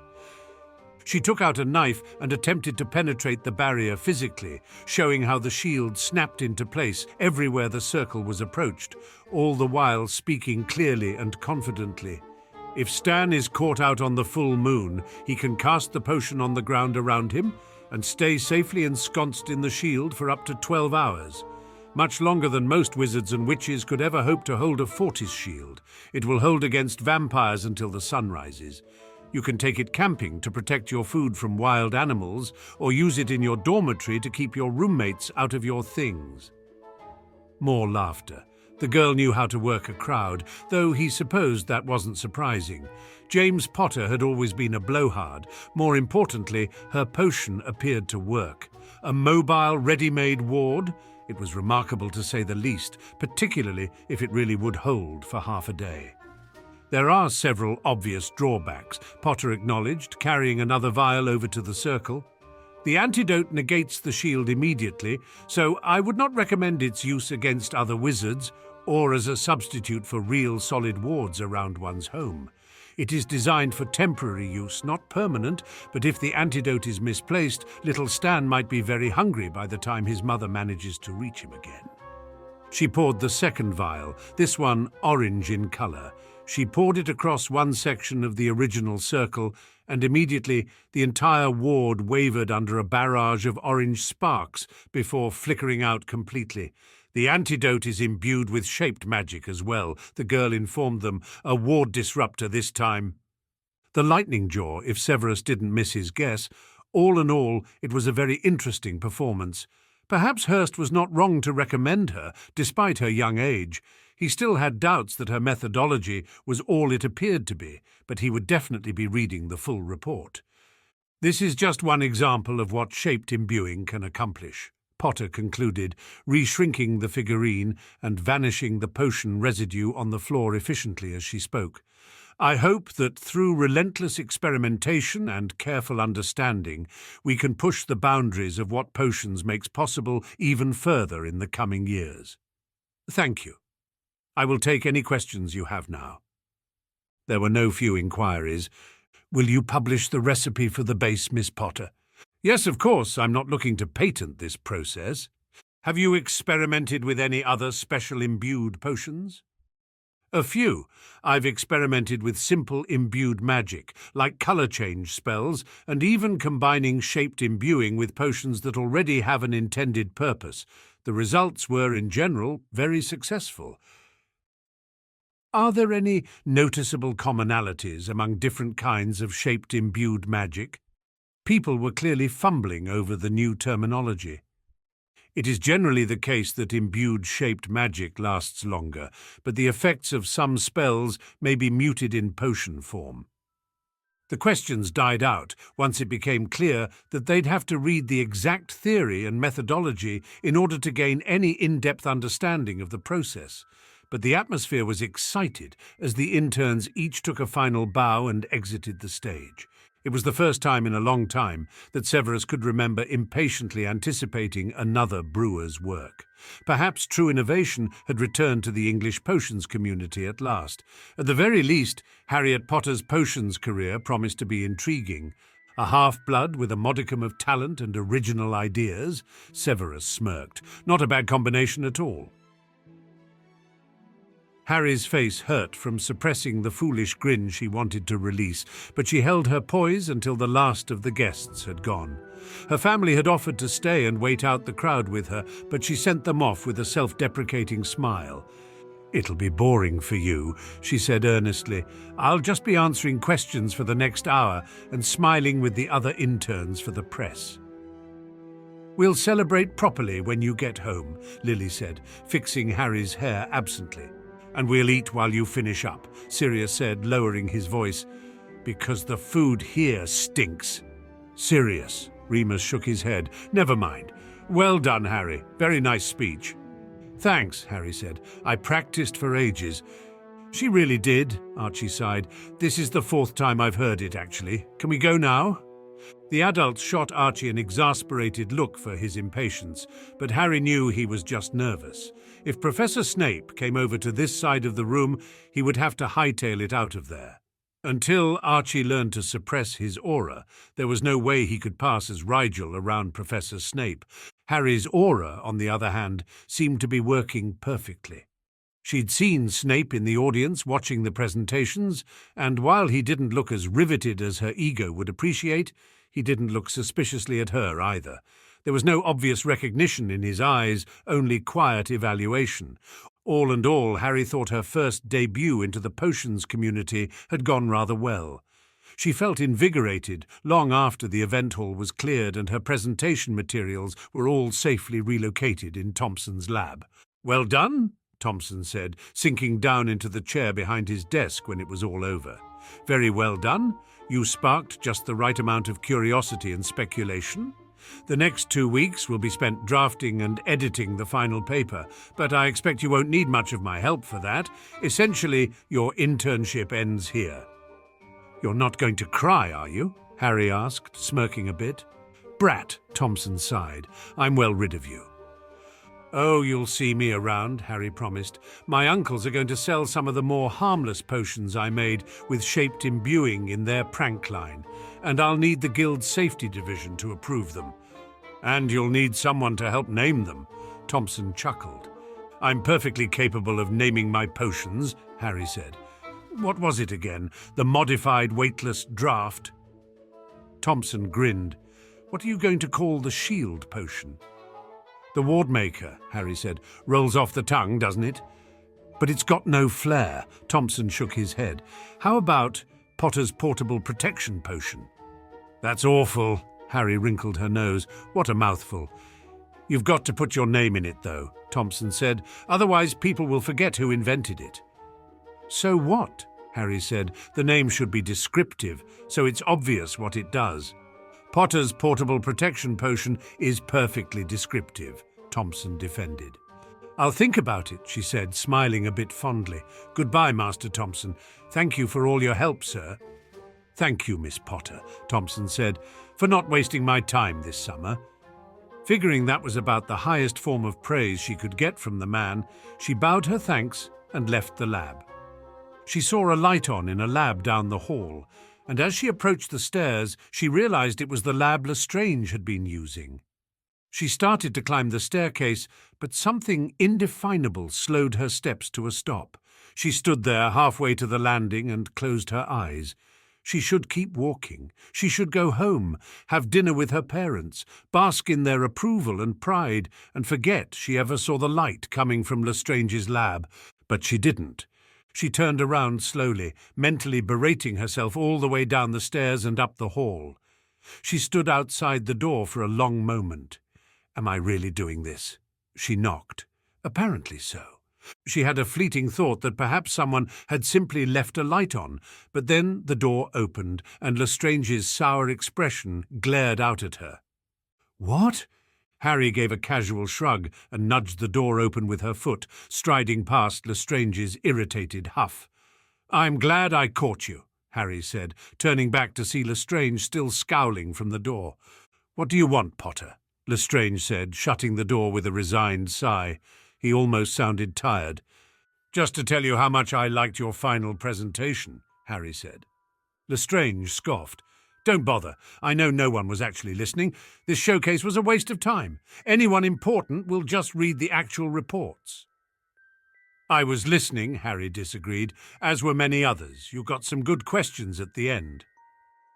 She took out a knife and attempted to penetrate the barrier physically, showing how the shield snapped into place everywhere the circle was approached, all the while speaking clearly and confidently. "If Stan is caught out on the full moon, he can cast the potion on the ground around him and stay safely ensconced in the shield for up to 12 hours. Much longer than most wizards and witches could ever hope to hold a fortis shield. It will hold against vampires until the sun rises. You can take it camping to protect your food from wild animals, or use it in your dormitory to keep your roommates out of your things." More laughter. The girl knew how to work a crowd, though he supposed that wasn't surprising. James Potter had always been a blowhard. More importantly, her potion appeared to work. A mobile, ready-made ward? It was remarkable to say the least, particularly if it really would hold for half a day. "There are several obvious drawbacks," Potter acknowledged, carrying another vial over to the circle. "The antidote negates the shield immediately, so I would not recommend its use against other wizards or as a substitute for real solid wards around one's home. It is designed for temporary use, not permanent, but if the antidote is misplaced, little Stan might be very hungry by the time his mother manages to reach him again." She poured the second vial, this one orange in colour. She poured it across one section of the original circle, and immediately the entire ward wavered under a barrage of orange sparks before flickering out completely. "The antidote is imbued with shaped magic as well," the girl informed them. "A ward disruptor this time." The lightning jaw, if Severus didn't miss his guess. All in all, it was a very interesting performance. Perhaps Hurst was not wrong to recommend her, despite her young age. He still had doubts that her methodology was all it appeared to be, but he would definitely be reading the full report. "This is just one example of what shaped imbuing can accomplish," Potter concluded, re-shrinking the figurine and vanishing the potion residue on the floor efficiently as she spoke. "I hope that through relentless experimentation and careful understanding, we can push the boundaries of what potions makes possible even further in the coming years. Thank you. I will take any questions you have now." There were no few inquiries. "Will you publish the recipe for the base, Miss Potter?" "Yes, of course. I'm not looking to patent this process." "Have you experimented with any other special imbued potions?" "A few. I've experimented with simple imbued magic, like colour change spells, and even combining shaped imbuing with potions that already have an intended purpose. The results were, in general, very successful." "Are there any noticeable commonalities among different kinds of shaped imbued magic?" People were clearly fumbling over the new terminology. "It is generally the case that imbued shaped magic lasts longer, but the effects of some spells may be muted in potion form." The questions died out once it became clear that they'd have to read the exact theory and methodology in order to gain any in-depth understanding of the process. But the atmosphere was excited as the interns each took a final bow and exited the stage. It was the first time in a long time that Severus could remember impatiently anticipating another brewer's work. Perhaps true innovation had returned to the English potions community at last. At the very least, Harriet Potter's potions career promised to be intriguing. A half-blood with a modicum of talent and original ideas? Severus smirked. Not a bad combination at all. Harry's face hurt from suppressing the foolish grin she wanted to release, but she held her poise until the last of the guests had gone. Her family had offered to stay and wait out the crowd with her, but she sent them off with a self-deprecating smile. "It'll be boring for you," she said earnestly. "I'll just be answering questions for the next hour and smiling with the other interns for the press." "We'll celebrate properly when you get home," Lily said, fixing Harry's hair absently. "And we'll eat while you finish up," Sirius said, lowering his voice, "because the food here stinks." "Sirius," Remus shook his head. "Never mind. Well done, Harry. Very nice speech." "Thanks," Harry said. "I practiced for ages." "She really did," Archie sighed. "This is the 4th time I've heard it, actually. Can we go now?" The adults shot Archie an exasperated look for his impatience, but Harry knew he was just nervous. If Professor Snape came over to this side of the room, he would have to hightail it out of there. Until Archie learned to suppress his aura, there was no way he could pass as Rigel around Professor Snape. Harry's aura, on the other hand, seemed to be working perfectly. She'd seen Snape in the audience watching the presentations, and while he didn't look as riveted as her ego would appreciate, he didn't look suspiciously at her either. There was no obvious recognition in his eyes, only quiet evaluation. All in all, Harry thought her first debut into the potions community had gone rather well. She felt invigorated long after the event hall was cleared and her presentation materials were all safely relocated in Thompson's lab. "Well done," Thompson said, sinking down into the chair behind his desk when it was all over. "Very well done. You sparked just the right amount of curiosity and speculation. The next 2 weeks will be spent drafting and editing the final paper, but I expect you won't need much of my help for that. Essentially, your internship ends here." "You're not going to cry, are you?" Harry asked, smirking a bit. "Brat," Thompson sighed. "I'm well rid of you." "Oh, you'll see me around," Harry promised. "My uncles are going to sell some of the more harmless potions I made with shaped imbuing in their prank line, and I'll need the Guild's safety division to approve them. And you'll need someone to help name them," Thompson chuckled. "I'm perfectly capable of naming my potions," Harry said. "What was it again? The modified weightless draft?" Thompson grinned. "What are you going to call the shield potion?" "The Wardmaker," Harry said. "Rolls off the tongue, doesn't it?" "But it's got no flair." Thompson shook his head. "How about Potter's portable protection potion?" "That's awful." Harry wrinkled her nose. "What a mouthful." "You've got to put your name in it, though," Thompson said. "Otherwise people will forget who invented it." "So what?" Harry said. "The name should be descriptive, so it's obvious what it does." "Potter's portable protection potion is perfectly descriptive," Thompson defended. "I'll think about it," she said, smiling a bit fondly. "Goodbye, Master Thompson. Thank you for all your help, sir." "Thank you, Miss Potter," Thompson said, "for not wasting my time this summer." Figuring that was about the highest form of praise she could get from the man, she bowed her thanks and left the lab. She saw a light on in a lab down the hall, and as she approached the stairs, she realized it was the lab Lestrange had been using. She started to climb the staircase, but something indefinable slowed her steps to a stop. She stood there halfway to the landing and closed her eyes. She should keep walking. She should go home, have dinner with her parents, bask in their approval and pride, and forget she ever saw the light coming from Lestrange's lab. But she didn't. She turned around slowly, mentally berating herself all the way down the stairs and up the hall. She stood outside the door for a long moment. "Am I really doing this?" She knocked. Apparently so. She had a fleeting thought that perhaps someone had simply left a light on, but then the door opened and Lestrange's sour expression glared out at her. "What?" Harry gave a casual shrug and nudged the door open with her foot, striding past Lestrange's irritated huff. "I'm glad I caught you," Harry said, turning back to see Lestrange still scowling from the door. "What do you want, Potter?" Lestrange said, shutting the door with a resigned sigh. He almost sounded tired. "Just to tell you how much I liked your final presentation," Harry said. Lestrange scoffed. "Don't bother. I know no one was actually listening. This showcase was a waste of time. Anyone important will just read the actual reports." "I was listening," Harry disagreed, "as were many others. You got some good questions at the end."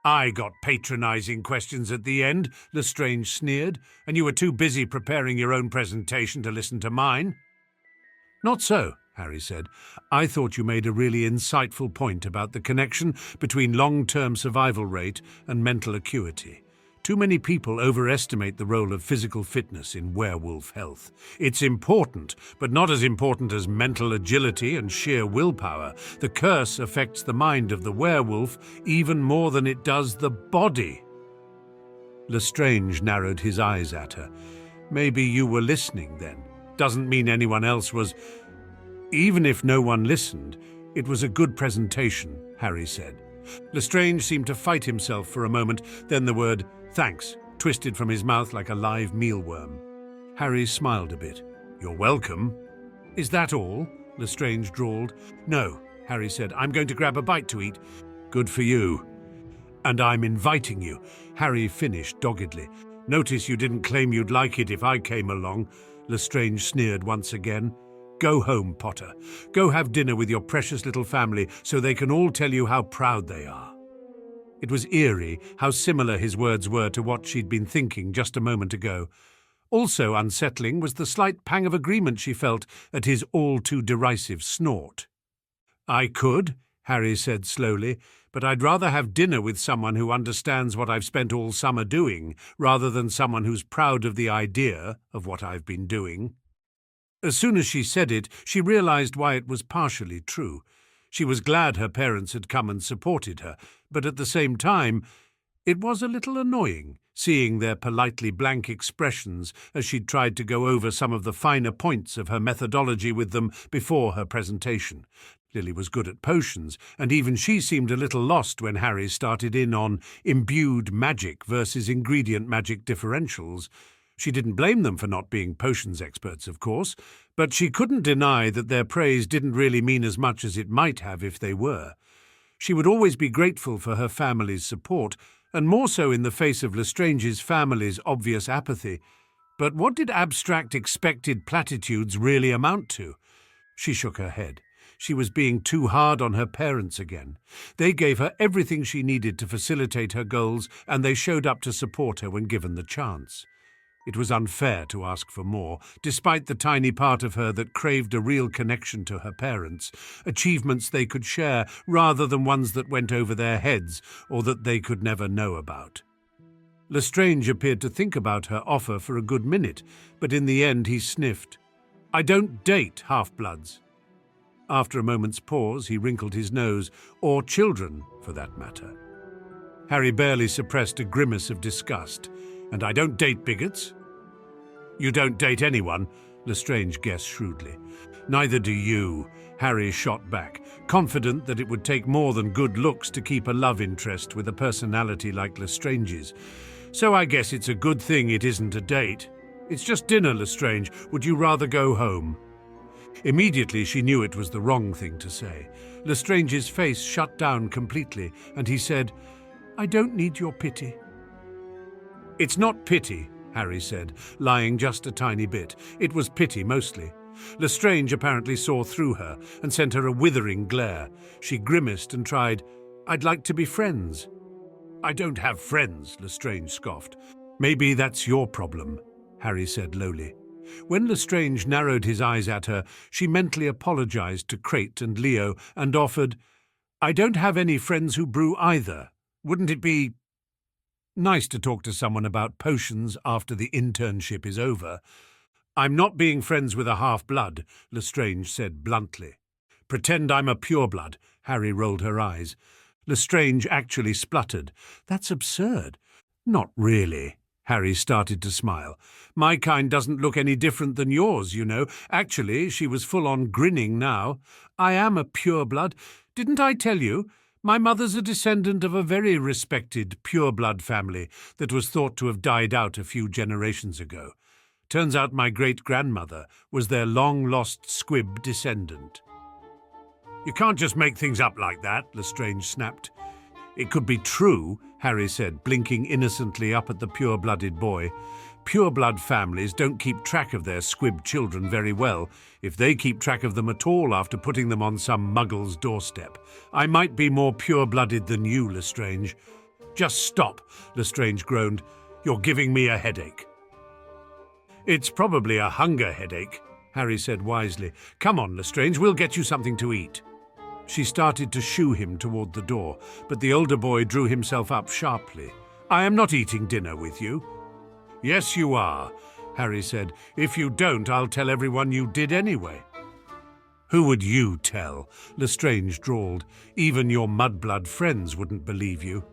"I got patronizing questions at the end," Lestrange sneered, "and you were too busy preparing your own presentation to listen to mine." "Not so," Harry said. "I thought you made a really insightful point about the connection between long-term survival rate and mental acuity. Too many people overestimate the role of physical fitness in werewolf health. It's important, but not as important as mental agility and sheer willpower. The curse affects the mind of the werewolf even more than it does the body." Lestrange narrowed his eyes at her. "Maybe you were listening then. Doesn't mean anyone else was." "Even if no one listened, it was a good presentation," Harry said. Lestrange seemed to fight himself for a moment, then the word "thanks" twisted from his mouth like a live mealworm. Harry smiled a bit. "You're welcome." "Is that all?" Lestrange drawled. "No," Harry said. "I'm going to grab a bite to eat." "Good for you." "And I'm inviting you," Harry finished doggedly. "Notice you didn't claim you'd like it if I came along." Lestrange sneered once again. "Go home, Potter. Go have dinner with your precious little family so they can all tell you how proud they are." It was eerie how similar his words were to what she'd been thinking just a moment ago. Also unsettling was the slight pang of agreement she felt at his all-too-derisive snort. "I could," Harry said slowly, "but I'd rather have dinner with someone who understands what I've spent all summer doing, rather than someone who's proud of the idea of what I've been doing." As soon as she said it, she realized why it was partially true. She was glad her parents had come and supported her, but at the same time, it was a little annoying, seeing their politely blank expressions as she'd tried to go over some of the finer points of her methodology with them before her presentation. Lily was good at potions, and even she seemed a little lost when Harry started in on imbued magic versus ingredient magic differentials. She didn't blame them for not being potions experts, of course, but she couldn't deny that their praise didn't really mean as much as it might have if they were. She would always be grateful for her family's support, and more so in the face of Lestrange's family's obvious apathy. But what did abstract expected platitudes really amount to? She shook her head. She was being too hard on her parents again. They gave her everything she needed to facilitate her goals, and they showed up to support her when given the chance. It was unfair to ask for more, despite the tiny part of her that craved a real connection to her parents, achievements they could share rather than ones that went over their heads or that they could never know about. Lestrange appeared to think about her offer for a good minute, but in the end he sniffed. "I don't date half-bloods." After a moment's pause, he wrinkled his nose, or children, for that matter. Harry barely suppressed a grimace of disgust. "And I don't date bigots." "You don't date anyone," Lestrange guessed shrewdly. "Neither do you," Harry shot back, confident that it would take more than good looks to keep a love interest with a personality like Lestrange's. "So I guess it's a good thing it isn't a date. It's just dinner, Lestrange. Would you rather go home?" Immediately she knew it was the wrong thing to say. Lestrange's face shut down completely, and he said, "I don't need your pity." "It's not pity," Harry said, lying just a tiny bit. It was pity mostly. Lestrange apparently saw through her and sent her a withering glare. She grimaced and tried, "I'd like to be friends." "I don't have friends," Lestrange scoffed. "Maybe that's your problem," Harry said lowly. When Lestrange narrowed his eyes at her, she mentally apologized to Crate and Leo and offered, "I don't have any friends who brew either. Wouldn't it be nice to talk to someone about potions after the internship is over?" "I'm not being friends with a half-blood," Lestrange said bluntly. "Pretend I'm a pureblood," Harry rolled her eyes. Lestrange actually spluttered. "That's absurd." "Not really." Harry started to smile. "My kind doesn't look any different than yours, you know." Actually, she was full-on grinning now. "I am a pureblood. Didn't I tell you? My mother's a descendant of a very respected pureblood family that was thought to have died out a few generations ago. Turns out my great-grandmother was their long-lost squib descendant." "You can't just make things up like that," Lestrange snapped. "It could be true," Harry said, blinking innocently up at the pure-blooded boy. "Pureblood families don't keep track of their squib children very well, if they keep track of them at all after putting them on some muggle's doorstep. I might be more pure-blooded than you, Lestrange." "Just stop," Lestrange groaned. "You're giving me a headache." "It's probably a hunger headache," Harry said wisely. "Come on, Lestrange, we'll get you something to eat." She started to shoo him toward the door, but the older boy drew himself up sharply. "I am not eating dinner with you." "Yes, you are," Harry said. "If you don't, I'll tell everyone you did anyway." "Who would you tell?" Lestrange drawled. "Even your mudblood friends wouldn't believe you."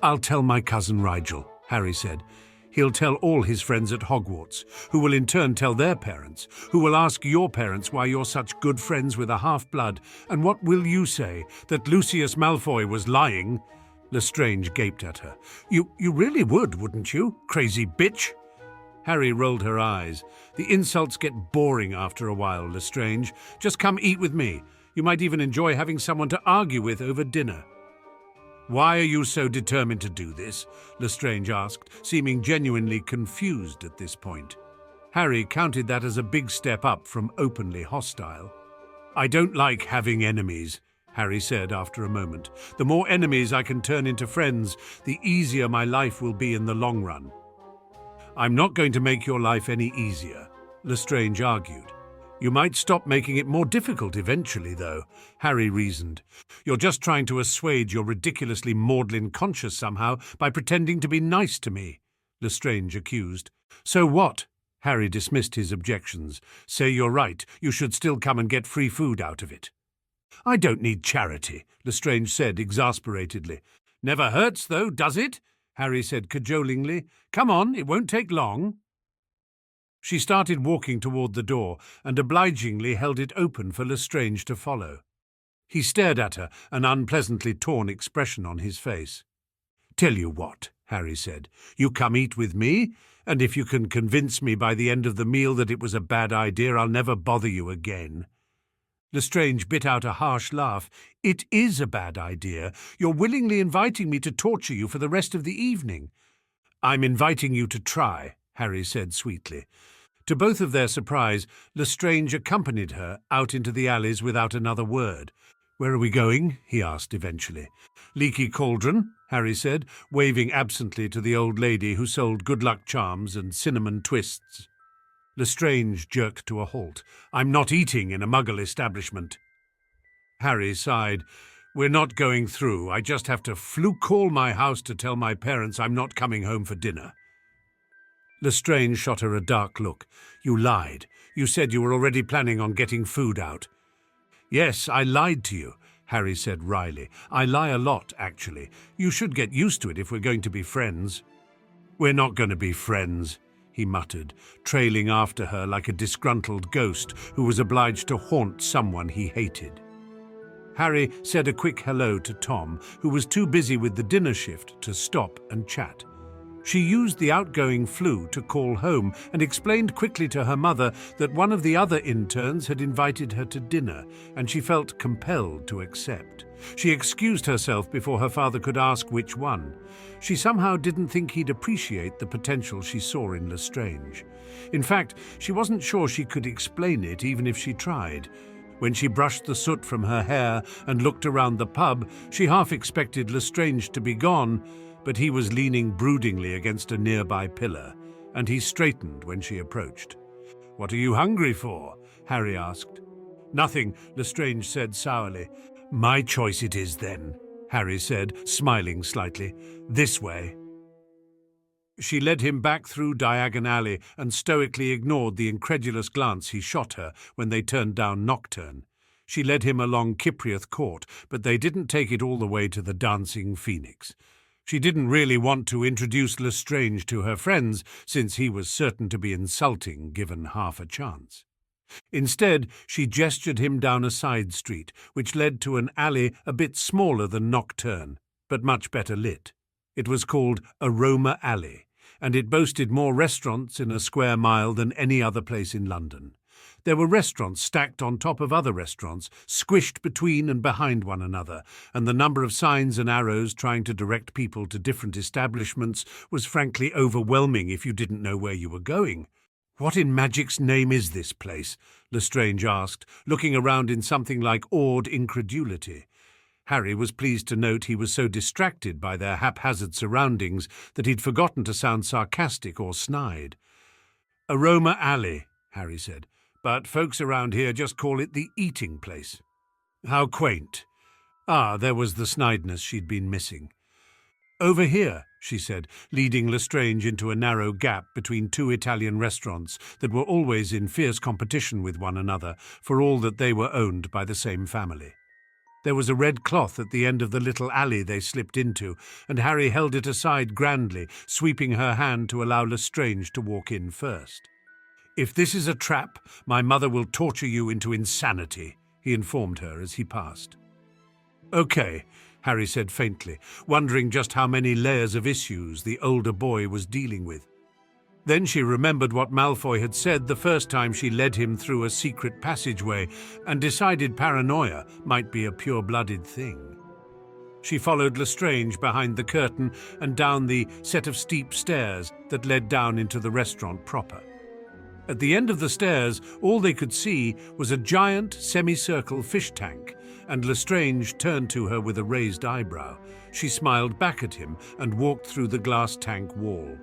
"I'll tell my cousin Rigel," Harry said. "He'll tell all his friends at Hogwarts, who will in turn tell their parents, who will ask your parents why you're such good friends with a half-blood, and what will you say? That Lucius Malfoy was lying?" Lestrange gaped at her. You really would, wouldn't you, crazy bitch?" Harry rolled her eyes. "The insults get boring after a while, Lestrange. Just come eat with me. You might even enjoy having someone to argue with over dinner." "Why are you so determined to do this?" Lestrange asked, seeming genuinely confused at this point. Harry counted that as a big step up from openly hostile. "I don't like having enemies," Harry said after a moment. "The more enemies I can turn into friends, the easier my life will be in the long run." "I'm not going to make your life any easier," Lestrange argued. "You might stop making it more difficult eventually, though," Harry reasoned. "You're just trying to assuage your ridiculously maudlin conscience somehow by pretending to be nice to me," Lestrange accused. "So what?" Harry dismissed his objections. "Say you're right. You should still come and get free food out of it." "I don't need charity," Lestrange said exasperatedly. "Never hurts, though, does it?" Harry said cajolingly. "Come on, it won't take long." She started walking toward the door and obligingly held it open for Lestrange to follow. He stared at her, an unpleasantly torn expression on his face. "Tell you what," Harry said, "you come eat with me, and if you can convince me by the end of the meal that it was a bad idea, I'll never bother you again." Lestrange bit out a harsh laugh. "It is a bad idea. You're willingly inviting me to torture you for the rest of the evening." "I'm inviting you to try," Harry said sweetly. To both of their surprise, Lestrange accompanied her out into the alleys without another word. "Where are we going?" he asked eventually. "Leaky Cauldron," Harry said, waving absently to the old lady who sold good luck charms and cinnamon twists. Lestrange jerked to a halt. "I'm not eating in a Muggle establishment." Harry sighed. "We're not going through. I just have to call my house to tell my parents I'm not coming home for dinner." Lestrange shot her a dark look. "You lied. You said you were already planning on getting food out." "Yes, I lied to you," Harry said wryly. "I lie a lot, actually. You should get used to it if we're going to be friends." "We're not going to be friends," he muttered, trailing after her like a disgruntled ghost who was obliged to haunt someone he hated. Harry said a quick hello to Tom, who was too busy with the dinner shift to stop and chat. She used the outgoing flu to call home and explained quickly to her mother that one of the other interns had invited her to dinner, and she felt compelled to accept. She excused herself before her father could ask which one. She somehow didn't think he'd appreciate the potential she saw in Lestrange. In fact, she wasn't sure she could explain it even if she tried. When she brushed the soot from her hair and looked around the pub, she half expected Lestrange to be gone, but he was leaning broodingly against a nearby pillar, and he straightened when she approached. "What are you hungry for?" Harry asked. "Nothing," Lestrange said sourly. "My choice it is, then," Harry said, smiling slightly. "This way." She led him back through Diagon Alley and stoically ignored the incredulous glance he shot her when they turned down Nocturne. She led him along Cypriath Court, but they didn't take it all the way to the Dancing Phoenix. She didn't really want to introduce Lestrange to her friends, since he was certain to be insulting given half a chance. Instead, she gestured him down a side street, which led to an alley a bit smaller than Nocturne, but much better lit. It was called Aroma Alley, and it boasted more restaurants in a square mile than any other place in London. There were restaurants stacked on top of other restaurants, squished between and behind one another, and the number of signs and arrows trying to direct people to different establishments was frankly overwhelming if you didn't know where you were going. "What in magic's name is this place?" Lestrange asked, looking around in something like awed incredulity. Harry was pleased to note he was so distracted by their haphazard surroundings that he'd forgotten to sound sarcastic or snide. "Aroma Alley," Harry said, "but folks around here just call it the eating place." "How quaint." There was the snideness she'd been missing. "Over here," she said, leading Lestrange into a narrow gap between two Italian restaurants that were always in fierce competition with one another, for all that they were owned by the same family. There was a red cloth at the end of the little alley they slipped into, and Harry held it aside grandly, sweeping her hand to allow Lestrange to walk in first. "If this is a trap, my mother will torture you into insanity," he informed her as he passed. "Okay," Harry said faintly, wondering just how many layers of issues the older boy was dealing with. Then she remembered what Malfoy had said the first time she led him through a secret passageway and decided paranoia might be a pure-blooded thing. She followed Lestrange behind the curtain and down the set of steep stairs that led down into the restaurant proper. At the end of the stairs, all they could see was a giant semicircle fish tank, and Lestrange turned to her with a raised eyebrow. She smiled back at him and walked through the glass tank wall.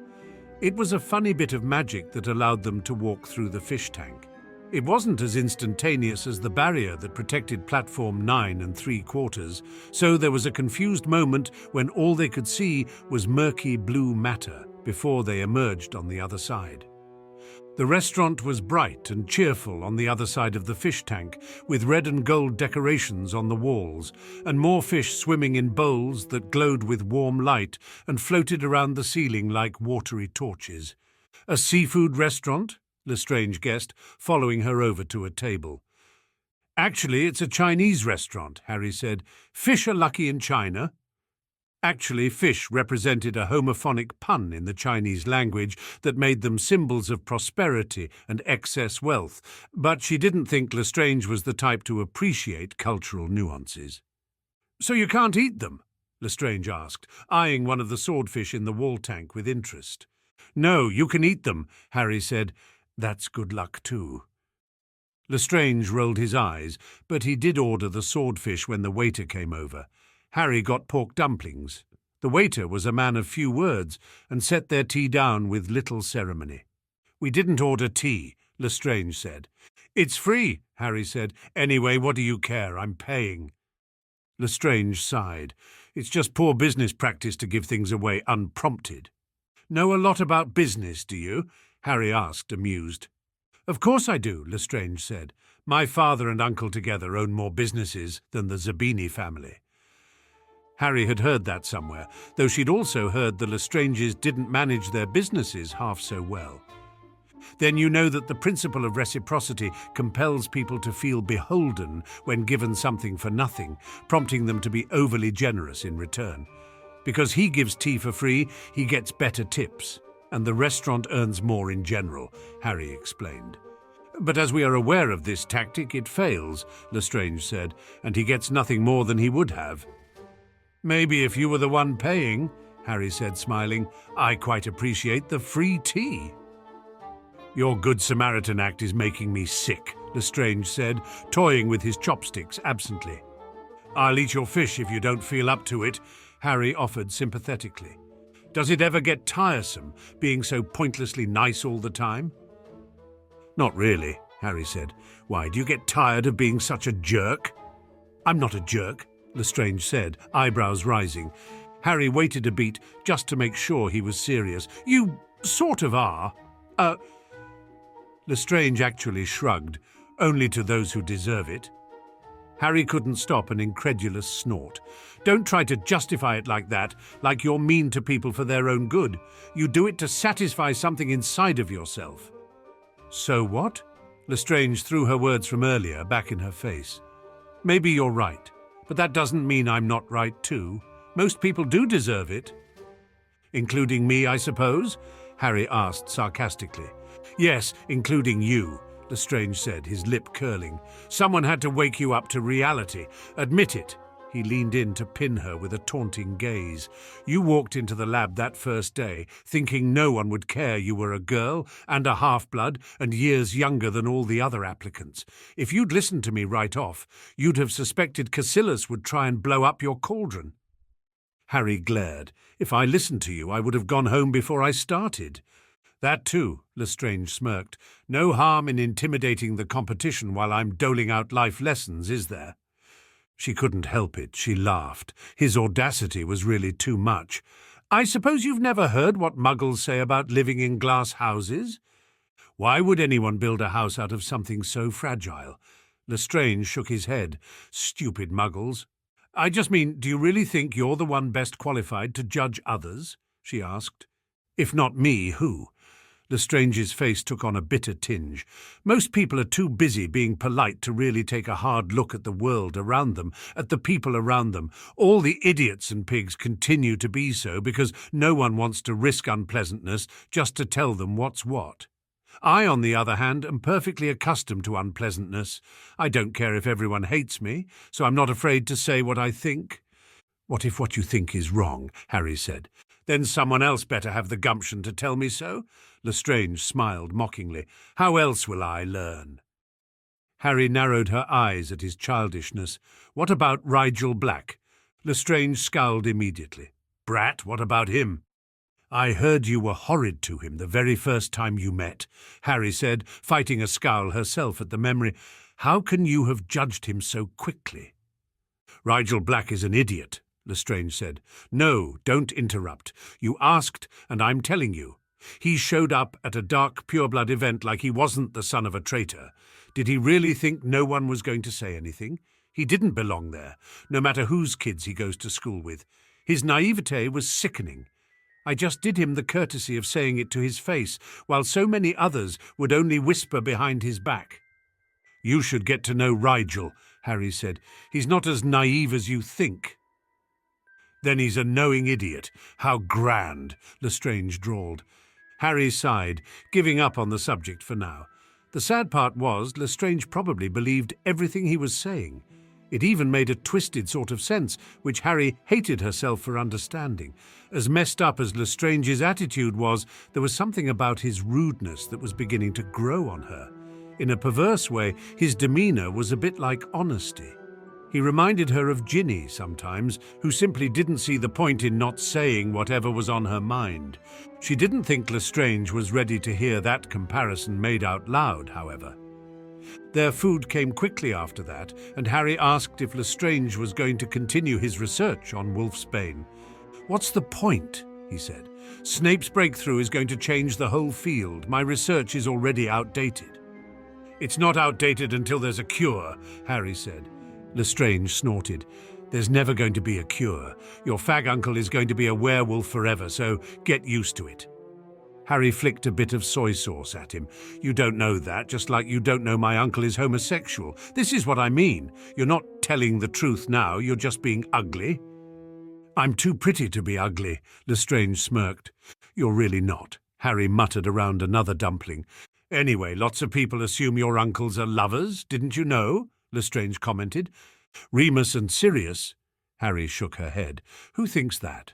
It was a funny bit of magic that allowed them to walk through the fish tank. It wasn't as instantaneous as the barrier that protected platform 9 3/4, so there was a confused moment when all they could see was murky blue matter before they emerged on the other side. The restaurant was bright and cheerful on the other side of the fish tank, with red and gold decorations on the walls, and more fish swimming in bowls that glowed with warm light and floated around the ceiling like watery torches. "A seafood restaurant?" Lestrange guessed, following her over to a table. "Actually, it's a Chinese restaurant," Harry said. "Fish are lucky in China." Actually, fish represented a homophonic pun in the Chinese language that made them symbols of prosperity and excess wealth, but she didn't think Lestrange was the type to appreciate cultural nuances. "So you can't eat them?" Lestrange asked, eyeing one of the swordfish in the wall tank with interest. "No, you can eat them," Harry said. "That's good luck too." Lestrange rolled his eyes, but he did order the swordfish when the waiter came over. Harry got pork dumplings. The waiter was a man of few words and set their tea down with little ceremony. "We didn't order tea," Lestrange said. "It's free," Harry said. "Anyway, what do you care? I'm paying." Lestrange sighed. "It's just poor business practice to give things away unprompted." "Know a lot about business, do you?" Harry asked, amused. "Of course I do," Lestrange said. "My father and uncle together own more businesses than the Zabini family." Harry had heard that somewhere, though she'd also heard the Lestranges didn't manage their businesses half so well. "Then you know that the principle of reciprocity compels people to feel beholden when given something for nothing, prompting them to be overly generous in return. Because he gives tea for free, he gets better tips, and the restaurant earns more in general," Harry explained. "But as we are aware of this tactic, it fails," Lestrange said, "and he gets nothing more than he would have." "Maybe if you were the one paying," Harry said, smiling. "I quite appreciate the free tea." "Your Good Samaritan act is making me sick," Lestrange said, toying with his chopsticks absently. "I'll eat your fish if you don't feel up to it," Harry offered sympathetically. "Does it ever get tiresome, being so pointlessly nice all the time?" "Not really," Harry said. "Why, do you get tired of being such a jerk?" "I'm not a jerk," Lestrange said, eyebrows rising. Harry waited a beat just to make sure he was serious. "You sort of are." Lestrange actually shrugged, only to those who deserve it. Harry couldn't stop an incredulous snort. "Don't try to justify it like that, like you're mean to people for their own good. You do it to satisfy something inside of yourself." "So what?" Lestrange threw her words from earlier back in her face. Maybe you're right, but that doesn't mean I'm not right too. Most people do deserve it. Including me, I suppose? Harry asked sarcastically. Yes, including you, Lestrange said, his lip curling. Someone had to wake you up to reality. Admit it. He leaned in to pin her with a taunting gaze. You walked into the lab that first day, thinking no one would care you were a girl and a half-blood and years younger than all the other applicants. If you'd listened to me right off, you'd have suspected Casillas would try and blow up your cauldron. Harry glared. If I listened to you, I would have gone home before I started. That too, Lestrange smirked. No harm in intimidating the competition while I'm doling out life lessons, is there? She couldn't help it. She laughed. His audacity was really too much. I suppose you've never heard what muggles say about living in glass houses? Why would anyone build a house out of something so fragile? Lestrange shook his head. Stupid muggles. I just mean, do you really think you're the one best qualified to judge others? She asked. If not me, who? Lestrange's face took on a bitter tinge. Most people are too busy being polite to really take a hard look at the world around them, at the people around them. All the idiots and pigs continue to be so because no one wants to risk unpleasantness just to tell them what's what. I, on the other hand, am perfectly accustomed to unpleasantness. I don't care if everyone hates me, so I'm not afraid to say what I think. What if what you think is wrong? Harry said. Then someone else better have the gumption to tell me so. Lestrange smiled mockingly. How else will I learn? Harry narrowed her eyes at his childishness. What about Rigel Black? Lestrange scowled immediately. Brat, what about him? I heard you were horrid to him the very first time you met, Harry said, fighting a scowl herself at the memory. How can you have judged him so quickly? Rigel Black is an idiot, Lestrange said. No, don't interrupt. You asked, and I'm telling you. He showed up at a dark pureblood event like he wasn't the son of a traitor. Did he really think no one was going to say anything? He didn't belong there, no matter whose kids he goes to school with. His naivete was sickening. I just did him the courtesy of saying it to his face, while so many others would only whisper behind his back. You should get to know Rigel, Harry said. He's not as naive as you think. Then he's a knowing idiot. How grand, Lestrange drawled. Harry sighed, giving up on the subject for now. The sad part was, Lestrange probably believed everything he was saying. It even made a twisted sort of sense, which Harry hated herself for understanding. As messed up as Lestrange's attitude was, there was something about his rudeness that was beginning to grow on her. In a perverse way, his demeanour was a bit like honesty. He reminded her of Ginny sometimes, who simply didn't see the point in not saying whatever was on her mind. She didn't think Lestrange was ready to hear that comparison made out loud, however. Their food came quickly after that, and Harry asked if Lestrange was going to continue his research on Wolfsbane. What's the point? He said. Snape's breakthrough is going to change the whole field. My research is already outdated. It's not outdated until there's a cure, Harry said. Lestrange snorted. There's never going to be a cure. Your fag uncle is going to be a werewolf forever, so get used to it. Harry flicked a bit of soy sauce at him. You don't know that, just like you don't know my uncle is homosexual. This is what I mean. You're not telling the truth now, you're just being ugly. I'm too pretty to be ugly, Lestrange smirked. You're really not, Harry muttered around another dumpling. Anyway, lots of people assume your uncles are lovers, didn't you know? Lestrange commented. Remus and Sirius? Harry shook her head. Who thinks that?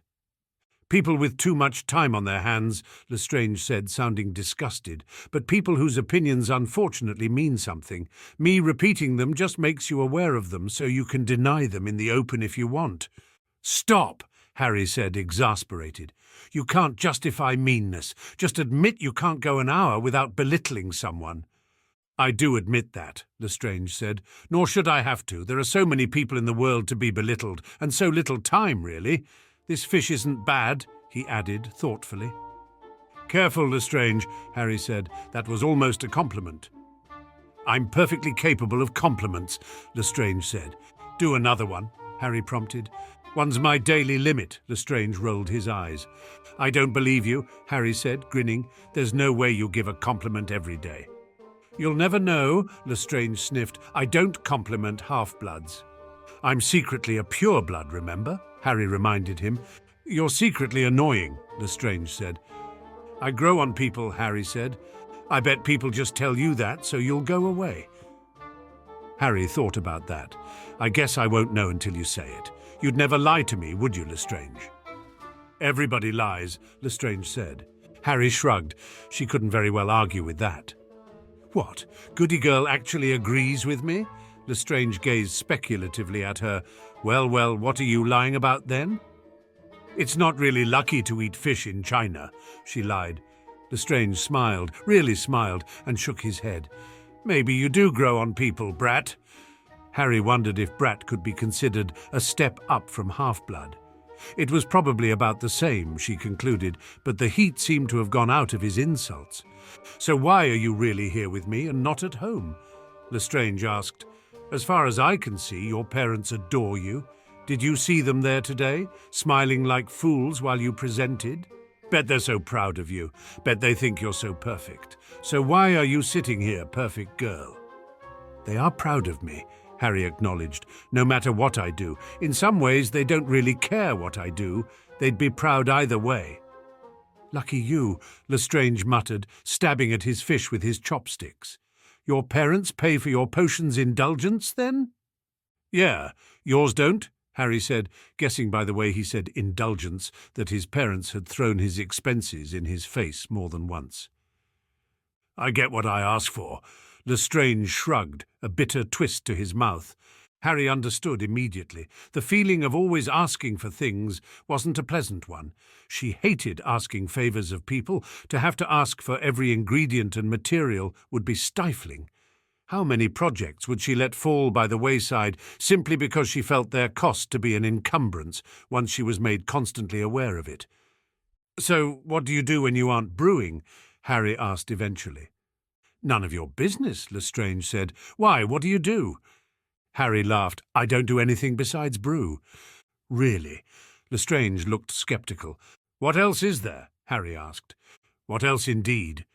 People with too much time on their hands, Lestrange said, sounding disgusted, but people whose opinions unfortunately mean something. Me repeating them just makes you aware of them, so you can deny them in the open if you want. Stop, Harry said, exasperated. You can't justify meanness. Just admit you can't go an hour without belittling someone. I do admit that, Lestrange said. Nor should I have to. There are so many people in the world to be belittled, and so little time, really. This fish isn't bad, he added thoughtfully. Careful, Lestrange, Harry said. That was almost a compliment. I'm perfectly capable of compliments, Lestrange said. Do another one, Harry prompted. One's my daily limit, Lestrange rolled his eyes. I don't believe you, Harry said, grinning. There's no way you give a compliment every day. You'll never know, Lestrange sniffed. I don't compliment half-bloods. I'm secretly a pureblood, remember? Harry reminded him. You're secretly annoying, Lestrange said. I grow on people, Harry said. I bet people just tell you that, so you'll go away. Harry thought about that. I guess I won't know until you say it. You'd never lie to me, would you, Lestrange? Everybody lies, Lestrange said. Harry shrugged. She couldn't very well argue with that. What? Goody Girl actually agrees with me? Lestrange gazed speculatively at her. Well, what are you lying about then? It's not really lucky to eat fish in China, she lied. Lestrange smiled, really smiled, and shook his head. Maybe you do grow on people, brat. Harry wondered if brat could be considered a step up from half-blood. It was probably about the same, she concluded, but the heat seemed to have gone out of his insults. So why are you really here with me and not at home? Lestrange asked. As far as I can see, your parents adore you. Did you see them there today, smiling like fools while you presented? Bet they're so proud of you. Bet they think you're so perfect. So why are you sitting here, perfect girl? They are proud of me, Harry acknowledged, no matter what I do. In some ways, they don't really care what I do. They'd be proud either way. Lucky you, Lestrange muttered, stabbing at his fish with his chopsticks. Your parents pay for your potions' indulgence, then? Yeah, yours don't, Harry said, guessing by the way he said indulgence that his parents had thrown his expenses in his face more than once. I get what I ask for. Lestrange shrugged, a bitter twist to his mouth. Harry understood immediately. The feeling of always asking for things wasn't a pleasant one. She hated asking favours of people. To have to ask for every ingredient and material would be stifling. How many projects would she let fall by the wayside simply because she felt their cost to be an encumbrance once she was made constantly aware of it? So what do you do when you aren't brewing? Harry asked eventually. None of your business, Lestrange said. Why, what do you do? Harry laughed. I don't do anything besides brew. Really? Lestrange looked sceptical. What else is there? Harry asked. What else indeed?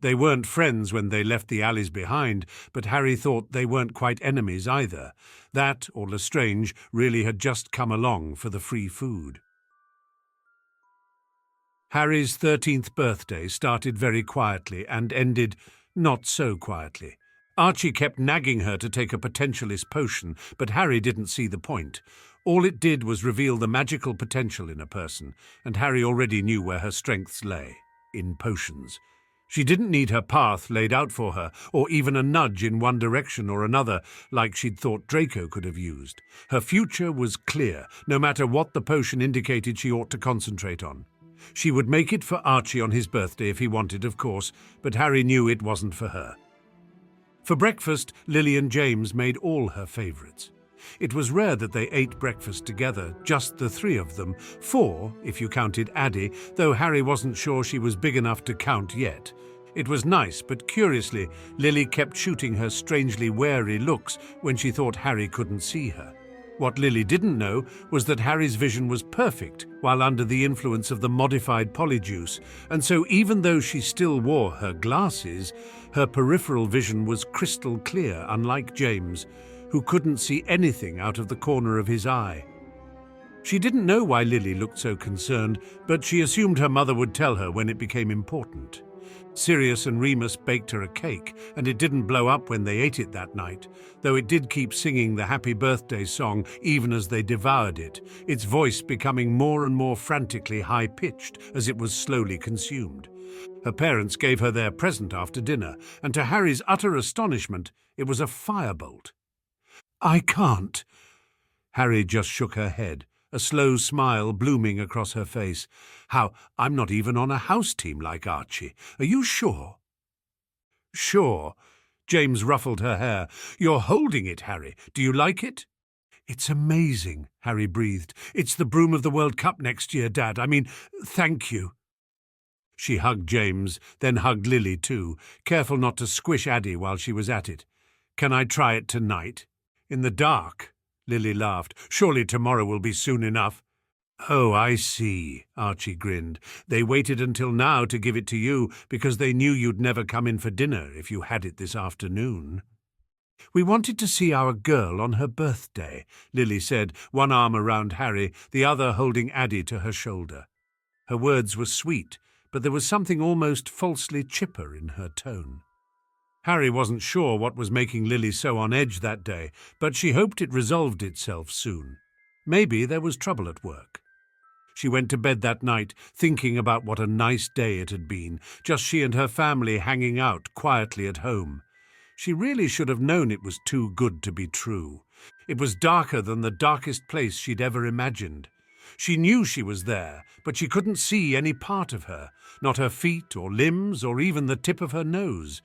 They weren't friends when they left the alleys behind, but Harry thought they weren't quite enemies either. That, or Lestrange, really had just come along for the free food. Harry's 13th birthday started very quietly and ended not so quietly. Archie kept nagging her to take a potentialist potion, but Harry didn't see the point. All it did was reveal the magical potential in a person, and Harry already knew where her strengths lay, in potions. She didn't need her path laid out for her, or even a nudge in one direction or another, like she'd thought Draco could have used. Her future was clear, no matter what the potion indicated she ought to concentrate on. She would make it for Archie on his birthday if he wanted, of course, but Harry knew it wasn't for her. For breakfast, Lily and James made all her favourites. It was rare that they ate breakfast together, just the three of them, 4 if you counted Addie, though Harry wasn't sure she was big enough to count yet. It was nice, but curiously, Lily kept shooting her strangely wary looks when she thought Harry couldn't see her. What Lily didn't know was that Harry's vision was perfect while under the influence of the modified polyjuice, and so even though she still wore her glasses, her peripheral vision was crystal clear, unlike James, who couldn't see anything out of the corner of his eye. She didn't know why Lily looked so concerned, but she assumed her mother would tell her when it became important. Sirius and Remus baked her a cake, and it didn't blow up when they ate it that night, though it did keep singing the happy birthday song even as they devoured it, its voice becoming more and more frantically high-pitched as it was slowly consumed. Her parents gave her their present after dinner, and to Harry's utter astonishment, it was a firebolt. I can't. Harry just shook her head, a slow smile blooming across her face. How, I'm not even on a house team like Archie. Are you sure? Sure. James ruffled her hair. You're holding it, Harry. Do you like it? It's amazing, Harry breathed. It's the broom of the World Cup next year, Dad. I mean, thank you. She hugged James, then hugged Lily too, careful not to squish Addie while she was at it. Can I try it tonight? In the dark? Lily laughed. Surely tomorrow will be soon enough. "Oh, I see," Archie grinned. "They waited until now to give it to you because they knew you'd never come in for dinner if you had it this afternoon." "We wanted to see our girl on her birthday," Lily said, one arm around Harry, the other holding Addie to her shoulder. Her words were sweet, but there was something almost falsely chipper in her tone. Harry wasn't sure what was making Lily so on edge that day, but she hoped it resolved itself soon. Maybe there was trouble at work. She went to bed that night thinking about what a nice day it had been, just she and her family hanging out quietly at home. She really should have known it was too good to be true. It was darker than the darkest place she'd ever imagined. She knew she was there, but she couldn't see any part of her, not her feet or limbs or even the tip of her nose.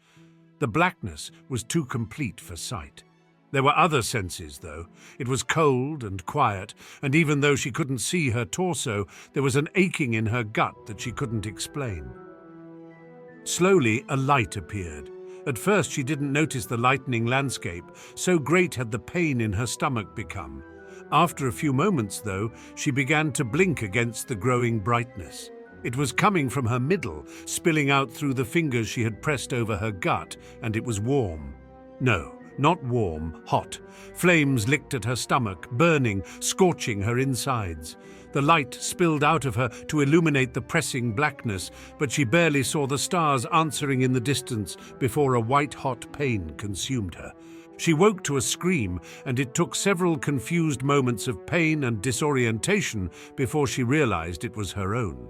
The blackness was too complete for sight. There were other senses, though. It was cold and quiet, and even though she couldn't see her torso, there was an aching in her gut that she couldn't explain. Slowly, a light appeared. At first, she didn't notice the lightening landscape, so great had the pain in her stomach become. After a few moments, though, she began to blink against the growing brightness. It was coming from her middle, spilling out through the fingers she had pressed over her gut, and it was warm. No. Not warm, hot. Flames licked at her stomach, burning, scorching her insides. The light spilled out of her to illuminate the pressing blackness, but she barely saw the stars answering in the distance before a white-hot pain consumed her. She woke to a scream, and it took several confused moments of pain and disorientation before she realized it was her own.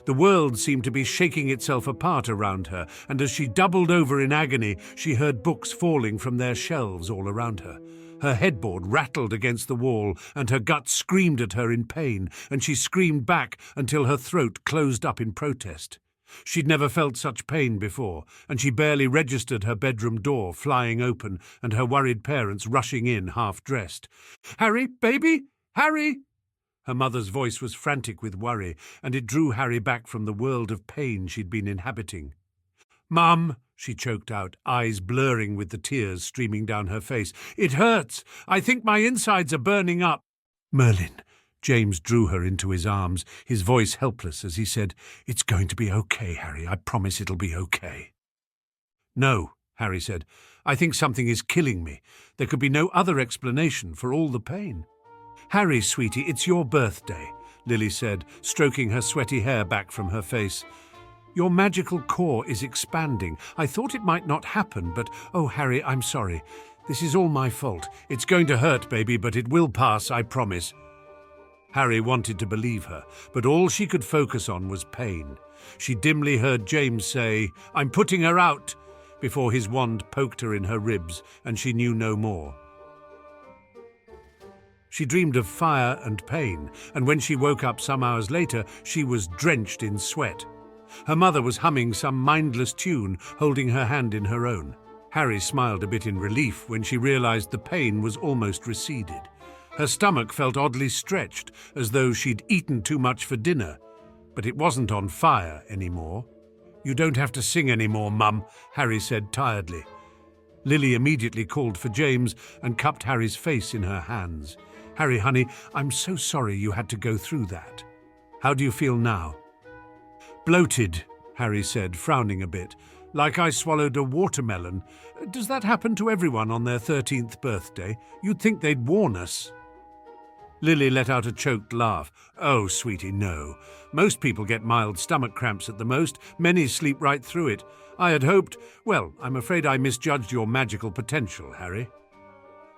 The world seemed to be shaking itself apart around her, and as she doubled over in agony, she heard books falling from their shelves all around her. Her headboard rattled against the wall, and her gut screamed at her in pain, and she screamed back until her throat closed up in protest. She'd never felt such pain before, and she barely registered her bedroom door flying open and her worried parents rushing in half-dressed. "Harry, baby? Harry!" Her mother's voice was frantic with worry, and it drew Harry back from the world of pain she'd been inhabiting. "Mum," she choked out, eyes blurring with the tears streaming down her face. "It hurts. I think my insides are burning up." "Merlin," James drew her into his arms, his voice helpless as he said, "It's going to be okay, Harry. I promise it'll be okay." "No," Harry said. "I think something is killing me. There could be no other explanation for all the pain." "Harry, sweetie, it's your birthday," Lily said, stroking her sweaty hair back from her face. "Your magical core is expanding. I thought it might not happen, but, oh, Harry, I'm sorry. This is all my fault. It's going to hurt, baby, but it will pass, I promise." Harry wanted to believe her, but all she could focus on was pain. She dimly heard James say, "I'm putting her out," before his wand poked her in her ribs, and she knew no more. She dreamed of fire and pain, and when she woke up some hours later, she was drenched in sweat. Her mother was humming some mindless tune, holding her hand in her own. Harry smiled a bit in relief when she realized the pain was almost receded. Her stomach felt oddly stretched, as though she'd eaten too much for dinner. But it wasn't on fire anymore. "You don't have to sing anymore, Mum," Harry said tiredly. Lily immediately called for James and cupped Harry's face in her hands. "Harry, honey, I'm so sorry you had to go through that. How do you feel now?" "Bloated," Harry said, frowning a bit, "like I swallowed a watermelon. Does that happen to everyone on their 13th birthday? You'd think they'd warn us." Lily let out a choked laugh. "Oh, sweetie, no. Most people get mild stomach cramps at the most. Many sleep right through it. I had hoped— Well, I'm afraid I misjudged your magical potential, Harry."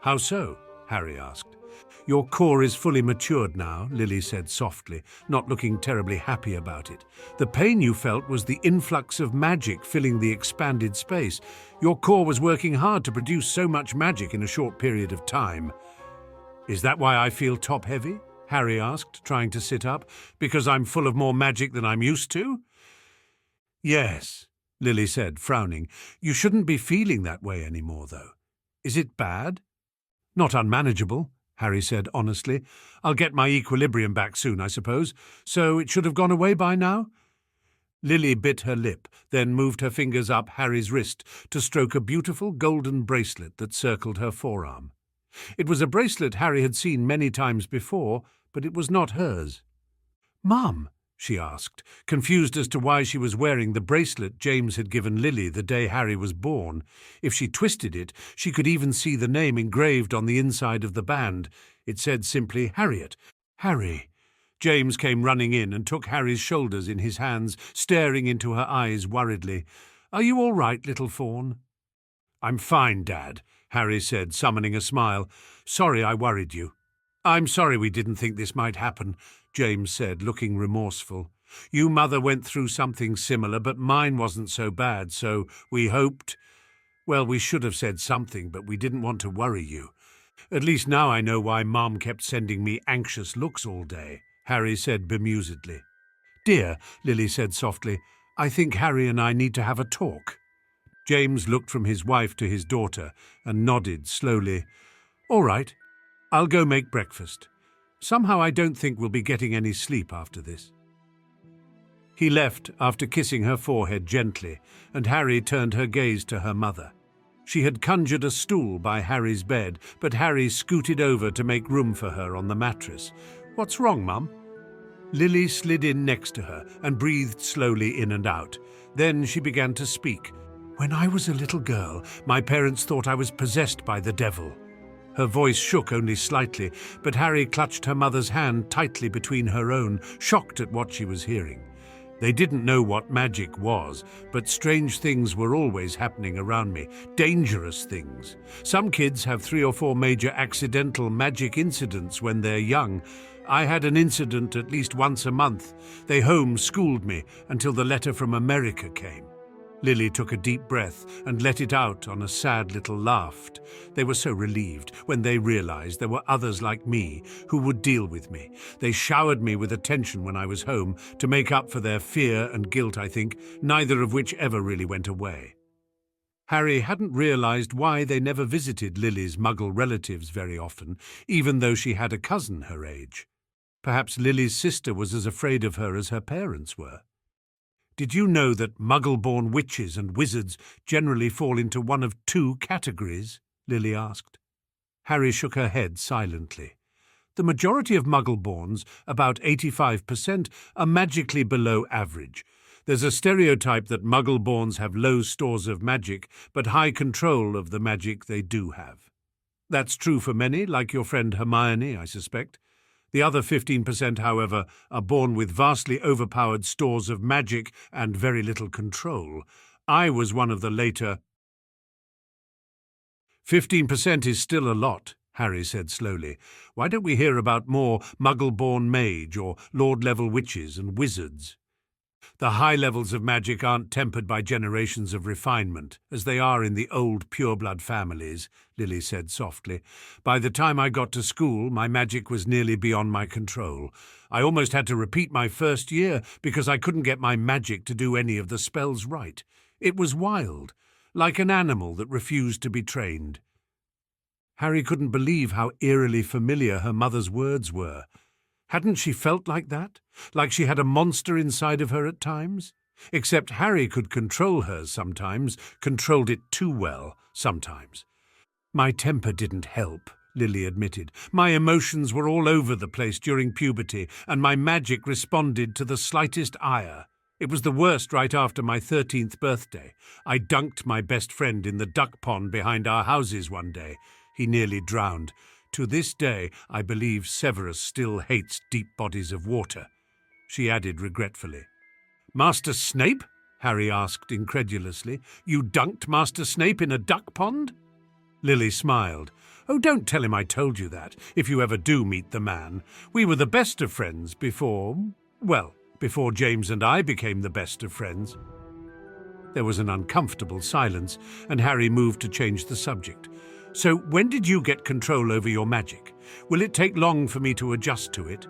"How so?" Harry asked. "Your core is fully matured now," Lily said softly, not looking terribly happy about it. "The pain you felt was the influx of magic filling the expanded space. Your core was working hard to produce so much magic in a short period of time." "Is that why I feel top-heavy?" Harry asked, trying to sit up. "Because I'm full of more magic than I'm used to?" "Yes," Lily said, frowning. "You shouldn't be feeling that way anymore, though. Is it bad?" "Not unmanageable," Harry said honestly. "I'll get my equilibrium back soon, I suppose. So it should have gone away by now?" Lily bit her lip, then moved her fingers up Harry's wrist to stroke a beautiful golden bracelet that circled her forearm. It was a bracelet Harry had seen many times before, but it was not hers. "Mum," she asked, confused as to why she was wearing the bracelet James had given Lily the day Harry was born. If she twisted it, she could even see the name engraved on the inside of the band. It said simply, "Harriet." "Harry." James came running in and took Harry's shoulders in his hands, staring into her eyes worriedly. "Are you all right, little fawn?" "I'm fine, Dad," Harry said, summoning a smile. "Sorry I worried you." "I'm sorry we didn't think this might happen," James said, looking remorseful. "You mother went through something similar, but mine wasn't so bad, so we hoped. Well, we should have said something, but we didn't want to worry you. At least now I know why Mom kept sending me anxious looks all day," Harry said bemusedly. "Dear," Lily said softly, "I think Harry and I need to have a talk." James looked from his wife to his daughter and nodded slowly. "All right, I'll go make breakfast. Somehow I don't think we'll be getting any sleep after this." He left after kissing her forehead gently, and Harry turned her gaze to her mother. She had conjured a stool by Harry's bed, but Harry scooted over to make room for her on the mattress. "What's wrong, Mum?" Lily slid in next to her and breathed slowly in and out. Then she began to speak. "When I was a little girl, my parents thought I was possessed by the devil." Her voice shook only slightly, but Harry clutched her mother's hand tightly between her own, shocked at what she was hearing. They didn't know what magic was, but strange things were always happening around me, dangerous things. Some kids have 3 or 4 major accidental magic incidents when they're young. I had an incident at least once a month. They home-schooled me until the letter from America came. Lily took a deep breath and let it out on a sad little laugh. They were so relieved when they realized there were others like me who would deal with me. They showered me with attention when I was home to make up for their fear and guilt, I think, neither of which ever really went away. Harry hadn't realized why they never visited Lily's Muggle relatives very often, even though she had a cousin her age. Perhaps Lily's sister was as afraid of her as her parents were. "Did you know that Muggle-born witches and wizards generally fall into one of 2 categories?" Lily asked. Harry shook her head silently. "The majority of Muggle-borns, about 85%, are magically below average. There's a stereotype that Muggle-borns have low stores of magic, but high control of the magic they do have. That's true for many, like your friend Hermione, I suspect. The other 15%, however, are born with vastly overpowered stores of magic and very little control. I was one of the later." 15% is still a lot," Harry said slowly. "Why don't we hear about more Muggle-born mage or Lord-level witches and wizards? The high levels of magic aren't tempered by generations of refinement, as they are in the old pureblood families," Lily said softly. "By the time I got to school, my magic was nearly beyond my control. I almost had to repeat my first year because I couldn't get my magic to do any of the spells right. It was wild, like an animal that refused to be trained." Harry couldn't believe how eerily familiar her mother's words were. Hadn't she felt like that? Like she had a monster inside of her at times? Except Harry could control her sometimes, controlled it too well sometimes. "My temper didn't help," Lily admitted. "My emotions were all over the place during puberty, and my magic responded to the slightest ire. It was the worst right after my 13th birthday. I dunked my best friend in the duck pond behind our houses one day. He nearly drowned. To this day, I believe Severus still hates deep bodies of water," she added regretfully. "Master Snape?" Harry asked incredulously. "You dunked Master Snape in a duck pond?" Lily smiled. "Oh, don't tell him I told you that, if you ever do meet the man. We were the best of friends before James and I became the best of friends." There was an uncomfortable silence, and Harry moved to change the subject. "So when did you get control over your magic? Will it take long for me to adjust to it?"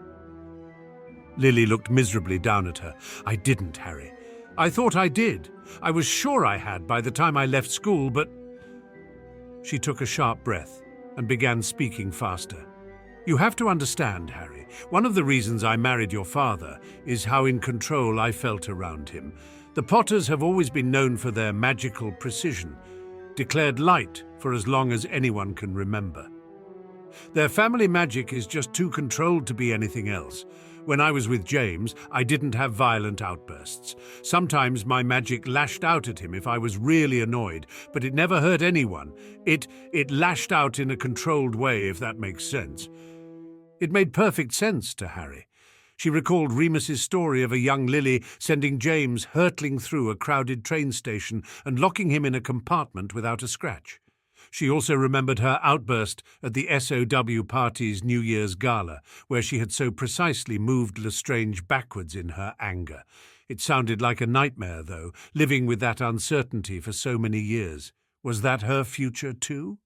Lily looked miserably down at her. "I didn't, Harry. I thought I did. I was sure I had by the time I left school, but—" She took a sharp breath and began speaking faster. "You have to understand, Harry, one of the reasons I married your father is how in control I felt around him. The Potters have always been known for their magical precision, declared light for as long as anyone can remember. Their family magic is just too controlled to be anything else. When I was with James, I didn't have violent outbursts. Sometimes my magic lashed out at him if I was really annoyed, but it never hurt anyone. It lashed out in a controlled way, if that makes sense. It made perfect sense to Harry. She recalled Remus's story of a young Lily sending James hurtling through a crowded train station and locking him in a compartment without a scratch. She also remembered her outburst at the SOW party's New Year's gala, where she had so precisely moved Lestrange backwards in her anger. It sounded like a nightmare, though, living with that uncertainty for so many years. Was that her future, too?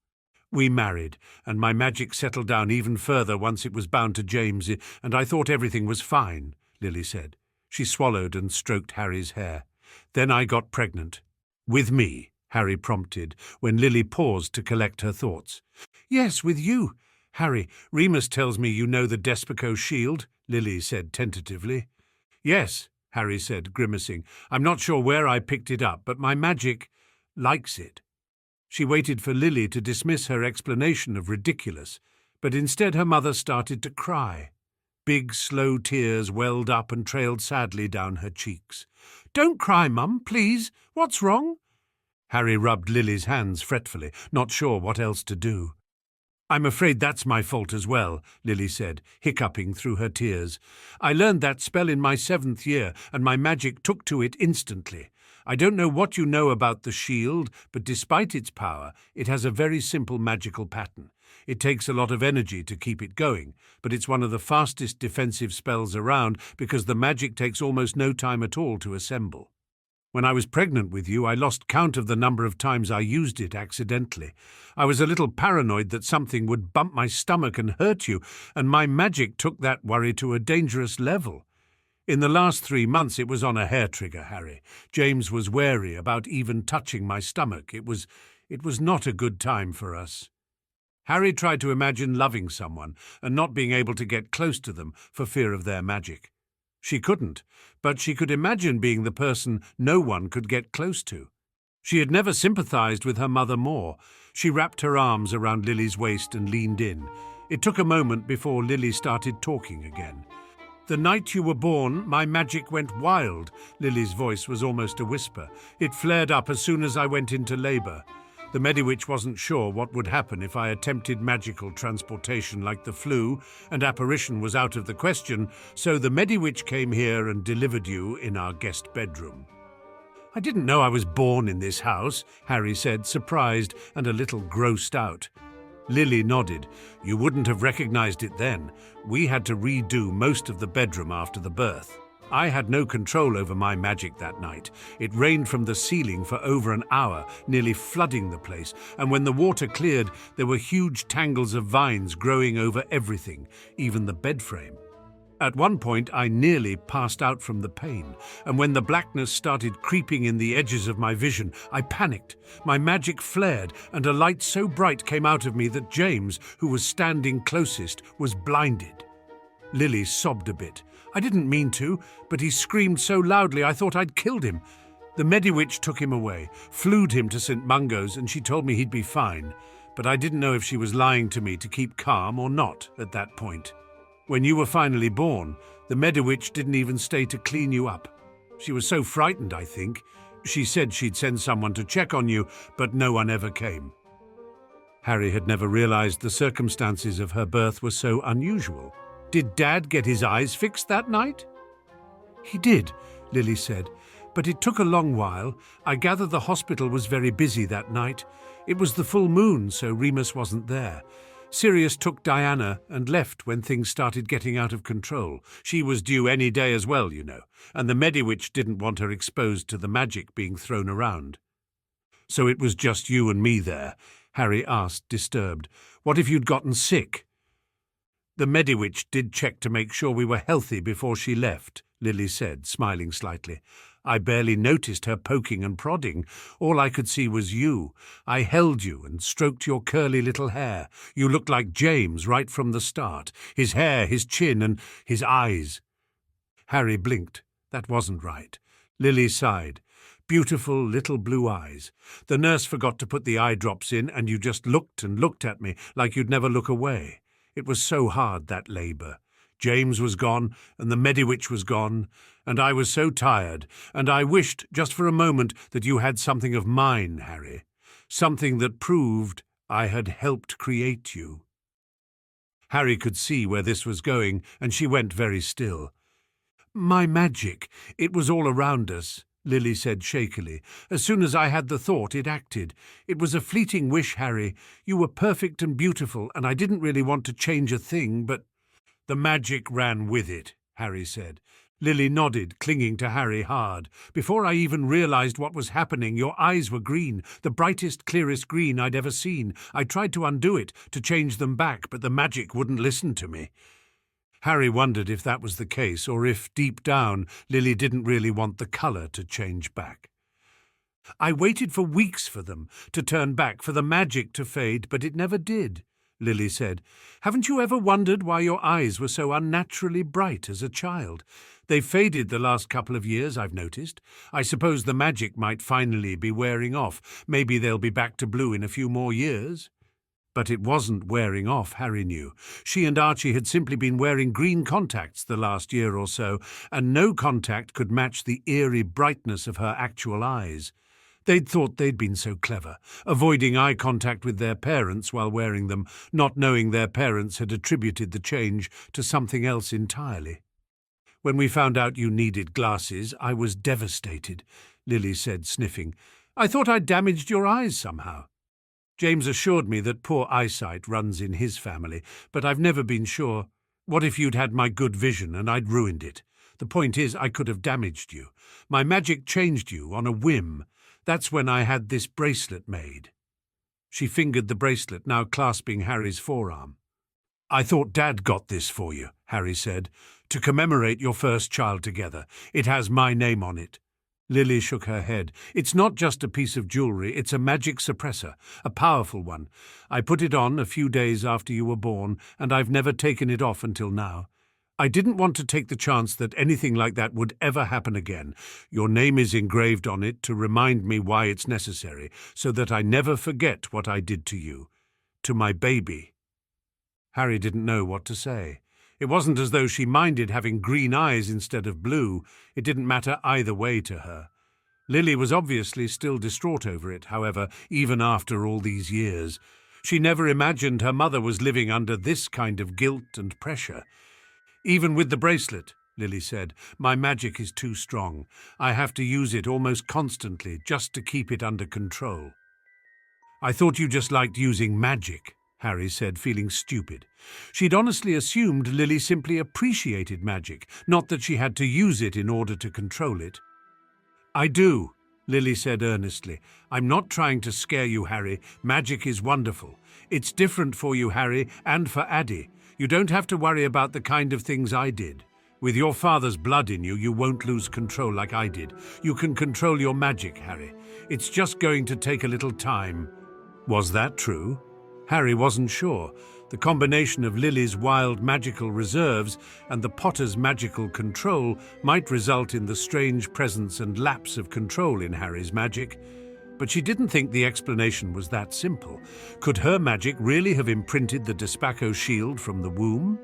We married, and my magic settled down even further once it was bound to James, and I thought everything was fine, Lily said. She swallowed and stroked Harry's hair. Then I got pregnant. With me, Harry prompted, when Lily paused to collect her thoughts. Yes, with you. Harry, Remus tells me you know the Despico shield, Lily said tentatively. Yes, Harry said, grimacing. I'm not sure where I picked it up, but my magic likes it. She waited for Lily to dismiss her explanation of ridiculous, but instead her mother started to cry. Big, slow tears welled up and trailed sadly down her cheeks. Don't cry, Mum, please. What's wrong? Harry rubbed Lily's hands fretfully, not sure what else to do. I'm afraid that's my fault as well, Lily said, hiccuping through her tears. I learned that spell in my 7th year, and my magic took to it instantly. I don't know what you know about the shield, but despite its power, it has a very simple magical pattern. It takes a lot of energy to keep it going, but it's one of the fastest defensive spells around because the magic takes almost no time at all to assemble. When I was pregnant with you, I lost count of the number of times I used it accidentally. I was a little paranoid that something would bump my stomach and hurt you, and my magic took that worry to a dangerous level. In the last 3 months it was on a hair trigger, Harry. James was wary about even touching my stomach. It was not a good time for us. Harry tried to imagine loving someone and not being able to get close to them for fear of their magic. She couldn't, but she could imagine being the person no one could get close to. She had never sympathized with her mother more. She wrapped her arms around Lily's waist and leaned in. It took a moment before Lily started talking again. The night you were born, my magic went wild. Lily's voice was almost a whisper. It flared up as soon as I went into labor. The Mediwitch wasn't sure what would happen if I attempted magical transportation like the flu, and apparition was out of the question, so the Mediwitch came here and delivered you in our guest bedroom. I didn't know I was born in this house, Harry said, surprised and a little grossed out. Lily nodded. You wouldn't have recognized it then. We had to redo most of the bedroom after the birth. I had no control over my magic that night. It rained from the ceiling for over an hour, nearly flooding the place, and when the water cleared, there were huge tangles of vines growing over everything, even the bed frame. At one point, I nearly passed out from the pain, and when the blackness started creeping in the edges of my vision, I panicked. My magic flared, and a light so bright came out of me that James, who was standing closest, was blinded. Lily sobbed a bit. I didn't mean to, but he screamed so loudly I thought I'd killed him. The Mediwitch took him away, flued him to St. Mungo's, and she told me he'd be fine. But I didn't know if she was lying to me to keep calm or not at that point. When you were finally born, the Mediwitch didn't even stay to clean you up. She was so frightened, I think. She said she'd send someone to check on you, but no one ever came. Harry had never realized the circumstances of her birth were so unusual. Did Dad get his eyes fixed that night? He did, Lily said, but it took a long while. I gather the hospital was very busy that night. It was the full moon, so Remus wasn't there. Sirius took Diana and left when things started getting out of control. She was due any day as well, you know, and the Mediwitch didn't want her exposed to the magic being thrown around. So it was just you and me there? Harry asked, disturbed. What if you'd gotten sick? The Mediwitch did check to make sure we were healthy before she left, Lily said, smiling slightly. I barely noticed her poking and prodding. All I could see was you. I held you and stroked your curly little hair. You looked like James right from the start. His hair, his chin, and his eyes. Harry blinked. That wasn't right. Lily sighed. Beautiful little blue eyes. The nurse forgot to put the eye drops in, and you just looked and looked at me like you'd never look away. It was so hard, that labor. James was gone, and the Mediwitch was gone, and I was so tired, and I wished, just for a moment, that you had something of mine, Harry. Something that proved I had helped create you." Harry could see where this was going, and she went very still. "My magic, it was all around us," Lily said shakily. "As soon as I had the thought, it acted. It was a fleeting wish, Harry. You were perfect and beautiful, and I didn't really want to change a thing, but—" "The magic ran with it," Harry said. Lily nodded, clinging to Harry hard. "Before I even realized what was happening, your eyes were green, the brightest, clearest green I'd ever seen. I tried to undo it, to change them back, but the magic wouldn't listen to me." Harry wondered if that was the case, or if, deep down, Lily didn't really want the colour to change back. "I waited for weeks for them to turn back, for the magic to fade, but it never did," Lily said. "Haven't you ever wondered why your eyes were so unnaturally bright as a child? They've faded the last couple of years, I've noticed. I suppose the magic might finally be wearing off. Maybe they'll be back to blue in a few more years." But it wasn't wearing off, Harry knew. She and Archie had simply been wearing green contacts the last year or so, and no contact could match the eerie brightness of her actual eyes. They'd thought they'd been so clever, avoiding eye contact with their parents while wearing them, not knowing their parents had attributed the change to something else entirely. "When we found out you needed glasses, I was devastated," Lily said, sniffing. "I thought I'd damaged your eyes somehow. James assured me that poor eyesight runs in his family, but I've never been sure. What if you'd had my good vision and I'd ruined it? The point is, I could have damaged you. My magic changed you on a whim. That's when I had this bracelet made." She fingered the bracelet, now clasping Harry's forearm. "I thought Dad got this for you," Harry said, "to commemorate your first child together. It has my name on it." Lily shook her head. "It's not just a piece of jewellery, it's a magic suppressor, a powerful one. I put it on a few days after you were born, and I've never taken it off until now. I didn't want to take the chance that anything like that would ever happen again. Your name is engraved on it to remind me why it's necessary, so that I never forget what I did to you, to my baby." Harry didn't know what to say. It wasn't as though she minded having green eyes instead of blue. It didn't matter either way to her. Lily was obviously still distraught over it, however, even after all these years. She never imagined her mother was living under this kind of guilt and pressure. "Even with the bracelet," Lily said, "my magic is too strong. I have to use it almost constantly just to keep it under control." "I thought you just liked using magic," Harry said, feeling stupid. She'd honestly assumed Lily simply appreciated magic, not that she had to use it in order to control it. "I do," Lily said earnestly. "I'm not trying to scare you, Harry. Magic is wonderful. It's different for you, Harry, and for Addie. You don't have to worry about the kind of things I did. With your father's blood in you, you won't lose control like I did. You can control your magic, Harry. It's just going to take a little time." Was that true? Harry wasn't sure. The combination of Lily's wild magical reserves and the Potter's magical control might result in the strange presence and lapse of control in Harry's magic. But she didn't think the explanation was that simple. Could her magic really have imprinted the Despaco shield from the womb?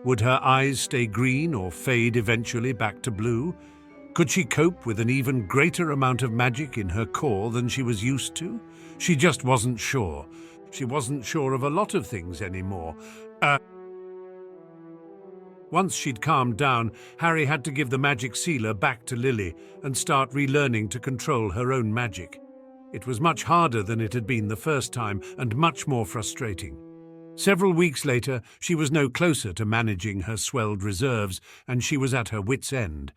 Would her eyes stay green or fade eventually back to blue? Could she cope with an even greater amount of magic in her core than she was used to? She just wasn't sure. She wasn't sure of a lot of things anymore. Once she'd calmed down, Harry had to give the magic sealer back to Lily and start relearning to control her own magic. It was much harder than it had been the first time and much more frustrating. Several weeks later, she was no closer to managing her swelled reserves, and she was at her wits' end.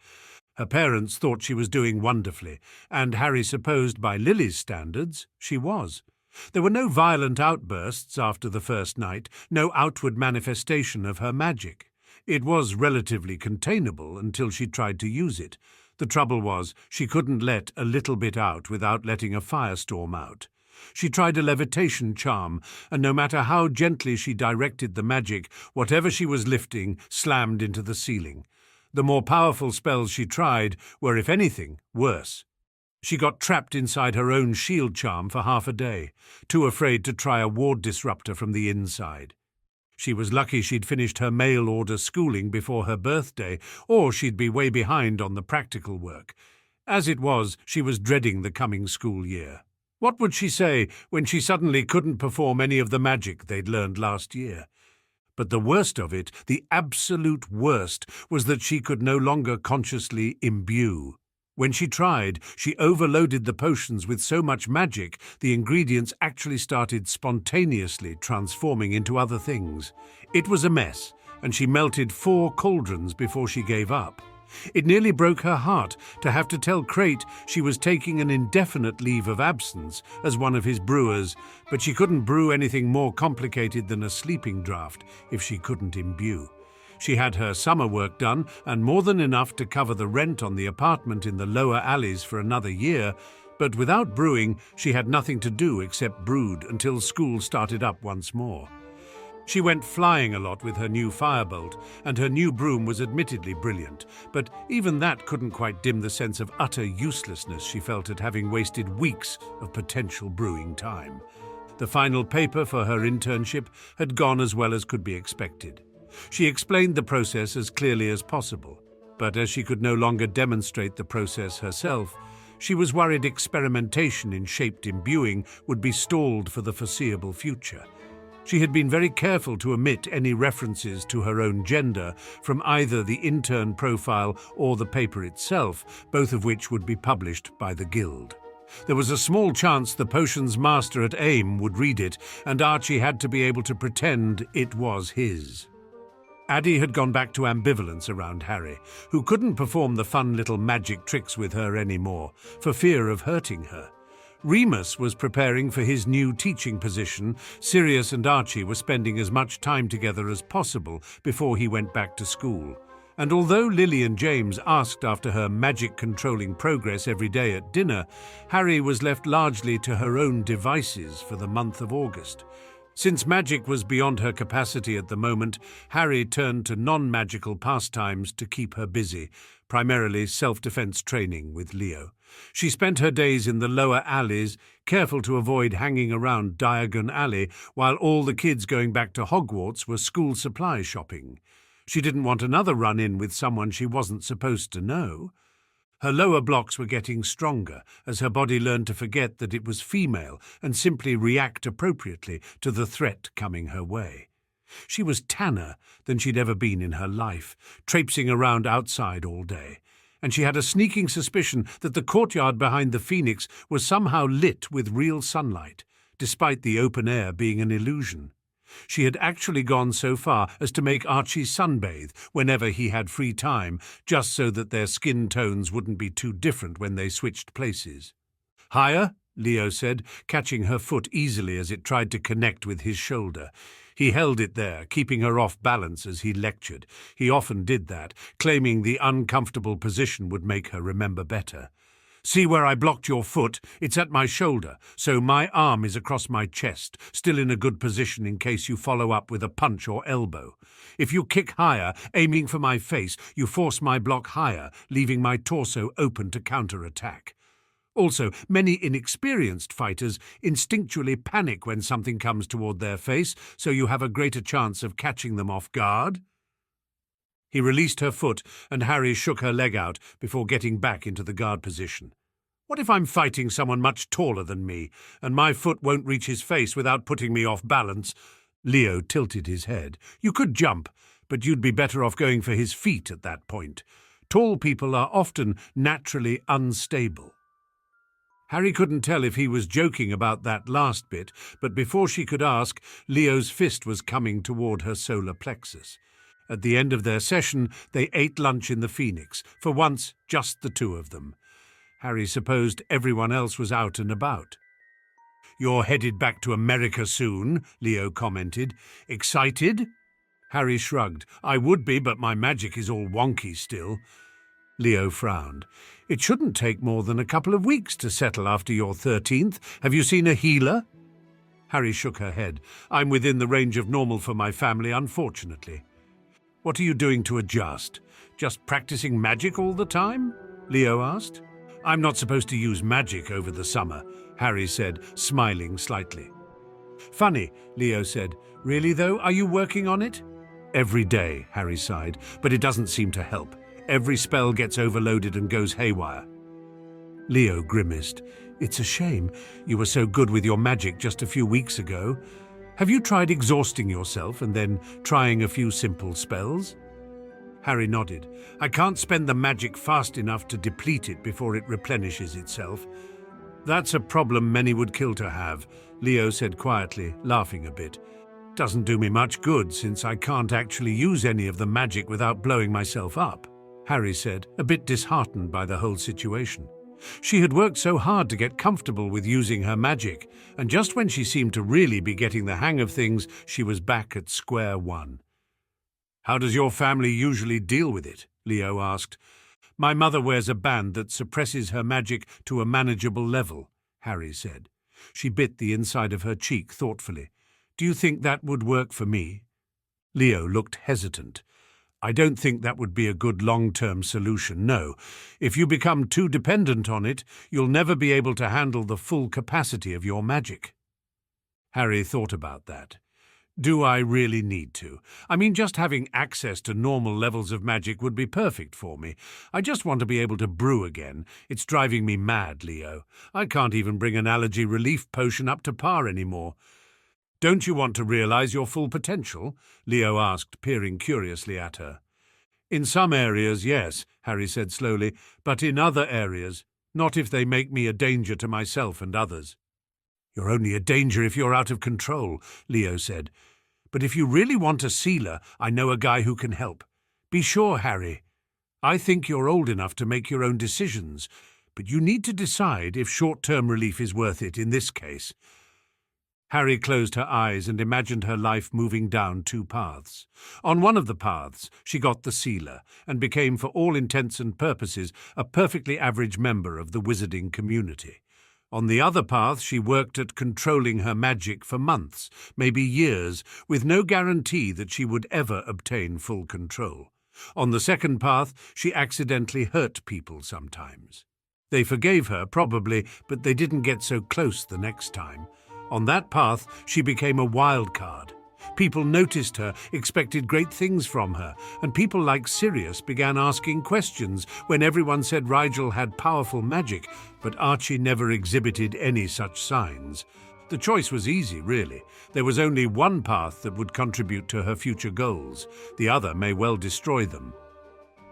Her parents thought she was doing wonderfully, and Harry supposed by Lily's standards she was. There were no violent outbursts after the first night, no outward manifestation of her magic. It was relatively containable until she tried to use it. The trouble was, she couldn't let a little bit out without letting a firestorm out. She tried a levitation charm, and no matter how gently she directed the magic, whatever she was lifting slammed into the ceiling. The more powerful spells she tried were, if anything, worse. She got trapped inside her own shield charm for half a day, too afraid to try a ward disruptor from the inside. She was lucky she'd finished her mail-order schooling before her birthday, or she'd be way behind on the practical work. As it was, she was dreading the coming school year. What would she say when she suddenly couldn't perform any of the magic they'd learned last year? But the worst of it, the absolute worst, was that she could no longer consciously imbue. When she tried, she overloaded the potions with so much magic, the ingredients actually started spontaneously transforming into other things. It was a mess, and she melted 4 cauldrons before she gave up. It nearly broke her heart to have to tell Crate she was taking an indefinite leave of absence as one of his brewers, but she couldn't brew anything more complicated than a sleeping draught if she couldn't imbue. She had her summer work done and more than enough to cover the rent on the apartment in the lower alleys for another year, but without brewing, she had nothing to do except brood until school started up once more. She went flying a lot with her new firebolt, and her new broom was admittedly brilliant, but even that couldn't quite dim the sense of utter uselessness she felt at having wasted weeks of potential brewing time. The final paper for her internship had gone as well as could be expected. She explained the process as clearly as possible, but as she could no longer demonstrate the process herself, she was worried experimentation in shaped imbuing would be stalled for the foreseeable future. She had been very careful to omit any references to her own gender from either the intern profile or the paper itself, both of which would be published by the Guild. There was a small chance the potions master at AIM would read it, and Archie had to be able to pretend it was his. Addie had gone back to ambivalence around Harry, who couldn't perform the fun little magic tricks with her anymore, for fear of hurting her. Remus was preparing for his new teaching position. Sirius and Archie were spending as much time together as possible before he went back to school. And although Lily and James asked after her magic-controlling progress every day at dinner, Harry was left largely to her own devices for the month of August. Since magic was beyond her capacity at the moment, Harry turned to non-magical pastimes to keep her busy, primarily self-defense training with Leo. She spent her days in the lower alleys, careful to avoid hanging around Diagon Alley, while all the kids going back to Hogwarts were school supply shopping. She didn't want another run-in with someone she wasn't supposed to know. Her lower blocks were getting stronger as her body learned to forget that it was female and simply react appropriately to the threat coming her way. She was tanner than she'd ever been in her life, traipsing around outside all day, and she had a sneaking suspicion that the courtyard behind the Phoenix was somehow lit with real sunlight, despite the open air being an illusion. She had actually gone so far as to make Archie sunbathe whenever he had free time, just so that their skin tones wouldn't be too different when they switched places. "Higher," Leo said, catching her foot easily as it tried to connect with his shoulder. He held it there, keeping her off balance as he lectured. He often did that, claiming the uncomfortable position would make her remember better. "See where I blocked your foot? It's at my shoulder, so my arm is across my chest, still in a good position in case you follow up with a punch or elbow. If you kick higher, aiming for my face, you force my block higher, leaving my torso open to counterattack. Also, many inexperienced fighters instinctually panic when something comes toward their face, so you have a greater chance of catching them off guard." He released her foot, and Harry shook her leg out before getting back into the guard position. "What if I'm fighting someone much taller than me, and my foot won't reach his face without putting me off balance?" Leo tilted his head. "You could jump, but you'd be better off going for his feet at that point. Tall people are often naturally unstable." Harry couldn't tell if he was joking about that last bit, but before she could ask, Leo's fist was coming toward her solar plexus. At the end of their session, they ate lunch in the Phoenix, for once just the two of them. Harry supposed everyone else was out and about. "You're headed back to America soon," Leo commented. "Excited?" Harry shrugged. "I would be, but my magic is all wonky still." Leo frowned. "It shouldn't take more than a couple of weeks to settle after your 13th. Have you seen a healer?" Harry shook her head. "I'm within the range of normal for my family, unfortunately." "What are you doing to adjust? Just practicing magic all the time?" Leo asked. "I'm not supposed to use magic over the summer," Harry said, smiling slightly. Funny, Leo said. Really though, are you working on it? Every day, Harry sighed, but it doesn't seem to help. Every spell gets overloaded and goes haywire. Leo grimaced. It's a shame. You were so good with your magic just a few weeks ago. Have you tried exhausting yourself and then trying a few simple spells? Harry nodded. I can't spend the magic fast enough to deplete it before it replenishes itself. That's a problem many would kill to have, Leo said quietly, laughing a bit. Doesn't do me much good since I can't actually use any of the magic without blowing myself up, Harry said, a bit disheartened by the whole situation. She had worked so hard to get comfortable with using her magic, and just when she seemed to really be getting the hang of things, she was back at square one. How does your family usually deal with it? Leo asked. My mother wears a band that suppresses her magic to a manageable level, Harry said. She bit the inside of her cheek thoughtfully. Do you think that would work for me? Leo looked hesitant. I don't think that would be a good long-term solution, no. If you become too dependent on it, you'll never be able to handle the full capacity of your magic. Harry thought about that. Do I really need to? I mean, just having access to normal levels of magic would be perfect for me. I just want to be able to brew again. It's driving me mad, Leo. I can't even bring an allergy relief potion up to par anymore. Don't you want to realize your full potential? Leo asked, peering curiously at her. In some areas, yes, Harry said slowly, but in other areas, not if they make me a danger to myself and others. You're only a danger if you're out of control, Leo said. But if you really want a sealer, I know a guy who can help. Be sure, Harry. I think you're old enough to make your own decisions, but you need to decide if short-term relief is worth it in this case. Harry closed her eyes and imagined her life moving down two paths. On one of the paths, she got the sealer and became, for all intents and purposes, a perfectly average member of the wizarding community. On the other path, she worked at controlling her magic for months, maybe years, with no guarantee that she would ever obtain full control. On the second path, she accidentally hurt people sometimes. They forgave her, probably, but they didn't get so close the next time. On that path, she became a wild card. People noticed her, expected great things from her, and people like Sirius began asking questions when everyone said Rigel had powerful magic, but Archie never exhibited any such signs. The choice was easy, really. There was only one path that would contribute to her future goals. The other may well destroy them.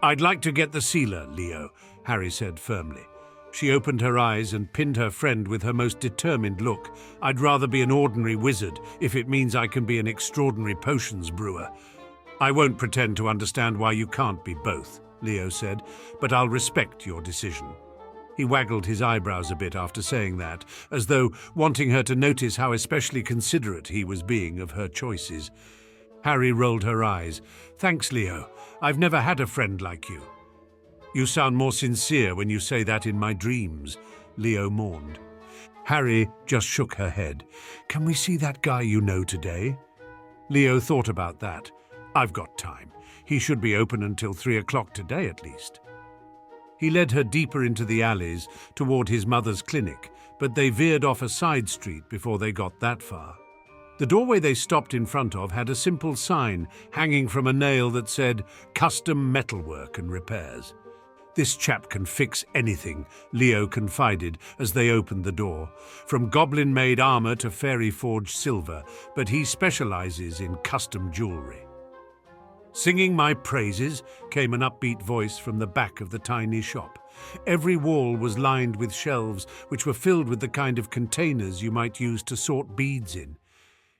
I'd like to get the sealer, Leo, Harry said firmly. She opened her eyes and pinned her friend with her most determined look. I'd rather be an ordinary wizard if it means I can be an extraordinary potions brewer. I won't pretend to understand why you can't be both, Leo said, but I'll respect your decision. He waggled his eyebrows a bit after saying that, as though wanting her to notice how especially considerate he was being of her choices. Harry rolled her eyes. Thanks, Leo. I've never had a friend like you. You sound more sincere when you say that in my dreams, Leo mourned. Harry just shook her head. Can we see that guy you know today? Leo thought about that. I've got time. He should be open until 3 o'clock today at least. He led her deeper into the alleys toward his mother's clinic, but they veered off a side street before they got that far. The doorway they stopped in front of had a simple sign hanging from a nail that said, Custom Metalwork and Repairs. This chap can fix anything, Leo confided as they opened the door, from goblin-made armor to fairy-forged silver, but he specializes in custom jewelry. Singing my praises came an upbeat voice from the back of the tiny shop. Every wall was lined with shelves which were filled with the kind of containers you might use to sort beads in.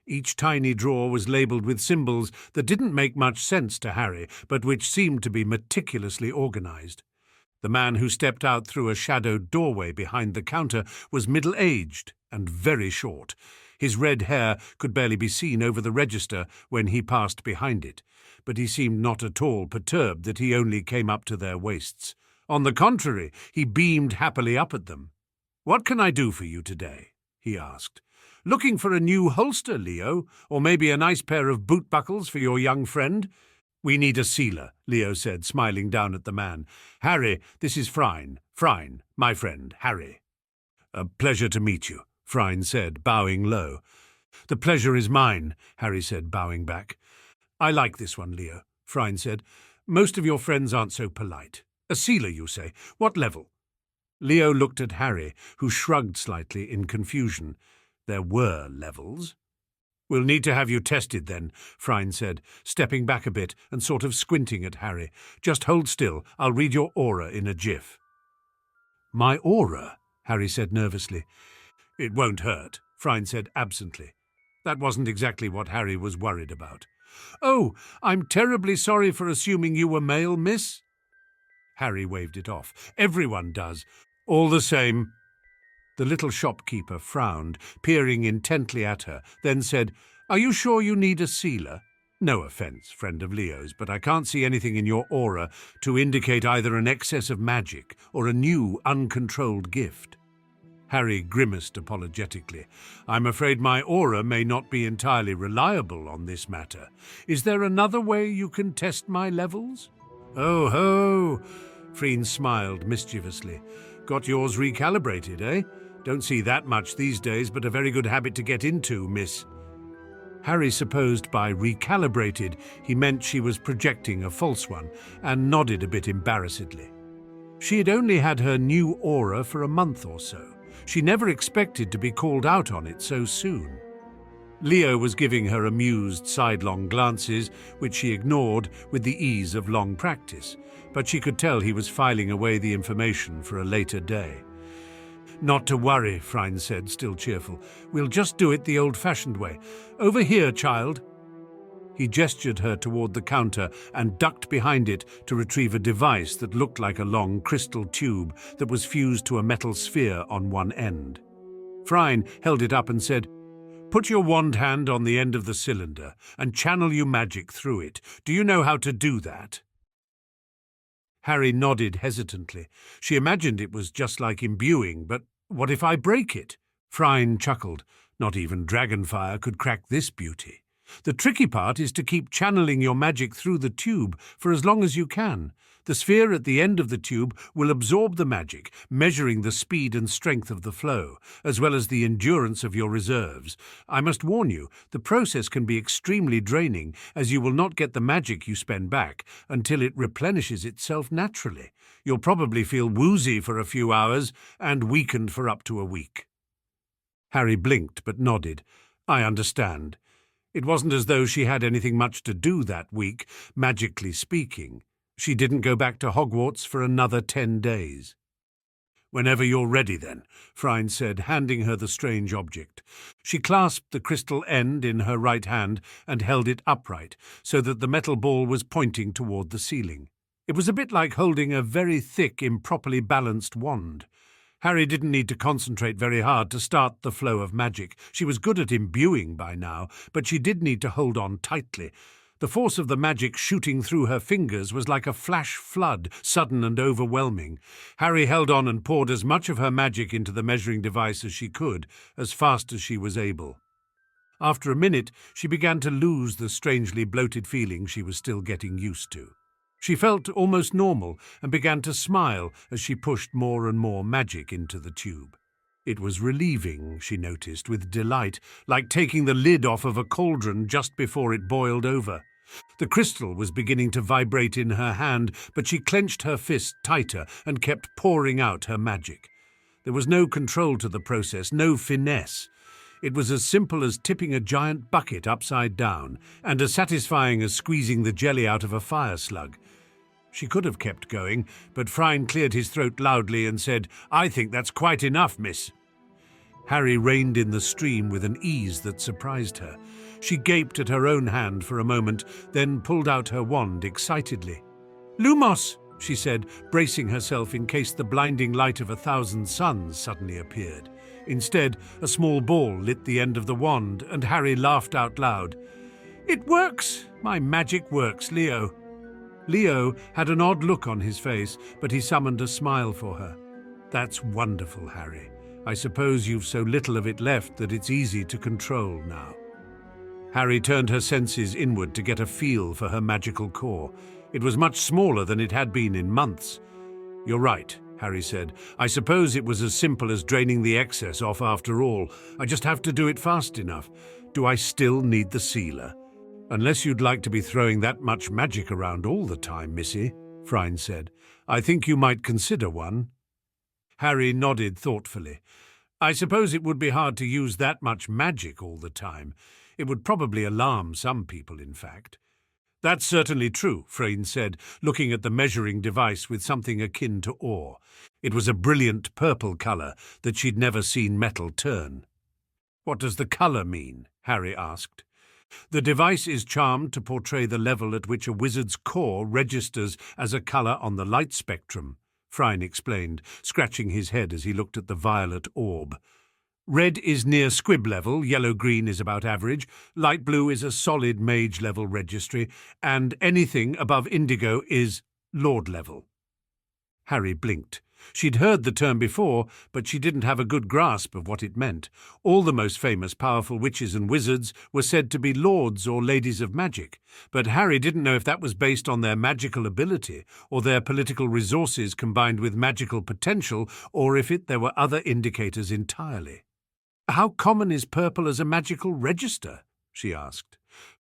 Each tiny drawer was labelled with symbols that didn't make much sense to Harry, but which seemed to be meticulously organized. The man who stepped out through a shadowed doorway behind the counter was middle-aged and very short. His red hair could barely be seen over the register when he passed behind it, but he seemed not at all perturbed that he only came up to their waists. On the contrary, he beamed happily up at them. "What can I do for you today?" he asked. "Looking for a new holster, Leo, or maybe a nice pair of boot buckles for your young friend?" "We need a sealer," Leo said, smiling down at the man. "Harry, this is Phryne, my friend, Harry." "A pleasure to meet you," Phryne said, bowing low. "The pleasure is mine," Harry said, bowing back. "I like this one, Leo," Phryne said. "Most of your friends aren't so polite. A sealer, you say? What level?" Leo looked at Harry, who shrugged slightly in confusion. There were levels. "We'll need to have you tested then," Phryne said, stepping back a bit and sort of squinting at Harry. "Just hold still. I'll read your aura in a jiff." "My aura?" Harry said nervously. "It won't hurt," Phryne said absently. That wasn't exactly what Harry was worried about. "Oh, I'm terribly sorry for assuming you were male, miss." Harry waved it off. "Everyone does. All the same." The little shopkeeper frowned, peering intently at her, then said, "Are you sure you need a sealer? No offense, friend of Leo's, but I can't see anything in your aura to indicate either an excess of magic or a new, uncontrolled gift." Harry grimaced apologetically. "I'm afraid my aura may not be entirely reliable on this matter. Is there another way you can test my levels?" "Oh ho!" Phryne smiled mischievously. "Got yours recalibrated, eh? Don't see that much these days, but a very good habit to get into, miss." Harry supposed by recalibrated he meant she was projecting a false one, and nodded a bit embarrassedly. She had only had her new aura for a month or so. She never expected to be called out on it so soon. Leo was giving her amused sidelong glances, which she ignored with the ease of long practice, but she could tell he was filing away the information for a later day. "Not to worry," Phryne said, still cheerful. "We'll just do it the old-fashioned way. Over here, child." He gestured her toward the counter and ducked behind it to retrieve a device that looked like a long crystal tube that was fused to a metal sphere on one end. Phryne held it up and said, "Put your wand hand on the end of the cylinder and channel your magic through it. Do you know how to do that?" Harry nodded hesitantly. She imagined it was just like imbuing, but what if I break it? Phryne chuckled. Not even Dragonfire could crack this beauty. "The tricky part is to keep channeling your magic through the tube for as long as you can. The sphere at the end of the tube will absorb the magic, measuring the speed and strength of the flow, as well as the endurance of your reserves. I must warn you, the process can be extremely draining, as you will not get the magic you spend back until it replenishes itself naturally. You'll probably feel woozy for a few hours and weakened for up to a week." Harry blinked but nodded. "I understand." It wasn't as though she had anything much to do that week, magically speaking. She didn't go back to Hogwarts for another 10 days. "Whenever you're ready, then," Phryne said, handing her the strange object. She clasped the crystal end in her right hand and held it upright, so that the metal ball was pointing toward the ceiling. It was a bit like holding a very thick, improperly balanced wand. Harry didn't need to concentrate very hard to start the flow of magic. She was good at imbuing by now, but she did need to hold on tightly. The force of the magic shooting through her fingers was like a flash flood, sudden and overwhelming. Harry held on and poured as much of her magic into the measuring device as she could, as fast as she was able. After a minute, she began to lose the strangely bloated feeling she was still getting used to. She felt almost normal and began to smile as she pushed more and more magic into the tube. It was relieving, she noticed with delight, like taking the lid off of a cauldron just before it boiled over. The crystal was beginning to vibrate in her hand, but she clenched her fist tighter and kept pouring out her magic. There was no control to the process, no finesse. It was as simple as tipping a giant bucket upside down, and as satisfying as squeezing the jelly out of a fire slug. She could have kept going, but Phryne cleared his throat loudly and said, "I think that's quite enough, miss." Harry reined in the stream with an ease that surprised her. She gaped at her own hand for a moment, then pulled out her wand excitedly. "Lumos!" she said, bracing herself in case the blinding light of 1,000 suns suddenly appeared. Instead, a small ball lit the end of the wand, and Harry laughed out loud. "It works! My magic works, Leo." Leo had an odd look on his face, but he summoned a smile for her. "That's wonderful, Harry. I suppose you've so little of it left that it's easy to control now." Harry turned her senses inward to get a feel for her magical core. It was much smaller than it had been in months. "You're right," Harry said. "I suppose it was as simple as draining the excess off after all. I just have to do it fast enough. Do I still need the sealer?" "Unless you'd like to be throwing that much magic around all the time, Missy," Phryne said. "I think you might consider one." Harry nodded thoughtfully. "I suppose it would be hard to use that much magic all the time. It would probably alarm some people, in fact." "That's certainly true," Phryne said, looking at the measuring device with something akin to awe. It was a brilliant purple colour that she'd never seen metal turn. "What does the colour mean?" Harry asked. "The device is charmed to portray the level at which a wizard's core registers as a colour on the light spectrum," Phryne explained, scratching his head as he looked at the violet orb. "Red is near squib level, yellow-green is about average, light blue is a solid mage-level registry, and anything above indigo is lord level." Harry blinked. She'd heard the term before, but she didn't have a good grasp of what it meant. All the most famous powerful witches and wizards were said to be lords or ladies of magic, but Harry didn't know if that was based on their magical ability or their political resources combined with magical potential, or if there were other indicators entirely. "How common is purple as a magical register?" she asked.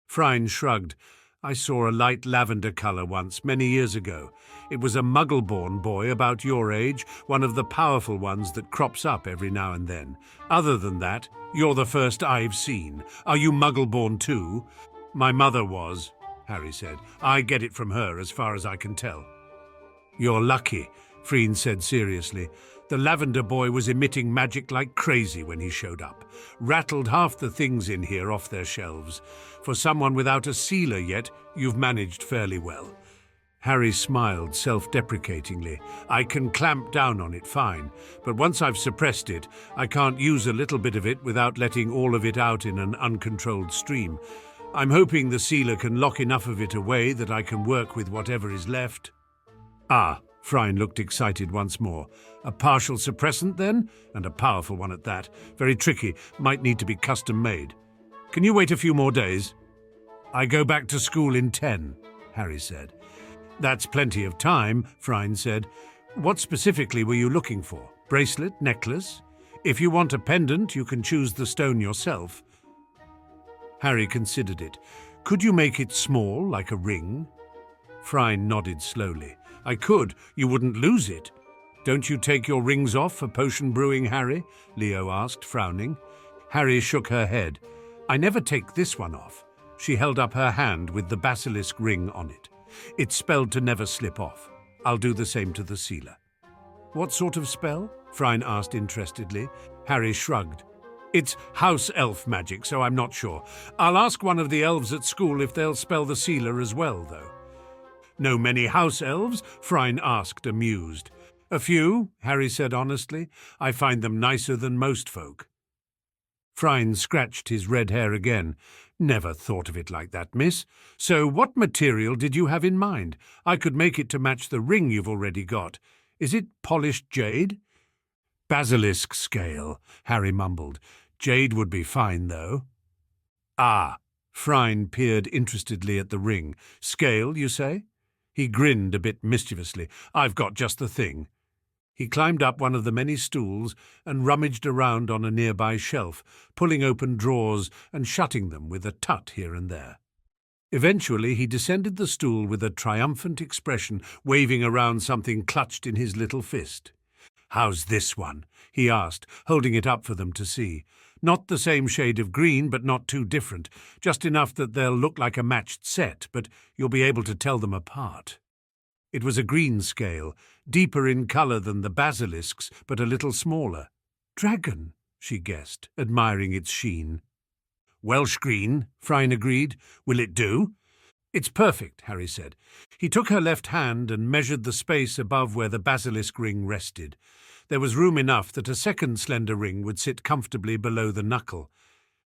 Phryne shrugged. "I saw a light lavender colour once, many years ago. It was a muggle-born boy about your age, one of the powerful ones that crops up every now and then. Other than that, you're the first I've seen. Are you muggle-born too?" "My mother was," Harry said. "I get it from her as far as I can tell." "You're lucky," Phryne said seriously. "The lavender boy was emitting magic like crazy when he showed up. Rattled half the things in here off their shelves. For someone without a sealer yet, you've managed fairly well." Harry smiled self-deprecatingly. "I can clamp down on it fine, but once I've suppressed it, I can't use a little bit of it without letting all of it out in an uncontrolled stream. I'm hoping the sealer can lock enough of it away that I can work with whatever is left." "Ah," Phryne looked excited once more. "A partial suppressant, then? And a powerful one at that. Very tricky, might need to be custom-made. Can you wait a few more days?" "I go back to school in 10, Harry said. "That's plenty of time," Phryne said. "What specifically were you looking for? Bracelet, necklace? If you want a pendant, you can choose the stone yourself." Harry considered it. "Could you make it small, like a ring?" Phryne nodded slowly. "I could. You wouldn't lose it." "Don't you take your rings off for potion brewing, Harry?" Leo asked, frowning. Harry shook her head. "I never take this one off." She held up her hand with the basilisk ring on it. "It's spelled to never slip off. I'll do the same to the sealer." "What sort of spell?" Phryne asked interestedly. Harry shrugged. "It's house elf magic, so I'm not sure. I'll ask one of the elves at school if they'll spell the sealer as well, though." "Know many house elves?" Phryne asked, amused. "A few," Harry said honestly. "I find them nicer than most folk." Phryne scratched his red hair again. "Never thought of it like that, miss. So what material did you have in mind? I could make it to match the ring you've already got. Is it polished jade?" "Basilisk scale," Harry mumbled. "Jade would be fine, though." "Ah." Phryne peered interestedly at the ring. "Scale, you say?" He grinned a bit mischievously. "I've got just the thing." He climbed up one of the many stools and rummaged around on a nearby shelf, pulling open drawers and shutting them with a tut here and there. Eventually he descended the stool with a triumphant expression, waving around something clutched in his little fist. "How's this one?" he asked, holding it up for them to see. "Not the same shade of green, but not too different. Just enough that they'll look like a matched set, but you'll be able to tell them apart." It was a green scale, deeper in colour than the basilisk's, but a little smaller. "Dragon," she guessed, admiring its sheen. "Welsh green," Phryne agreed. "Will it do?" "It's perfect," Harry said. He took her left hand and measured the space above where the basilisk ring rested. There was room enough that a second slender ring would sit comfortably below the knuckle.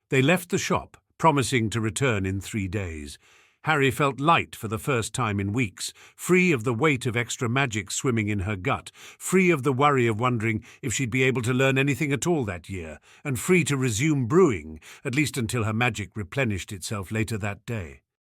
They left the shop, promising to return in 3 days. Harry felt light for the first time in weeks, free of the weight of extra magic swimming in her gut, free of the worry of wondering if she'd be able to learn anything at all that year, and free to resume brewing, at least until her magic replenished itself later that day.